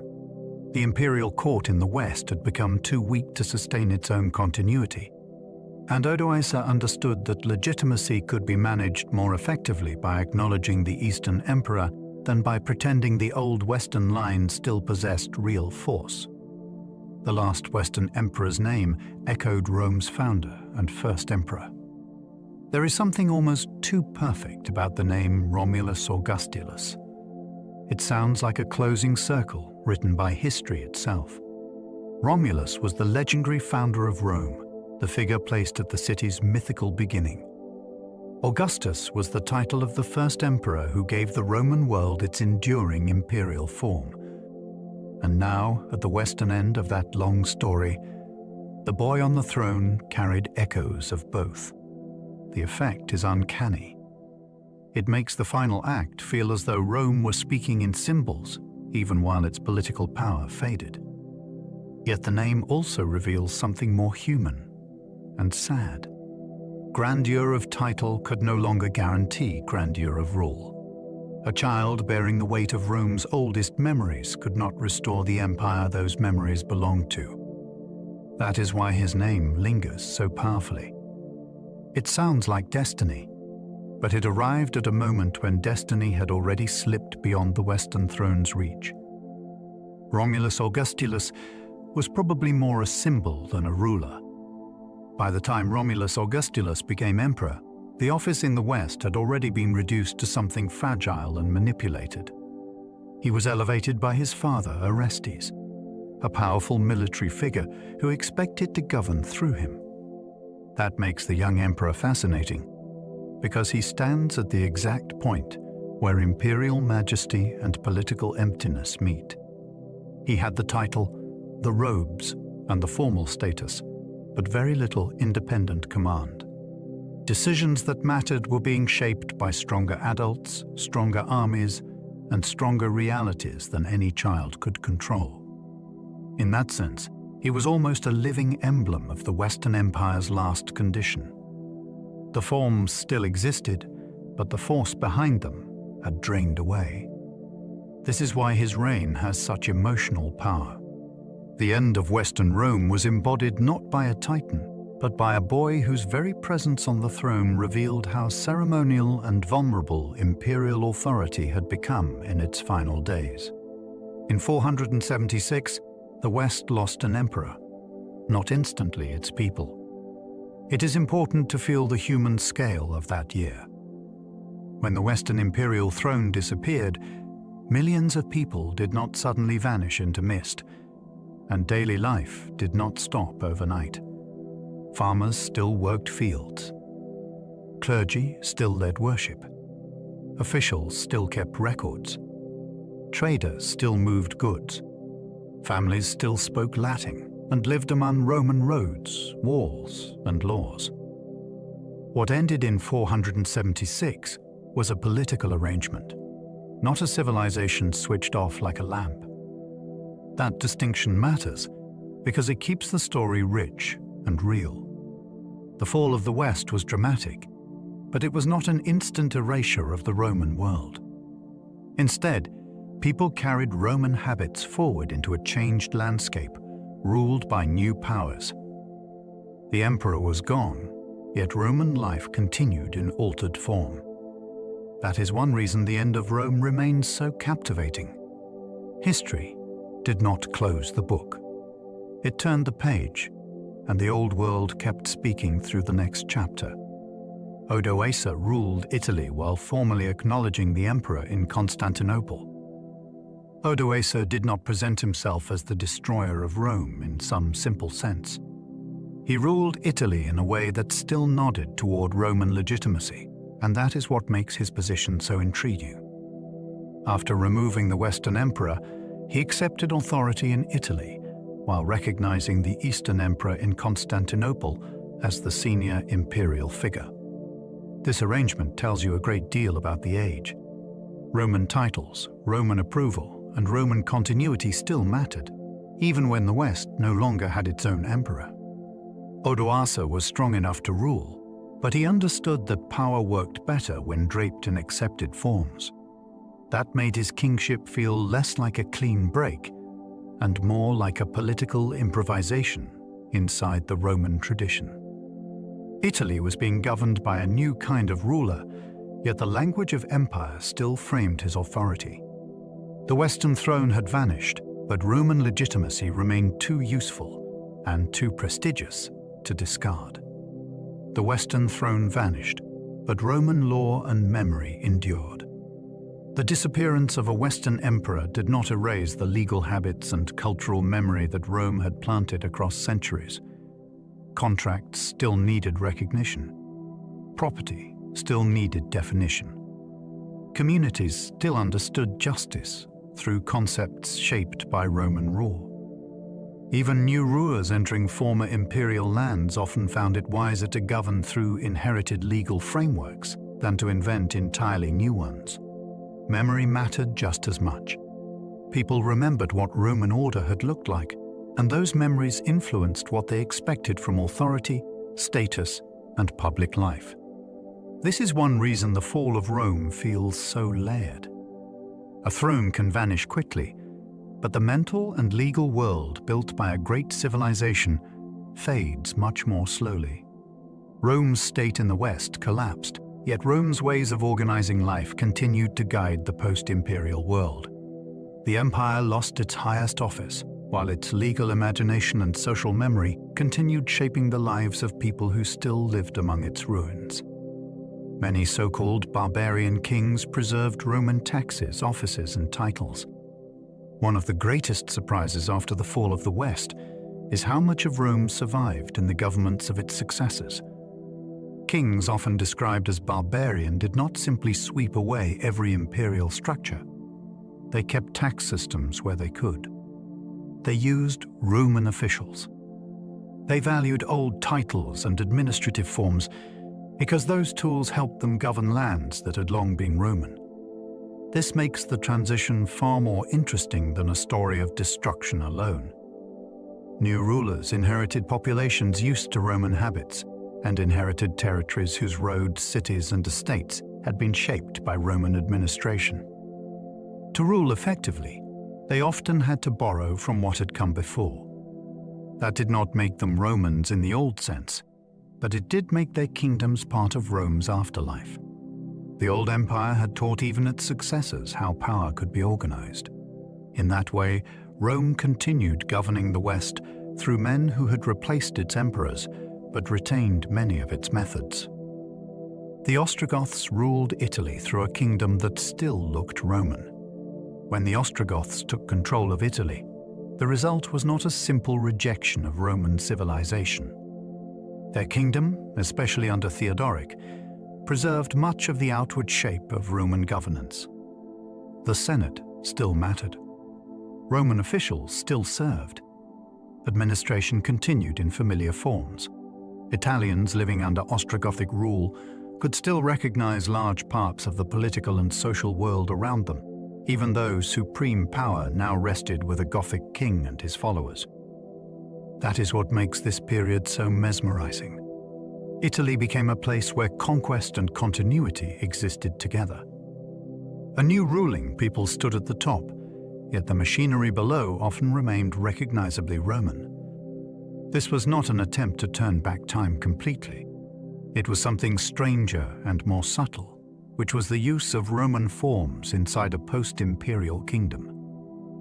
The imperial court in the West had become too weak to sustain its own continuity, and Odoacer understood that legitimacy could be managed more effectively by acknowledging the Eastern emperor than by pretending the old Western line still possessed real force. The last Western emperor's name echoed Rome's founder and first emperor. There is something almost too perfect about the name Romulus Augustulus. It sounds like a closing circle written by history itself. Romulus was the legendary founder of Rome, the figure placed at the city's mythical beginning. Augustus was the title of the first emperor who gave the Roman world its enduring imperial form. And now, at the western end of that long story, the boy on the throne carried echoes of both. The effect is uncanny. It makes the final act feel as though Rome was speaking in symbols, even while its political power faded. Yet the name also reveals something more human and sad. Grandeur of title could no longer guarantee grandeur of rule. A child bearing the weight of Rome's oldest memories could not restore the empire those memories belonged to. That is why his name lingers so powerfully. It sounds like destiny, but it arrived at a moment when destiny had already slipped beyond the Western Throne's reach. Romulus Augustulus was probably more a symbol than a ruler. By the time Romulus Augustulus became emperor, the office in the West had already been reduced to something fragile and manipulated. He was elevated by his father, Orestes, a powerful military figure who expected to govern through him. That makes the young emperor fascinating, because he stands at the exact point where imperial majesty and political emptiness meet. He had the title, the robes, and the formal status, but very little independent command. Decisions that mattered were being shaped by stronger adults, stronger armies, and stronger realities than any child could control. In that sense, he was almost a living emblem of the Western Empire's last condition. The forms still existed, but the force behind them had drained away. This is why his reign has such emotional power. The end of Western Rome was embodied not by a titan, but by a boy whose very presence on the throne revealed how ceremonial and vulnerable imperial authority had become in its final days. In 476, the West lost an emperor, not instantly its people. It is important to feel the human scale of that year. When the Western imperial throne disappeared, millions of people did not suddenly vanish into mist, and daily life did not stop overnight. Farmers still worked fields. Clergy still led worship. Officials still kept records. Traders still moved goods. Families still spoke Latin and lived among Roman roads, walls, and laws. What ended in 476 was a political arrangement, not a civilization switched off like a lamp. That distinction matters because it keeps the story rich and real. The fall of the West was dramatic, but it was not an instant erasure of the Roman world. Instead, people carried Roman habits forward into a changed landscape, ruled by new powers. The emperor was gone, yet Roman life continued in altered form. That is one reason the end of Rome remains so captivating. History did not close the book. It turned the page, and the old world kept speaking through the next chapter. Odoacer ruled Italy while formally acknowledging the emperor in Constantinople. Odoacer did not present himself as the destroyer of Rome in some simple sense. He ruled Italy in a way that still nodded toward Roman legitimacy, and that is what makes his position so intriguing. After removing the Western emperor, he accepted authority in Italy, while recognizing the Eastern emperor in Constantinople as the senior imperial figure. This arrangement tells you a great deal about the age. Roman titles, Roman approval, and Roman continuity still mattered, even when the West no longer had its own emperor. Odoacer was strong enough to rule, but he understood that power worked better when draped in accepted forms. That made his kingship feel less like a clean break and more like a political improvisation inside the Roman tradition. Italy was being governed by a new kind of ruler, yet the language of empire still framed his authority. The Western throne had vanished, but Roman legitimacy remained too useful and too prestigious to discard. The Western throne vanished, but Roman law and memory endured. The disappearance of a Western emperor did not erase the legal habits and cultural memory that Rome had planted across centuries. Contracts still needed recognition. Property still needed definition. Communities still understood justice through concepts shaped by Roman rule. Even new rulers entering former imperial lands often found it wiser to govern through inherited legal frameworks than to invent entirely new ones. Memory mattered just as much. People remembered what Roman order had looked like, and those memories influenced what they expected from authority, status, and public life. This is one reason the fall of Rome feels so layered. A throne can vanish quickly, but the mental and legal world built by a great civilization fades much more slowly. Rome's state in the West collapsed, yet Rome's ways of organizing life continued to guide the post-imperial world. The empire lost its highest office, while its legal imagination and social memory continued shaping the lives of people who still lived among its ruins. Many so-called barbarian kings preserved Roman taxes, offices, and titles. One of the greatest surprises after the fall of the West is how much of Rome survived in the governments of its successors. Kings, often described as barbarian, did not simply sweep away every imperial structure. They kept tax systems where they could. They used Roman officials. They valued old titles and administrative forms because those tools helped them govern lands that had long been Roman. This makes the transition far more interesting than a story of destruction alone. New rulers inherited populations used to Roman habits and inherited territories whose roads, cities, and estates had been shaped by Roman administration. To rule effectively, they often had to borrow from what had come before. That did not make them Romans in the old sense, but it did make their kingdoms part of Rome's afterlife. The old empire had taught even its successors how power could be organized. In that way, Rome continued governing the West through men who had replaced its emperors, but retained many of its methods. The Ostrogoths ruled Italy through a kingdom that still looked Roman. When the Ostrogoths took control of Italy, the result was not a simple rejection of Roman civilization. Their kingdom, especially under Theodoric, preserved much of the outward shape of Roman governance. The Senate still mattered. Roman officials still served. Administration continued in familiar forms. Italians living under Ostrogothic rule could still recognize large parts of the political and social world around them, even though supreme power now rested with a Gothic king and his followers. That is what makes this period so mesmerizing. Italy became a place where conquest and continuity existed together. A new ruling people stood at the top, yet the machinery below often remained recognizably Roman. This was not an attempt to turn back time completely. It was something stranger and more subtle, which was the use of Roman forms inside a post-imperial kingdom.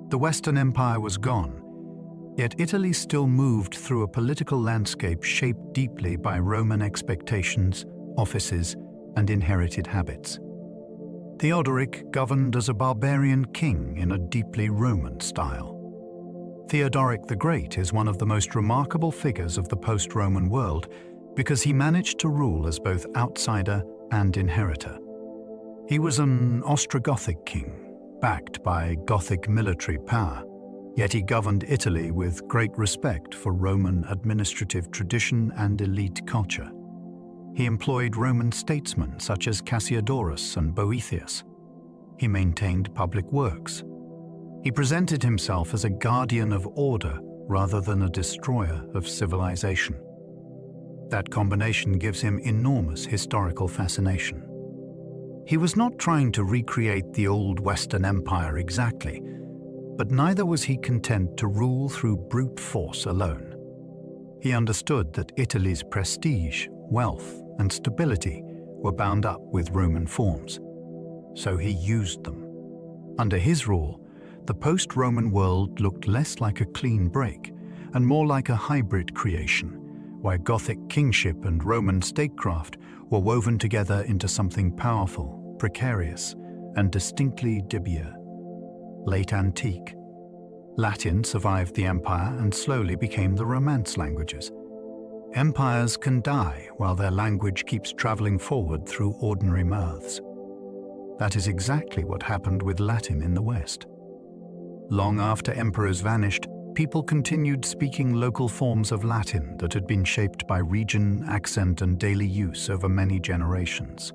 The Western Empire was gone, yet Italy still moved through a political landscape shaped deeply by Roman expectations, offices, and inherited habits. Theodoric governed as a barbarian king in a deeply Roman style. Theodoric the Great is one of the most remarkable figures of the post-Roman world because he managed to rule as both outsider and inheritor. He was an Ostrogothic king, backed by Gothic military power, yet he governed Italy with great respect for Roman administrative tradition and elite culture. He employed Roman statesmen such as Cassiodorus and Boethius. He maintained public works. He presented himself as a guardian of order rather than a destroyer of civilization. That combination gives him enormous historical fascination. He was not trying to recreate the old Western Empire exactly, but neither was he content to rule through brute force alone. He understood that Italy's prestige, wealth, and stability were bound up with Roman forms, so he used them. Under his rule, the post-Roman world looked less like a clean break and more like a hybrid creation, where Gothic kingship and Roman statecraft were woven together into something powerful, precarious, and distinctly dubious, late antique. Latin survived the empire and slowly became the Romance languages. Empires can die while their language keeps traveling forward through ordinary mouths. That is exactly what happened with Latin in the West. Long after emperors vanished, people continued speaking local forms of Latin that had been shaped by region, accent, and daily use over many generations.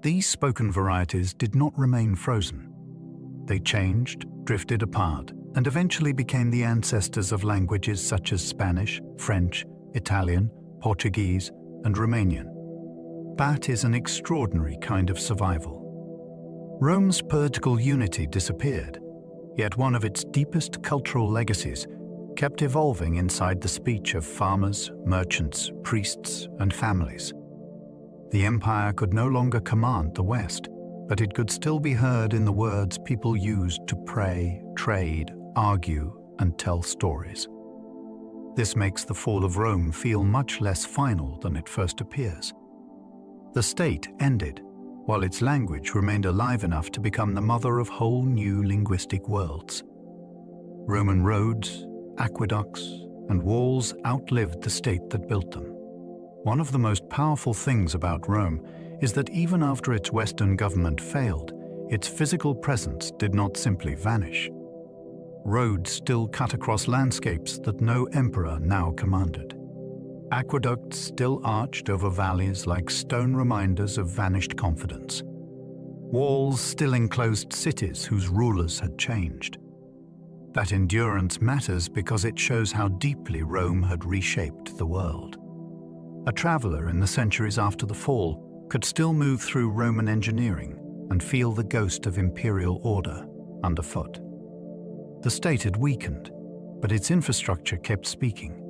These spoken varieties did not remain frozen. They changed, drifted apart, and eventually became the ancestors of languages such as Spanish, French, Italian, Portuguese, and Romanian. That is an extraordinary kind of survival. Rome's political unity disappeared, yet one of its deepest cultural legacies kept evolving inside the speech of farmers, merchants, priests, and families. The empire could no longer command the West, but it could still be heard in the words people used to pray, trade, argue, and tell stories. This makes the fall of Rome feel much less final than it first appears. The state ended, while its language remained alive enough to become the mother of whole new linguistic worlds. Roman roads, aqueducts, and walls outlived the state that built them. One of the most powerful things about Rome is that even after its Western government failed, its physical presence did not simply vanish. Roads still cut across landscapes that no emperor now commanded. Aqueducts still arched over valleys like stone reminders of vanished confidence. Walls still enclosed cities whose rulers had changed. That endurance matters because it shows how deeply Rome had reshaped the world. A traveler in the centuries after the fall could still move through Roman engineering and feel the ghost of imperial order underfoot. The state had weakened, but its infrastructure kept speaking.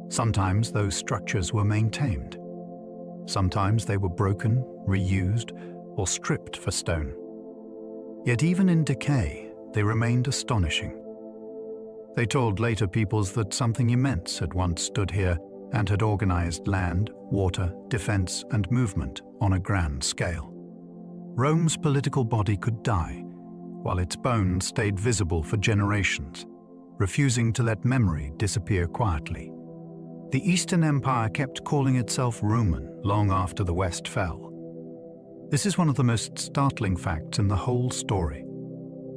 Sometimes those structures were maintained. Sometimes they were broken, reused, or stripped for stone. Yet even in decay, they remained astonishing. They told later peoples that something immense had once stood here and had organized land, water, defense, and movement on a grand scale. Rome's political body could die, while its bones stayed visible for generations, refusing to let memory disappear quietly. The Eastern Empire kept calling itself Roman long after the West fell. This is one of the most startling facts in the whole story,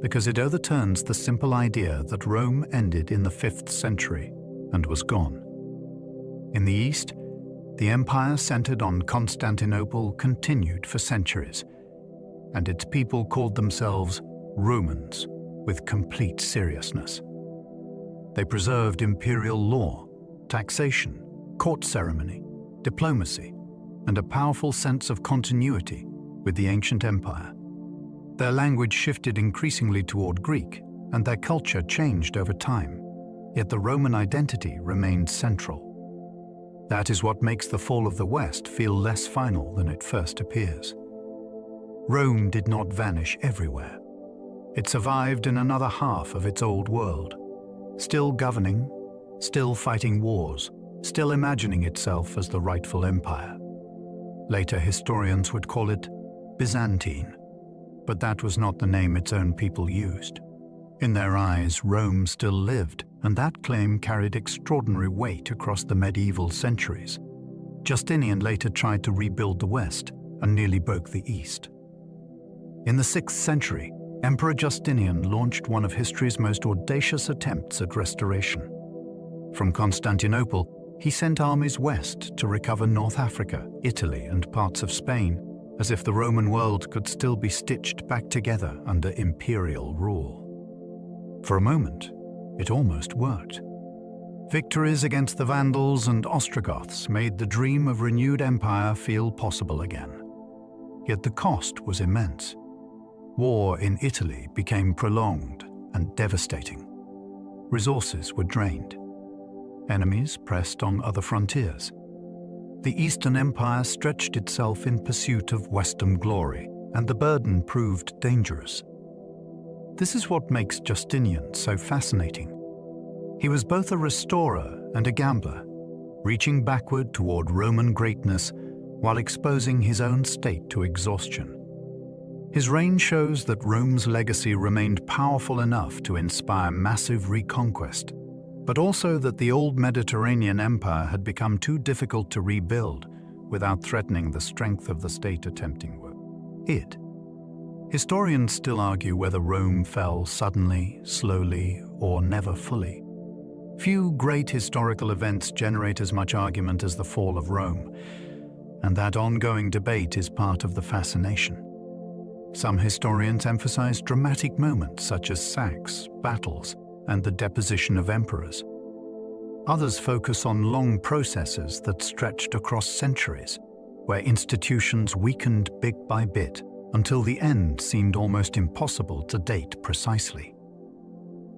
because it overturns the simple idea that Rome ended in the 5th century and was gone. In the East, the empire centered on Constantinople continued for centuries, and its people called themselves Romans with complete seriousness. They preserved imperial law, taxation, court ceremony, diplomacy, and a powerful sense of continuity with the ancient empire. Their language shifted increasingly toward Greek, and their culture changed over time, yet the Roman identity remained central. That is what makes the fall of the West feel less final than it first appears. Rome did not vanish everywhere. It survived in another half of its old world, still governing, still fighting wars, still imagining itself as the rightful empire. Later historians would call it Byzantine, but that was not the name its own people used. In their eyes, Rome still lived, and that claim carried extraordinary weight across the medieval centuries. Justinian later tried to rebuild the West and nearly broke the East. In the 6th century, Emperor Justinian launched one of history's most audacious attempts at restoration. From Constantinople, he sent armies west to recover North Africa, Italy, and parts of Spain, as if the Roman world could still be stitched back together under imperial rule. For a moment, it almost worked. Victories against the Vandals and Ostrogoths made the dream of renewed empire feel possible again. Yet the cost was immense. War in Italy became prolonged and devastating. Resources were drained. Enemies pressed on other frontiers. The Eastern Empire stretched itself in pursuit of Western glory, and the burden proved dangerous. This is what makes Justinian so fascinating. He was both a restorer and a gambler, reaching backward toward Roman greatness while exposing his own state to exhaustion. His reign shows that Rome's legacy remained powerful enough to inspire massive reconquest, but also that the old Mediterranean empire had become too difficult to rebuild without threatening the strength of the state attempting it. Historians still argue whether Rome fell suddenly, slowly, or never fully. Few great historical events generate as much argument as the fall of Rome, and that ongoing debate is part of the fascination. Some historians emphasize dramatic moments such as sacks, battles, and the deposition of emperors. Others focus on long processes that stretched across centuries, where institutions weakened bit by bit until the end seemed almost impossible to date precisely.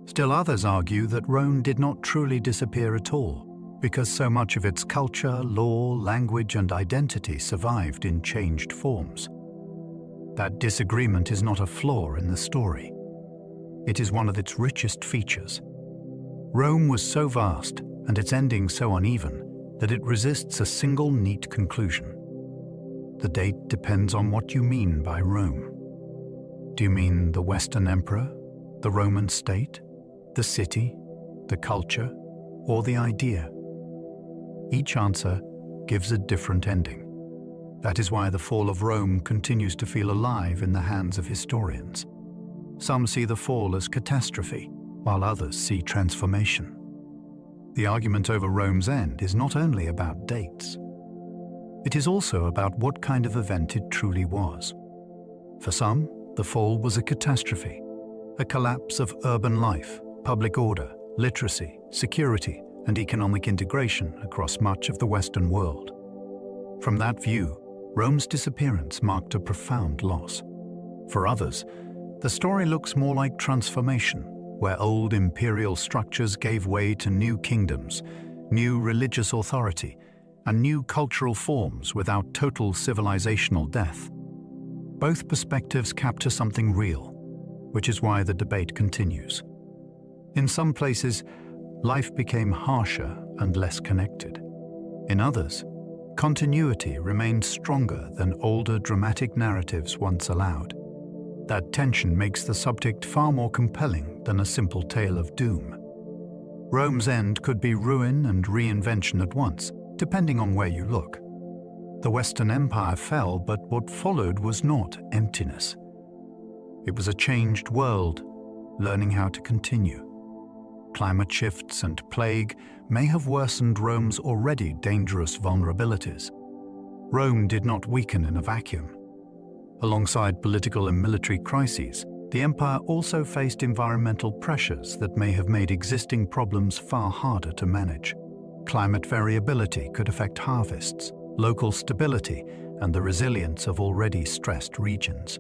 Still others argue that Rome did not truly disappear at all, because so much of its culture, law, language, and identity survived in changed forms. That disagreement is not a flaw in the story. It is one of its richest features. Rome was so vast, and its ending so uneven, that it resists a single neat conclusion. The date depends on what you mean by Rome. Do you mean the Western Emperor, the Roman state, the city, the culture, or the idea? Each answer gives a different ending. That is why the fall of Rome continues to feel alive in the hands of historians. Some see the fall as catastrophe, while others see transformation. The argument over Rome's end is not only about dates. It is also about what kind of event it truly was. For some, the fall was a catastrophe, a collapse of urban life, public order, literacy, security, and economic integration across much of the Western world. From that view, Rome's disappearance marked a profound loss. For others, the story looks more like transformation, where old imperial structures gave way to new kingdoms, new religious authority, and new cultural forms without total civilizational death. Both perspectives capture something real, which is why the debate continues. In some places, life became harsher and less connected. In others, continuity remained stronger than older dramatic narratives once allowed. That tension makes the subject far more compelling than a simple tale of doom. Rome's end could be ruin and reinvention at once, depending on where you look. The Western Empire fell, but what followed was not emptiness. It was a changed world, learning how to continue. Climate shifts and plague may have worsened Rome's already dangerous vulnerabilities. Rome did not weaken in a vacuum. Alongside political and military crises, the empire also faced environmental pressures that may have made existing problems far harder to manage. Climate variability could affect harvests, local stability, and the resilience of already stressed regions.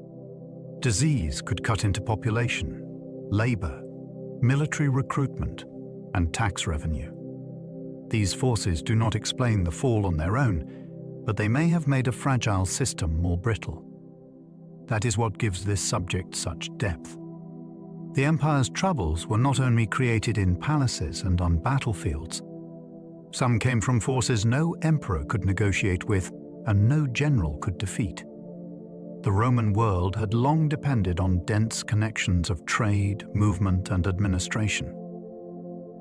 Disease could cut into population, labor, military recruitment, and tax revenue. These forces do not explain the fall on their own, but they may have made a fragile system more brittle. That is what gives this subject such depth. The empire's troubles were not only created in palaces and on battlefields. Some came from forces no emperor could negotiate with and no general could defeat. The Roman world had long depended on dense connections of trade, movement, and administration.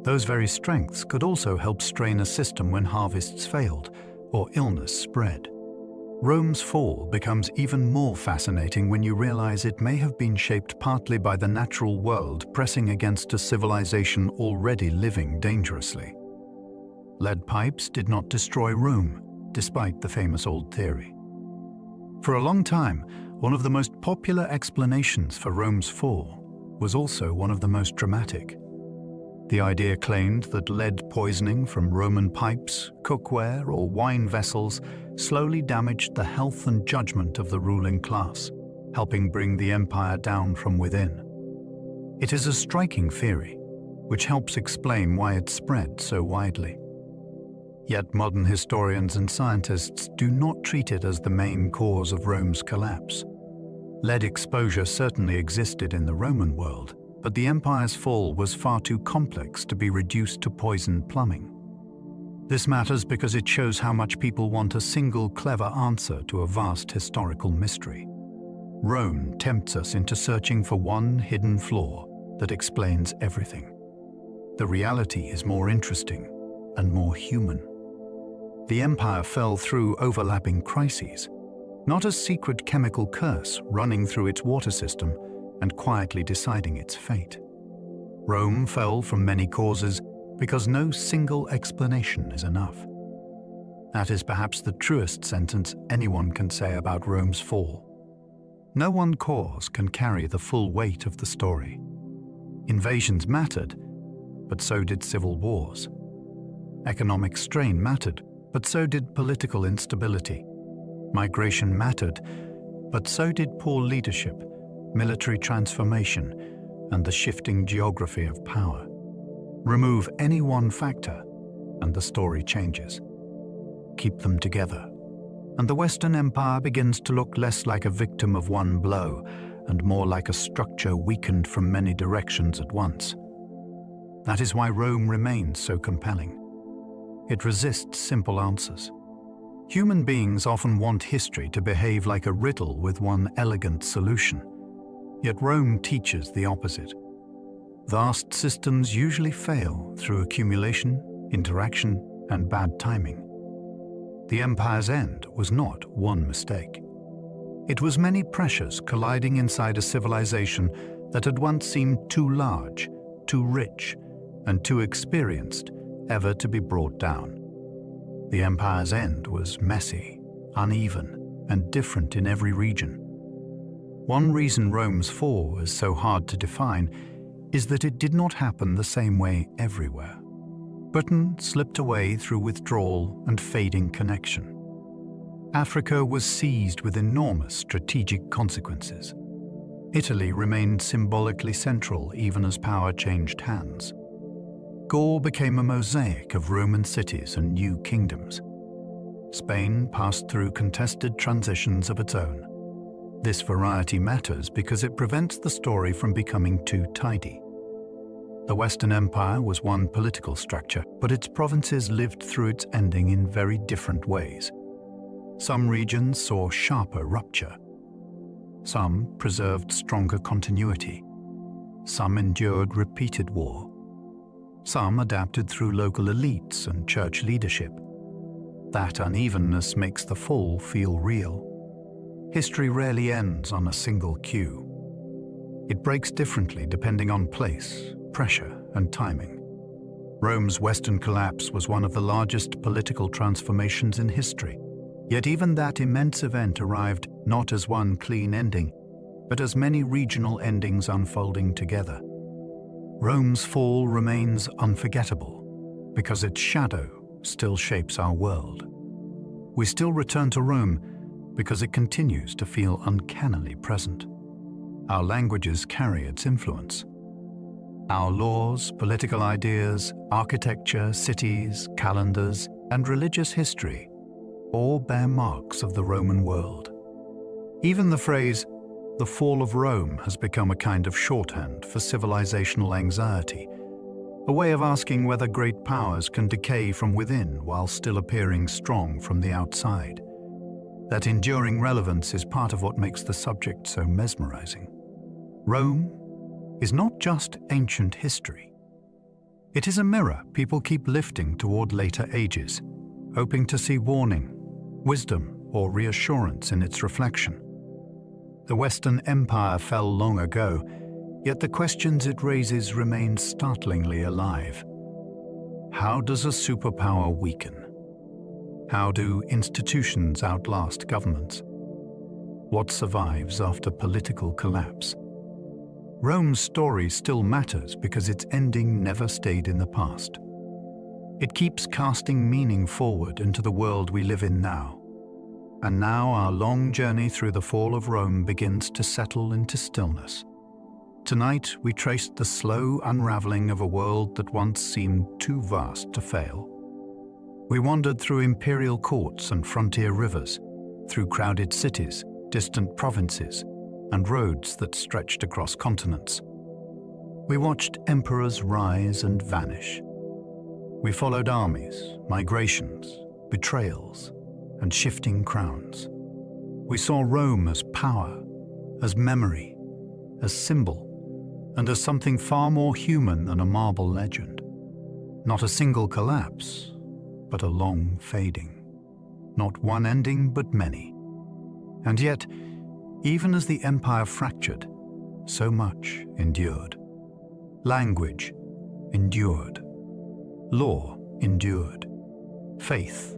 Those very strengths could also help strain a system when harvests failed or illness spread. Rome's fall becomes even more fascinating when you realize it may have been shaped partly by the natural world pressing against a civilization already living dangerously. Lead pipes did not destroy Rome, despite the famous old theory. For a long time, one of the most popular explanations for Rome's fall was also one of the most dramatic. The idea claimed that lead poisoning from Roman pipes, cookware, or wine vessels slowly damaged the health and judgment of the ruling class, helping bring the empire down from within. It is a striking theory, which helps explain why it spread so widely. Yet modern historians and scientists do not treat it as the main cause of Rome's collapse. Lead exposure certainly existed in the Roman world, but the empire's fall was far too complex to be reduced to poisoned plumbing. This matters because it shows how much people want a single clever answer to a vast historical mystery. Rome tempts us into searching for one hidden flaw that explains everything. The reality is more interesting and more human. The empire fell through overlapping crises, not a secret chemical curse running through its water system and quietly deciding its fate. Rome fell from many causes because no single explanation is enough. That is perhaps the truest sentence anyone can say about Rome's fall. No one cause can carry the full weight of the story. Invasions mattered, but so did civil wars. Economic strain mattered, but so did political instability. Migration mattered, but so did poor leadership, military transformation, and the shifting geography of power. Remove any one factor, and the story changes. Keep them together, and the Western Empire begins to look less like a victim of one blow and more like a structure weakened from many directions at once. That is why Rome remains so compelling. It resists simple answers. Human beings often want history to behave like a riddle with one elegant solution. Yet Rome teaches the opposite. Vast systems usually fail through accumulation, interaction, and bad timing. The empire's end was not one mistake. It was many pressures colliding inside a civilization that had once seemed too large, too rich, and too experienced ever to be brought down. The empire's end was messy, uneven, and different in every region. One reason Rome's fall is so hard to define is that it did not happen the same way everywhere. Britain slipped away through withdrawal and fading connection. Africa was seized with enormous strategic consequences. Italy remained symbolically central even as power changed hands. Gaul became a mosaic of Roman cities and new kingdoms. Spain passed through contested transitions of its own. This variety matters because it prevents the story from becoming too tidy. The Western Empire was one political structure, but its provinces lived through its ending in very different ways. Some regions saw sharper rupture. Some preserved stronger continuity. Some endured repeated war. Some adapted through local elites and church leadership. That unevenness makes the fall feel real. History rarely ends on a single cue. It breaks differently depending on place, pressure, and timing. Rome's Western collapse was one of the largest political transformations in history. Yet even that immense event arrived not as one clean ending, but as many regional endings unfolding together. Rome's fall remains unforgettable because its shadow still shapes our world. We still return to Rome because it continues to feel uncannily present. Our languages carry its influence. Our laws, political ideas, architecture, cities, calendars, and religious history all bear marks of the Roman world. Even the phrase, "the fall of Rome," has become a kind of shorthand for civilizational anxiety, a way of asking whether great powers can decay from within while still appearing strong from the outside. That enduring relevance is part of what makes the subject so mesmerizing. Rome is not just ancient history. It is a mirror people keep lifting toward later ages, hoping to see warning, wisdom, or reassurance in its reflection. The Western Empire fell long ago, yet the questions it raises remain startlingly alive. How does a superpower weaken? How do institutions outlast governments? What survives after political collapse? Rome's story still matters because its ending never stayed in the past. It keeps casting meaning forward into the world we live in now. And now our long journey through the fall of Rome begins to settle into stillness. Tonight we traced the slow unraveling of a world that once seemed too vast to fail. We wandered through imperial courts and frontier rivers, through crowded cities, distant provinces, and roads that stretched across continents. We watched emperors rise and vanish. We followed armies, migrations, betrayals, and shifting crowns. We saw Rome as power, as memory, as symbol, and as something far more human than a marble legend. Not a single collapse, but a long fading. Not one ending, but many. And yet, even as the empire fractured, so much endured. Language endured. Law endured. Faith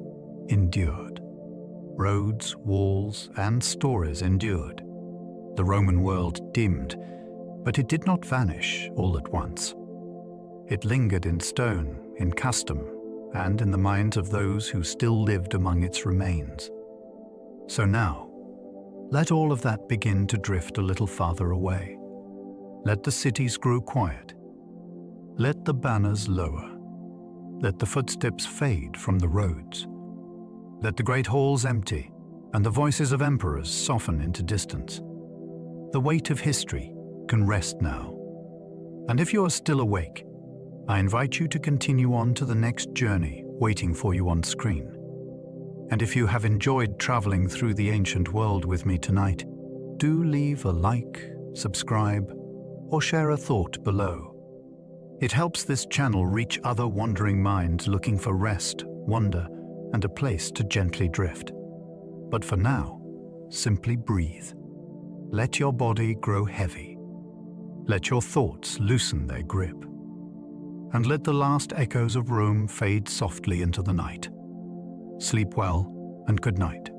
endured. Roads, walls, and stories endured. The Roman world dimmed, but it did not vanish all at once. It lingered in stone, in custom, and in the minds of those who still lived among its remains. So now, let all of that begin to drift a little farther away. Let the cities grow quiet. Let the banners lower. Let the footsteps fade from the roads. Let the great halls empty, and the voices of emperors soften into distance. The weight of history can rest now. And if you are still awake, I invite you to continue on to the next journey waiting for you on screen. And if you have enjoyed traveling through the ancient world with me tonight, do leave a like, subscribe, or share a thought below. It helps this channel reach other wandering minds looking for rest, wonder, and a place to gently drift. But for now, simply breathe. Let your body grow heavy. Let your thoughts loosen their grip. And let the last echoes of Rome fade softly into the night. Sleep well and good night.